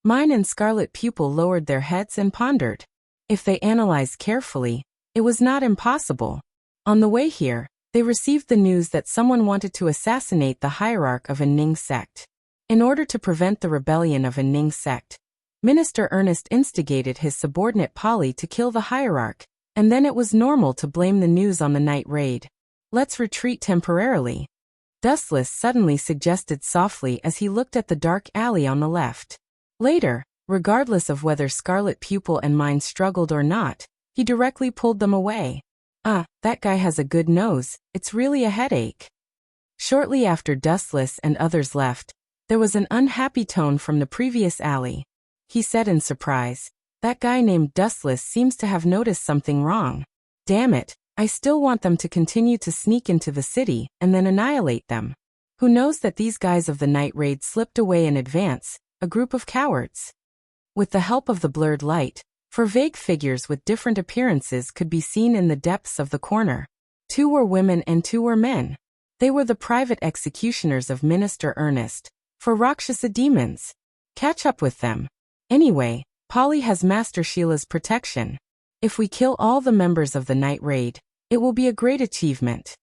Mine and Scarlet Pupil lowered their heads and pondered. If they analyzed carefully, it was not impossible. On the way here, they received the news that someone wanted to assassinate the hierarch of a Ning sect. In order to prevent the rebellion of a Ning sect, Minister Ernest instigated his subordinate Polly to kill the hierarch, and then it was normal to blame the news on the Night Raid. Let's retreat temporarily. Dustless suddenly suggested softly as he looked at the dark alley on the left. Later, regardless of whether Scarlet Pupil and mine struggled or not, he directly pulled them away. That guy has a good nose, it's really a headache. Shortly after Dustless and others left, there was an unhappy tone from the previous alley. He said in surprise, "That guy named Dustless seems to have noticed something wrong. Damn it, I still want them to continue to sneak into the city and then annihilate them. Who knows that these guys of the night raid slipped away in advance, a group of cowards." With the help of the blurred light, for vague figures with different appearances could be seen in the depths of the corner. 2 were women and 2 were men. They were the private executioners of Minister Ernest, for Rakshasa demons. Catch up with them. Anyway, Polly has Master Sheila's protection. If we kill all the members of the night raid, it will be a great achievement.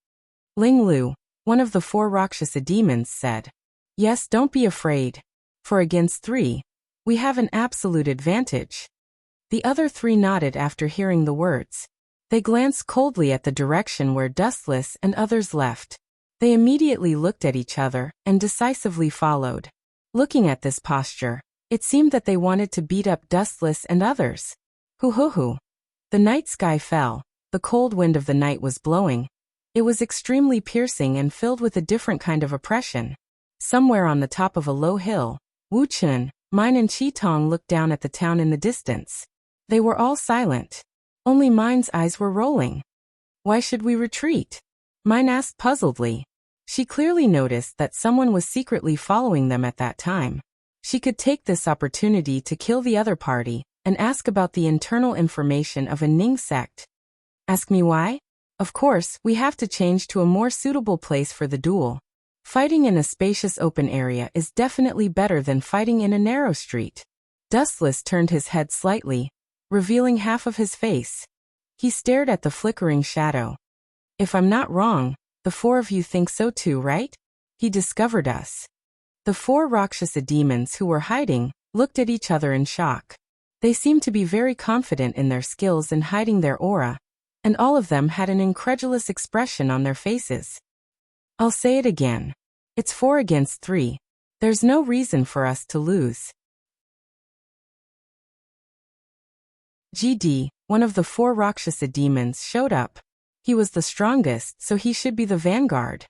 Ling Lu, one of the 4 Rakshasa demons, said. Yes, don't be afraid. For against 3, we have an absolute advantage. The other 3 nodded after hearing the words. They glanced coldly at the direction where Dustless and others left. They immediately looked at each other and decisively followed. Looking at this posture, it seemed that they wanted to beat up Dustless and others. Hoo. The night sky fell. The cold wind of the night was blowing. It was extremely piercing and filled with a different kind of oppression. Somewhere on the top of a low hill, Wu Chen, Mine and Chi Tong looked down at the town in the distance. They were all silent. Only Mine's eyes were rolling. Why should we retreat? Mine asked puzzledly. She clearly noticed that someone was secretly following them at that time. She could take this opportunity to kill the other party and ask about the internal information of a Ning sect. Ask me why? Of course, we have to change to a more suitable place for the duel. Fighting in a spacious open area is definitely better than fighting in a narrow street. Dustless turned his head slightly, revealing half of his face. He stared at the flickering shadow. If I'm not wrong, the 4 of you think so too, right? He discovered us. The 4 Rakshasa demons who were hiding looked at each other in shock. They seemed to be very confident in their skills in hiding their aura, and all of them had an incredulous expression on their faces. I'll say it again. It's 4 against 3. There's no reason for us to lose. GD, one of the 4 Rakshasa demons, showed up. He was the strongest, so he should be the vanguard.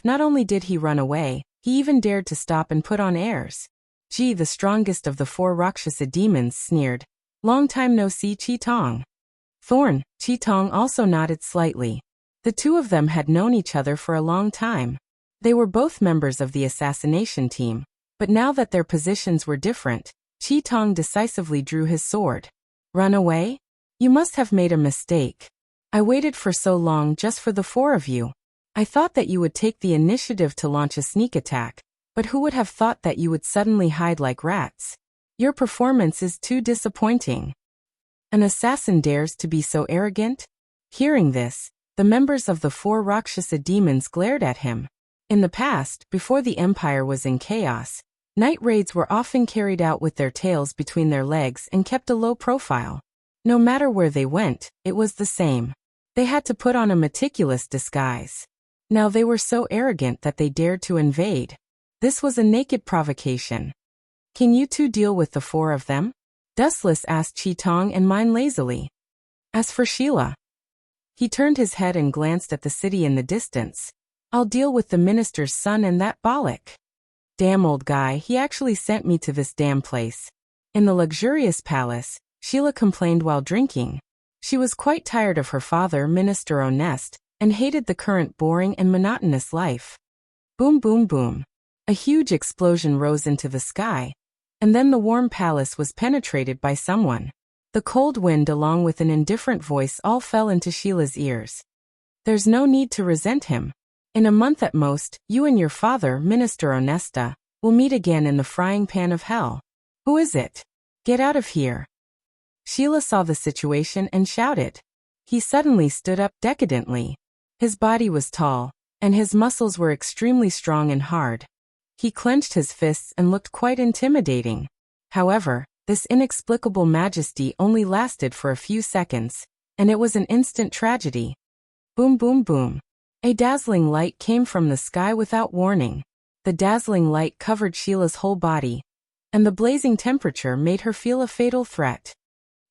Not only did he run away, he even dared to stop and put on airs. The strongest of the 4 Rakshasa demons, sneered. Long time no see, Chi Tong. Thorn, Chi Tong also nodded slightly. The 2 of them had known each other for a long time. They were both members of the assassination team, but now that their positions were different, Chi Tong decisively drew his sword. Run away? You must have made a mistake. I waited for so long just for the 4 of you. I thought that you would take the initiative to launch a sneak attack, but who would have thought that you would suddenly hide like rats? Your performance is too disappointing. An assassin dares to be so arrogant? Hearing this, the members of the 4 Rakshasa demons glared at him. In the past, before the Empire was in chaos, night raids were often carried out with their tails between their legs and kept a low profile. No matter where they went, it was the same. They had to put on a meticulous disguise. Now they were so arrogant that they dared to invade. This was a naked provocation. Can you 2 deal with the 4 of them? Dustless asked Chi Tong and Mine lazily. As for Sheila, he turned his head and glanced at the city in the distance. I'll deal with the minister's son and that bollock. Damn old guy, he actually sent me to this damn place. In the luxurious palace, Sheila complained while drinking. She was quite tired of her father, Minister Ernest, and hated the current boring and monotonous life. Boom boom boom. A huge explosion rose into the sky, and then the warm palace was penetrated by someone. The cold wind along with an indifferent voice all fell into Sheila's ears. There's no need to resent him. In a month at most, you and your father, Minister Onesta, will meet again in the frying pan of hell. Who is it? Get out of here. Sheila saw the situation and shouted. He suddenly stood up decadently. His body was tall, and his muscles were extremely strong and hard. He clenched his fists and looked quite intimidating. However, this inexplicable majesty only lasted for a few seconds, and it was an instant tragedy. Boom boom boom. A dazzling light came from the sky without warning. The dazzling light covered Sheila's whole body, and the blazing temperature made her feel a fatal threat.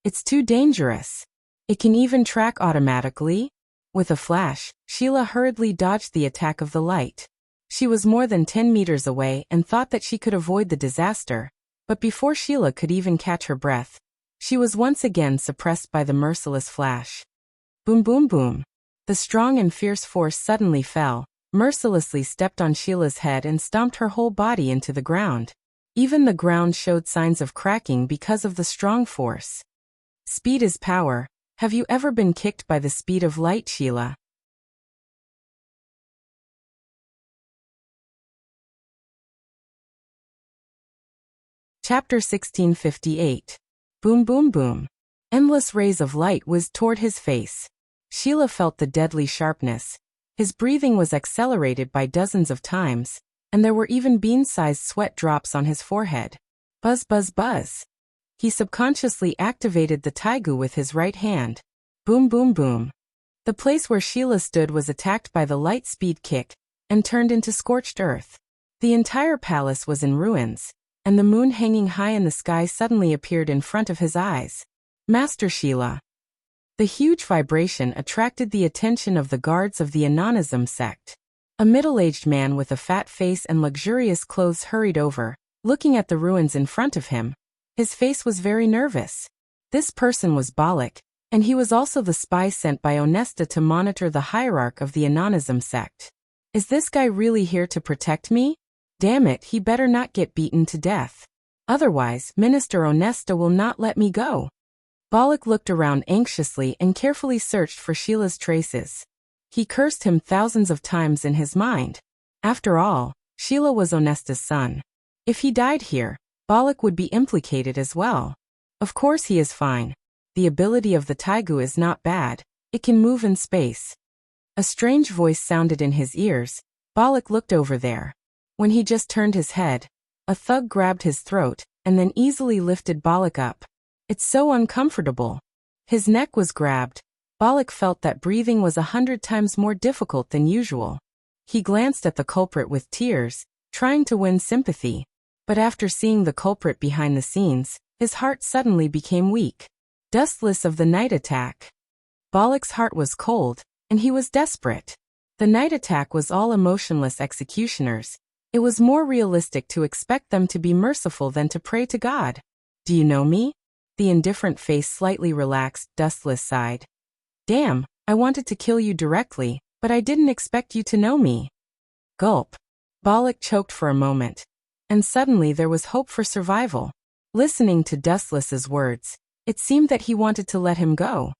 It's too dangerous. It can even track automatically. With a flash, Sheila hurriedly dodged the attack of the light. She was more than 10 meters away and thought that she could avoid the disaster, but before Sheila could even catch her breath, she was once again suppressed by the merciless flash. Boom boom boom. The strong and fierce force suddenly fell, mercilessly stepped on Sheila's head and stomped her whole body into the ground. Even the ground showed signs of cracking because of the strong force. Speed is power. Have you ever been kicked by the speed of light, Sheila? Chapter 1658. Boom boom boom. Endless rays of light whizzed toward his face. Sheila felt the deadly sharpness. His breathing was accelerated by dozens of times, and there were even bean-sized sweat drops on his forehead. Buzz buzz buzz. He subconsciously activated the taigu with his right hand. Boom boom boom. The place where Sheila stood was attacked by the light speed kick, and turned into scorched earth. The entire palace was in ruins, and the moon hanging high in the sky suddenly appeared in front of his eyes. Master Sheila. The huge vibration attracted the attention of the guards of the Anonism sect. A middle-aged man with a fat face and luxurious clothes hurried over, looking at the ruins in front of him. His face was very nervous. This person was Balak, and he was also the spy sent by Onesta to monitor the hierarch of the Anonism sect. Is this guy really here to protect me? Damn it, he better not get beaten to death. Otherwise, Minister Onesta will not let me go. Balak looked around anxiously and carefully searched for Sheila's traces. He cursed him thousands of times in his mind. After all, Sheila was Onesta's son. If he died here, Balak would be implicated as well. Of course he is fine. The ability of the taigu is not bad. It can move in space. A strange voice sounded in his ears. Balak looked over there. When he just turned his head, a thug grabbed his throat and then easily lifted Balak up. It's so uncomfortable. His neck was grabbed. Balak felt that breathing was 100 times more difficult than usual. He glanced at the culprit with tears, trying to win sympathy. But after seeing the culprit behind the scenes, his heart suddenly became weak. Dustless of the night attack. Balak's heart was cold, and he was desperate. The night attack was all emotionless executioners. It was more realistic to expect them to be merciful than to pray to God. Do you know me? The indifferent face slightly relaxed. Dustless sighed. Damn, I wanted to kill you directly, but I didn't expect you to know me. Gulp. Balak choked for a moment. And suddenly there was hope for survival. Listening to Dustless's words, it seemed that he wanted to let him go.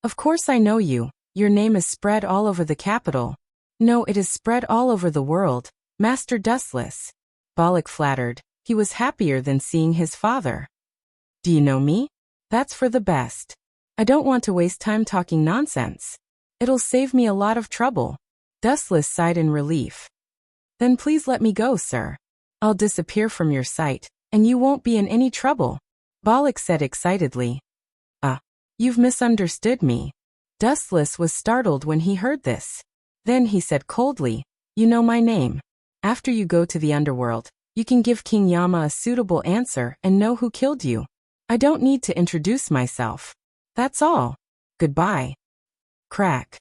Of course I know you. Your name is spread all over the capital. No, it is spread all over the world, Master Dustless. Balak flattered. He was happier than seeing his father. Do you know me? That's for the best. I don't want to waste time talking nonsense. It'll save me a lot of trouble. Dustless sighed in relief. Then please let me go, sir. I'll disappear from your sight, and you won't be in any trouble. Balak said excitedly. You've misunderstood me. Dustless was startled when he heard this. Then he said coldly, You know my name. After you go to the underworld, you can give King Yama a suitable answer and know who killed you. I don't need to introduce myself. That's all. Goodbye. Crack.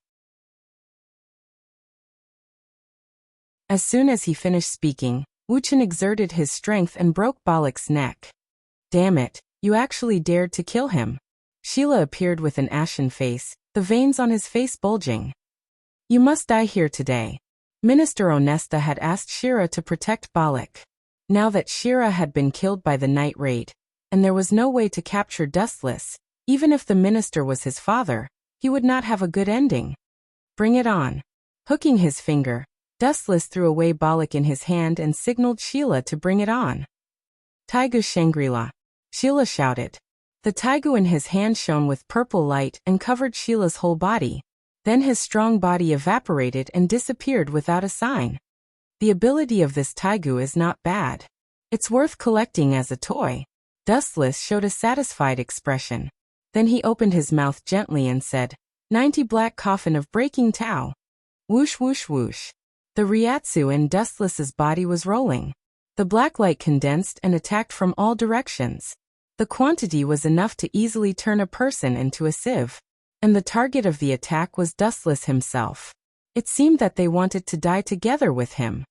As soon as he finished speaking, Wuchen exerted his strength and broke Balak's neck. Damn it, you actually dared to kill him. Sheila appeared with an ashen face, the veins on his face bulging. You must die here today. Minister Onesta had asked Shira to protect Balak. Now that Shira had been killed by the night raid, and there was no way to capture Dustless, even if the minister was his father, he would not have a good ending. Bring it on. Hooking his finger, Dustless threw away Balak in his hand and signaled Sheila to bring it on. Taigu Shangri-La. Sheila shouted. The taigu in his hand shone with purple light and covered Sheila's whole body. Then his strong body evaporated and disappeared without a sign. The ability of this taigu is not bad. It's worth collecting as a toy. Dustless showed a satisfied expression. Then he opened his mouth gently and said, 90 black coffin of breaking Tao. Whoosh whoosh whoosh. The Ryatsu in Dustless's body was rolling. The black light condensed and attacked from all directions. The quantity was enough to easily turn a person into a sieve. And the target of the attack was Dustless himself. It seemed that they wanted to die together with him.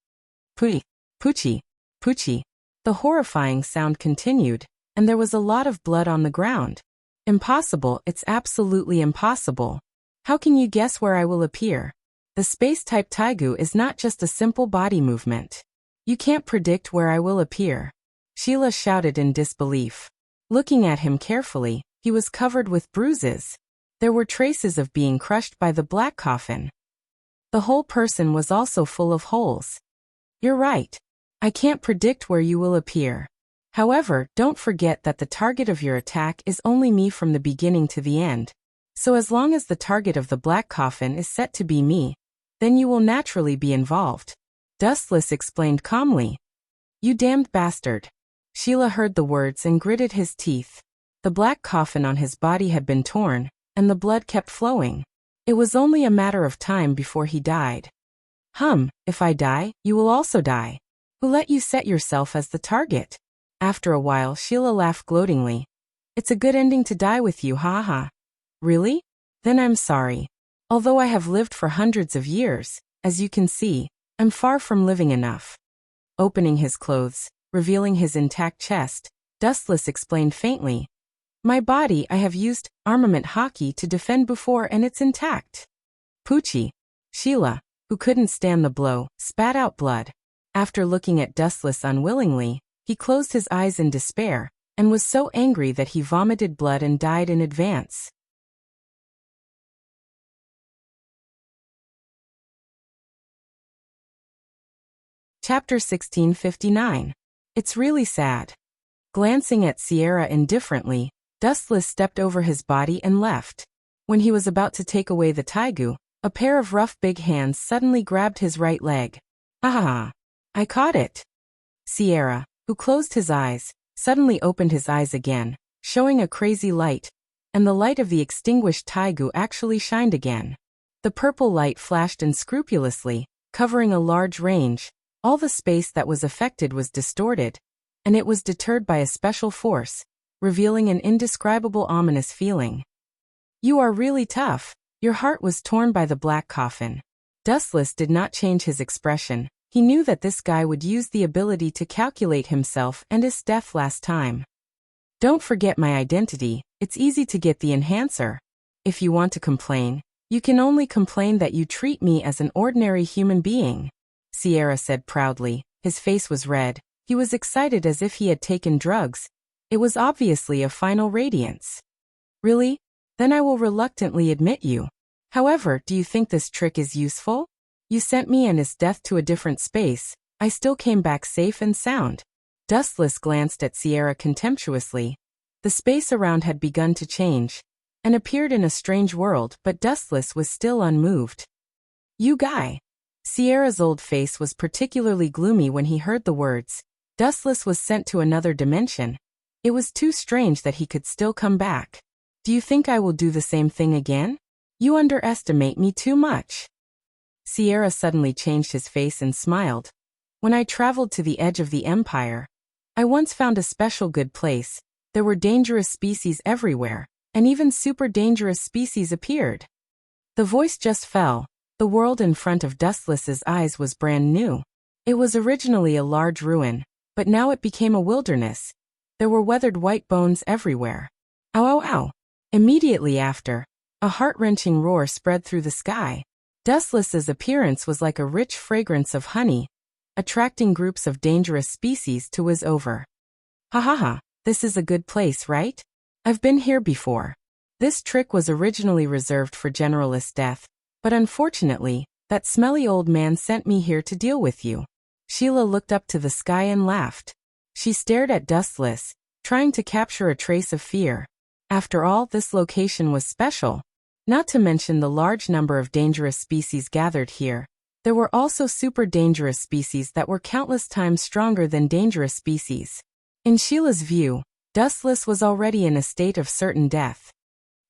Pui, Poochie, Poochie. The horrifying sound continued, and there was a lot of blood on the ground. Impossible, it's absolutely impossible. How can you guess where I will appear? The space-type Taigu is not just a simple body movement. You can't predict where I will appear. Sheila shouted in disbelief. Looking at him carefully, he was covered with bruises. There were traces of being crushed by the black coffin. The whole person was also full of holes. You're right. I can't predict where you will appear. However, don't forget that the target of your attack is only me from the beginning to the end. So as long as the target of the black coffin is set to be me, then you will naturally be involved. Dustless explained calmly. You damned bastard. Sheila heard the words and gritted his teeth. The black coffin on his body had been torn, and the blood kept flowing. It was only a matter of time before he died. If I die, you will also die. Who let you set yourself as the target? After a while, Sheila laughed gloatingly. It's a good ending to die with you, ha ha. Really? Then I'm sorry. Although I have lived for hundreds of years, as you can see, I'm far from living enough. Opening his clothes, revealing his intact chest, Dustless explained faintly. My body I have used armament hockey to defend before and it's intact. Poochie. Sheila, who couldn't stand the blow, spat out blood. After looking at Dustless unwillingly, he closed his eyes in despair, and was so angry that he vomited blood and died in advance. Chapter 1659. It's really sad. Glancing at Sierra indifferently, Dustless stepped over his body and left. When he was about to take away the Taigu, a pair of rough big hands suddenly grabbed his right leg. Ah! I caught it! Sierra, who closed his eyes, suddenly opened his eyes again, showing a crazy light, and the light of the extinguished Taigu actually shined again. The purple light flashed unscrupulously, covering a large range. All the space that was affected was distorted, and it was deterred by a special force, revealing an indescribable ominous feeling. You are really tough. Your heart was torn by the black coffin. Dustless did not change his expression. He knew that this guy would use the ability to calculate himself and his death last time. Don't forget my identity. It's easy to get the enhancer. If you want to complain, you can only complain that you treat me as an ordinary human being. Sierra said proudly. His face was red. He was excited as if he had taken drugs. It was obviously a final radiance. Really? Then I will reluctantly admit you. However, do you think this trick is useful? You sent me and his death to a different space. I still came back safe and sound. Dustless glanced at Sierra contemptuously. The space around had begun to change, and appeared in a strange world, but Dustless was still unmoved. You guy. Sierra's old face was particularly gloomy when he heard the words. Dustless was sent to another dimension. It was too strange that he could still come back. Do you think I will do the same thing again? You underestimate me too much. Sierra suddenly changed his face and smiled. When I traveled to the edge of the empire, I once found a special good place. There were dangerous species everywhere, and even super dangerous species appeared. The voice just fell. The world in front of Dustless's eyes was brand new. It was originally a large ruin, but now it became a wilderness. There were weathered white bones everywhere. Ow ow ow. Immediately after, a heart-wrenching roar spread through the sky. Dustless's appearance was like a rich fragrance of honey, attracting groups of dangerous species to whiz over. Ha ha ha, this is a good place, right? I've been here before. This trick was originally reserved for Generalist Death, but unfortunately, that smelly old man sent me here to deal with you. Sheila looked up to the sky and laughed. She stared at Dustless, trying to capture a trace of fear. After all, this location was special. Not to mention the large number of dangerous species gathered here. There were also super dangerous species that were countless times stronger than dangerous species. In Sheila's view, Dustless was already in a state of certain death.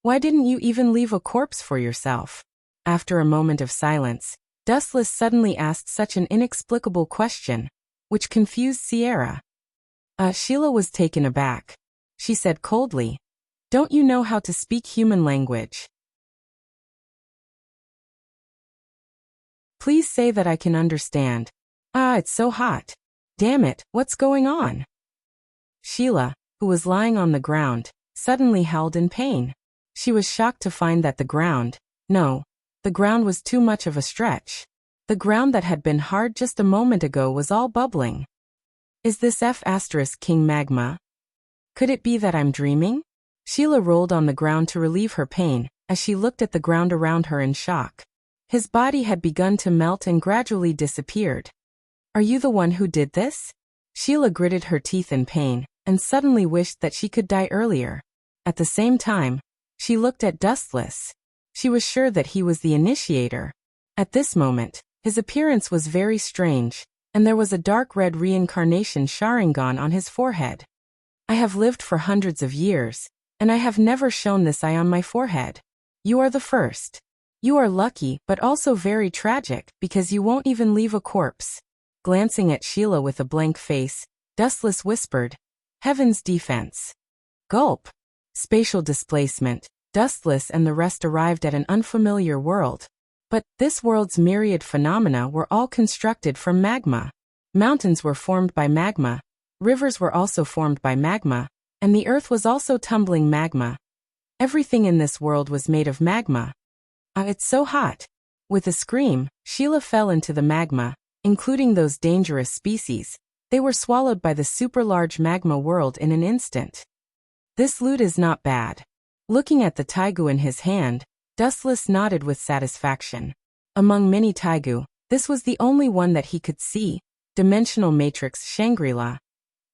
Why didn't you even leave a corpse for yourself? After a moment of silence, Dustless suddenly asked such an inexplicable question, which confused Sierra. Sheila was taken aback. She said coldly, "Don't you know how to speak human language? Please say that I can understand. It's so hot. Damn it, what's going on?" Sheila, who was lying on the ground, suddenly howled in pain. She was shocked to find that the ground was too much of a stretch. The ground that had been hard just a moment ago was all bubbling. Is this King magma? Could it be that I'm dreaming? Sheila rolled on the ground to relieve her pain, as she looked at the ground around her in shock. His body had begun to melt and gradually disappeared. Are you the one who did this? Sheila gritted her teeth in pain, and suddenly wished that she could die earlier. At the same time, she looked at Dustless. She was sure that he was the initiator. At this moment, his appearance was very strange, and there was a dark red reincarnation Sharingan on his forehead. I have lived for hundreds of years, and I have never shown this eye on my forehead. You are the first. You are lucky, but also very tragic, because you won't even leave a corpse. Glancing at Sheila with a blank face, Dustless whispered, Heaven's defense. Gulp. Spatial displacement. Dustless and the rest arrived at an unfamiliar world. But this world's myriad phenomena were all constructed from magma. Mountains were formed by magma, rivers were also formed by magma, and the earth was also tumbling magma. Everything in this world was made of magma. It's so hot. With a scream, Sheila fell into the magma, including those dangerous species. They were swallowed by the super-large magma world in an instant. This loot is not bad. Looking at the taigu in his hand, Dustless nodded with satisfaction. Among many taigu, this was the only one that he could see. Dimensional matrix Shangri-La.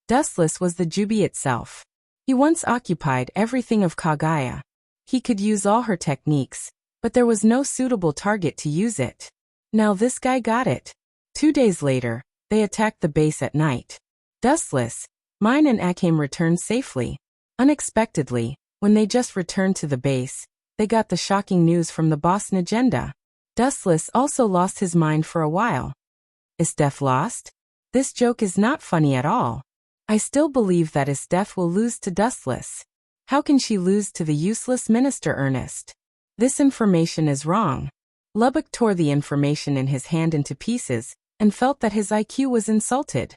Dustless was the Jubi itself. He once occupied everything of Kagaya. He could use all her techniques, but there was no suitable target to use it. Now this guy got it. 2 days later, they attacked the base at night. Dustless, Mine and Akame returned safely. Unexpectedly, when they just returned to the base, they got the shocking news from the boss Najenda. Dustless also lost his mind for a while. Istef lost? This joke is not funny at all. I still believe that Istef will lose to Dustless. How can she lose to the useless Minister Ernest? This information is wrong. Lubbock tore the information in his hand into pieces, and felt that his IQ was insulted.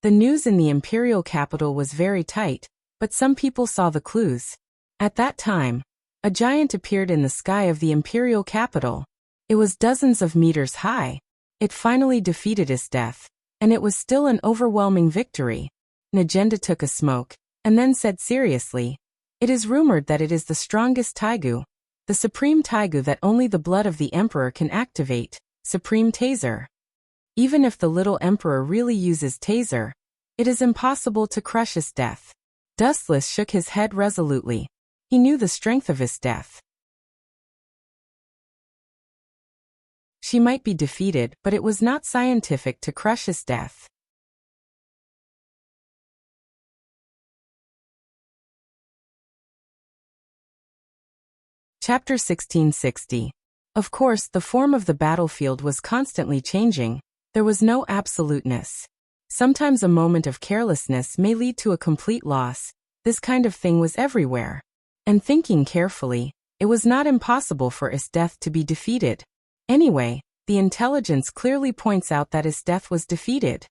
The news in the imperial capital was very tight, but some people saw the clues. At that time, a giant appeared in the sky of the imperial capital. It was dozens of meters high. It finally defeated Istef, and it was still an overwhelming victory. Najenda took a smoke, and then said seriously, It is rumored that it is the strongest taigu, the supreme taigu that only the blood of the emperor can activate, supreme taser. Even if the little emperor really uses taser, it is impossible to crush Istef. Dustless shook his head resolutely. He knew the strength of Istef. She might be defeated, but it was not scientific to crush Istef. Chapter 1660. Of course, the form of the battlefield was constantly changing. There was no absoluteness. Sometimes a moment of carelessness may lead to a complete loss. This kind of thing was everywhere. And thinking carefully, it was not impossible for Istef to be defeated. Anyway, the intelligence clearly points out that Istef was defeated.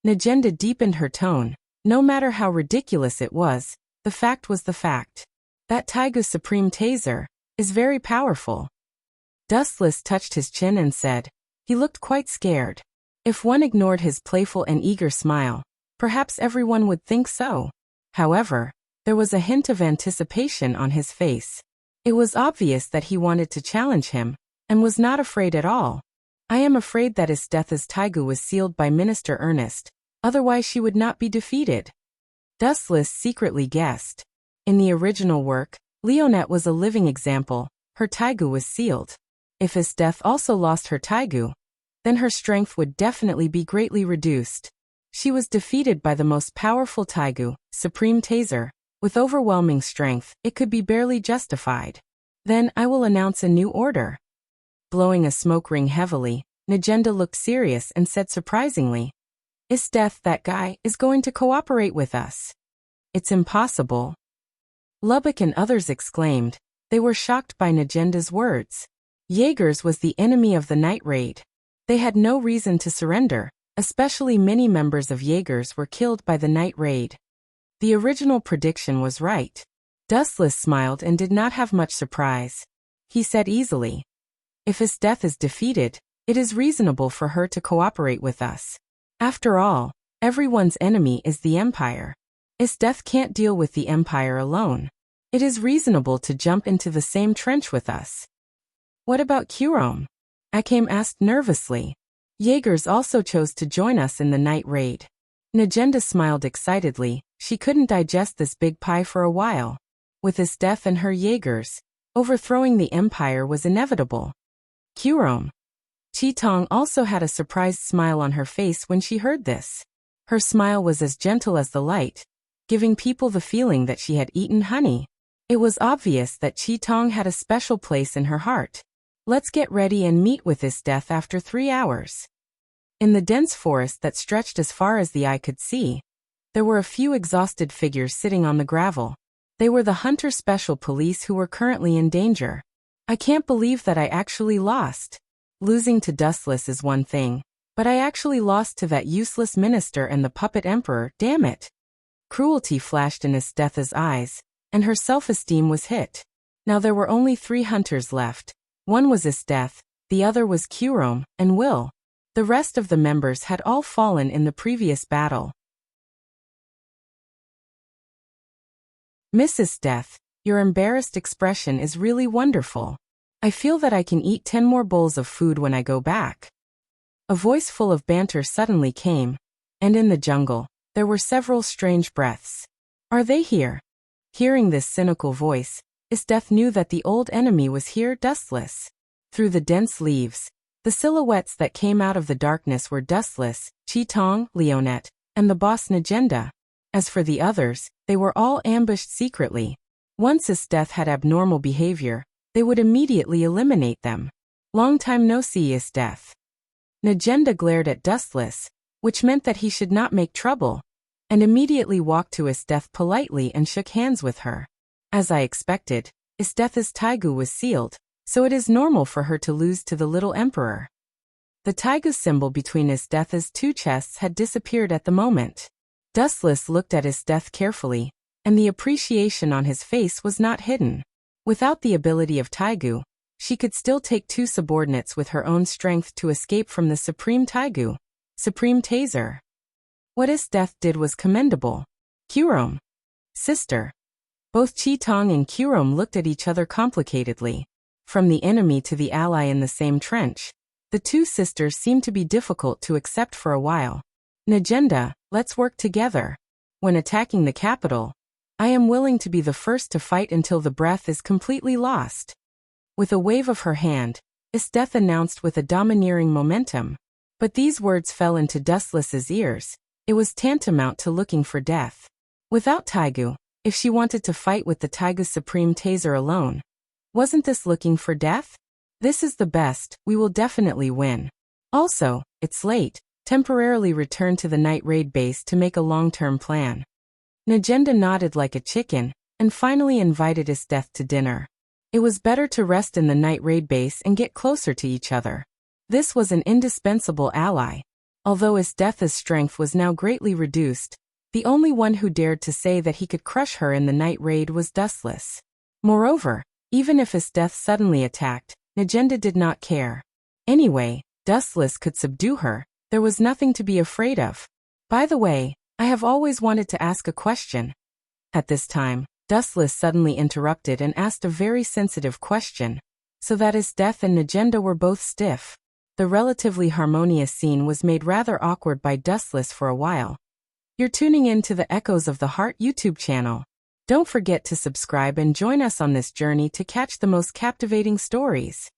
Najenda deepened her tone. No matter how ridiculous it was, the fact was the fact. That Taiga's supreme taser is very powerful. Dustless touched his chin and said, he looked quite scared. If one ignored his playful and eager smile, perhaps everyone would think so. However, there was a hint of anticipation on his face. It was obvious that he wanted to challenge him, and was not afraid at all. I am afraid that Istef's taigu was sealed by Minister Ernest, otherwise she would not be defeated. Dustless secretly guessed. In the original work, Leonette was a living example. Her taigu was sealed. If Istef also lost her taigu, then her strength would definitely be greatly reduced. She was defeated by the most powerful taigu, Supreme Taser. With overwhelming strength, it could be barely justified. Then I will announce a new order. Blowing a smoke ring heavily, Najenda looked serious and said surprisingly, "Is Death, that guy, is going to cooperate with us?" "It's impossible." Lubbock and others exclaimed. They were shocked by Najenda's words. Jaegers was the enemy of the night raid. They had no reason to surrender, especially many members of Jaegers were killed by the night raid. The original prediction was right. Dustless smiled and did not have much surprise. He said easily, "If his Death is defeated, it is reasonable for her to cooperate with us. After all, everyone's enemy is the Empire. His Death can't deal with the Empire alone. It is reasonable to jump into the same trench with us." "What about Kurom?" Akim asked nervously. "Jaegers also chose to join us in the night raid." Najenda smiled excitedly. She couldn't digest this big pie for a while. With his Death and her Jaegers, overthrowing the Empire was inevitable. Kurom. Chi-Tong also had a surprised smile on her face when she heard this. Her smile was as gentle as the light, giving people the feeling that she had eaten honey. It was obvious that Chi-Tong had a special place in her heart. "Let's get ready and meet with his Death after 3 hours." In the dense forest that stretched as far as the eye could see, there were a few exhausted figures sitting on the gravel. They were the Hunter Special Police who were currently in danger. "I can't believe that I actually lost. Losing to Dustless is one thing, but I actually lost to that useless minister and the puppet emperor, damn it." Cruelty flashed in Estetha's eyes, and her self-esteem was hit. Now there were only 3 hunters left. One was Esteth, the other was Kurom, and Will. The rest of the members had all fallen in the previous battle. "Mrs. Death, your embarrassed expression is really wonderful. I feel that I can eat 10 more bowls of food when I go back." A voice full of banter suddenly came, and in the jungle, there were several strange breaths. "Are they here?" Hearing this cynical voice, Esteth knew that the old enemy was here, Dustless. Through the dense leaves, the silhouettes that came out of the darkness were Dustless, Chi-Tong, Leonette, and the boss Najenda. As for the others, they were all ambushed secretly. Once Esteth had abnormal behavior, they would immediately eliminate them. "Long time no see, Esteth." Najenda glared at Dustless, which meant that he should not make trouble, and immediately walked to Esteth politely and shook hands with her. As I expected, Estetha's Taigu was sealed, so it is normal for her to lose to the little emperor. The Taigu symbol between Estetha's 2 chests had disappeared at the moment. Dustless looked at Esteth carefully, and the appreciation on his face was not hidden. Without the ability of Taigu, she could still take 2 subordinates with her own strength to escape from the Supreme Taigu, Supreme Taser. What Esteth did was commendable. "Kurom. Sister." Both Chi-Tong and Kurom looked at each other complicatedly. From the enemy to the ally in the same trench, the 2 sisters seemed to be difficult to accept for a while. "Najenda, let's work together. When attacking the capital, I am willing to be the first to fight until the breath is completely lost." With a wave of her hand, Esteth announced with a domineering momentum. But these words fell into Dustless's ears. It was tantamount to looking for death. Without Taigu, if she wanted to fight with the Taigu Supreme Taser alone, wasn't this looking for death? "This is the best, we will definitely win. Also, it's late. Temporarily return to the night raid base to make a long-term plan." Najenda nodded like a chicken, and finally invited Esteth to dinner. It was better to rest in the night raid base and get closer to each other. This was an indispensable ally. Although Estetha's strength was now greatly reduced, the only one who dared to say that he could crush her in the night raid was Dustless. Moreover, even if Esteth suddenly attacked, Najenda did not care. Anyway, Dustless could subdue her. There was nothing to be afraid of. "By the way, I have always wanted to ask a question." At this time, Dustless suddenly interrupted and asked a very sensitive question, so that Esteth and Najenda were both stiff. The relatively harmonious scene was made rather awkward by Dustless for a while. You're tuning in to the Echoes of the Heart YouTube channel. Don't forget to subscribe and join us on this journey to catch the most captivating stories.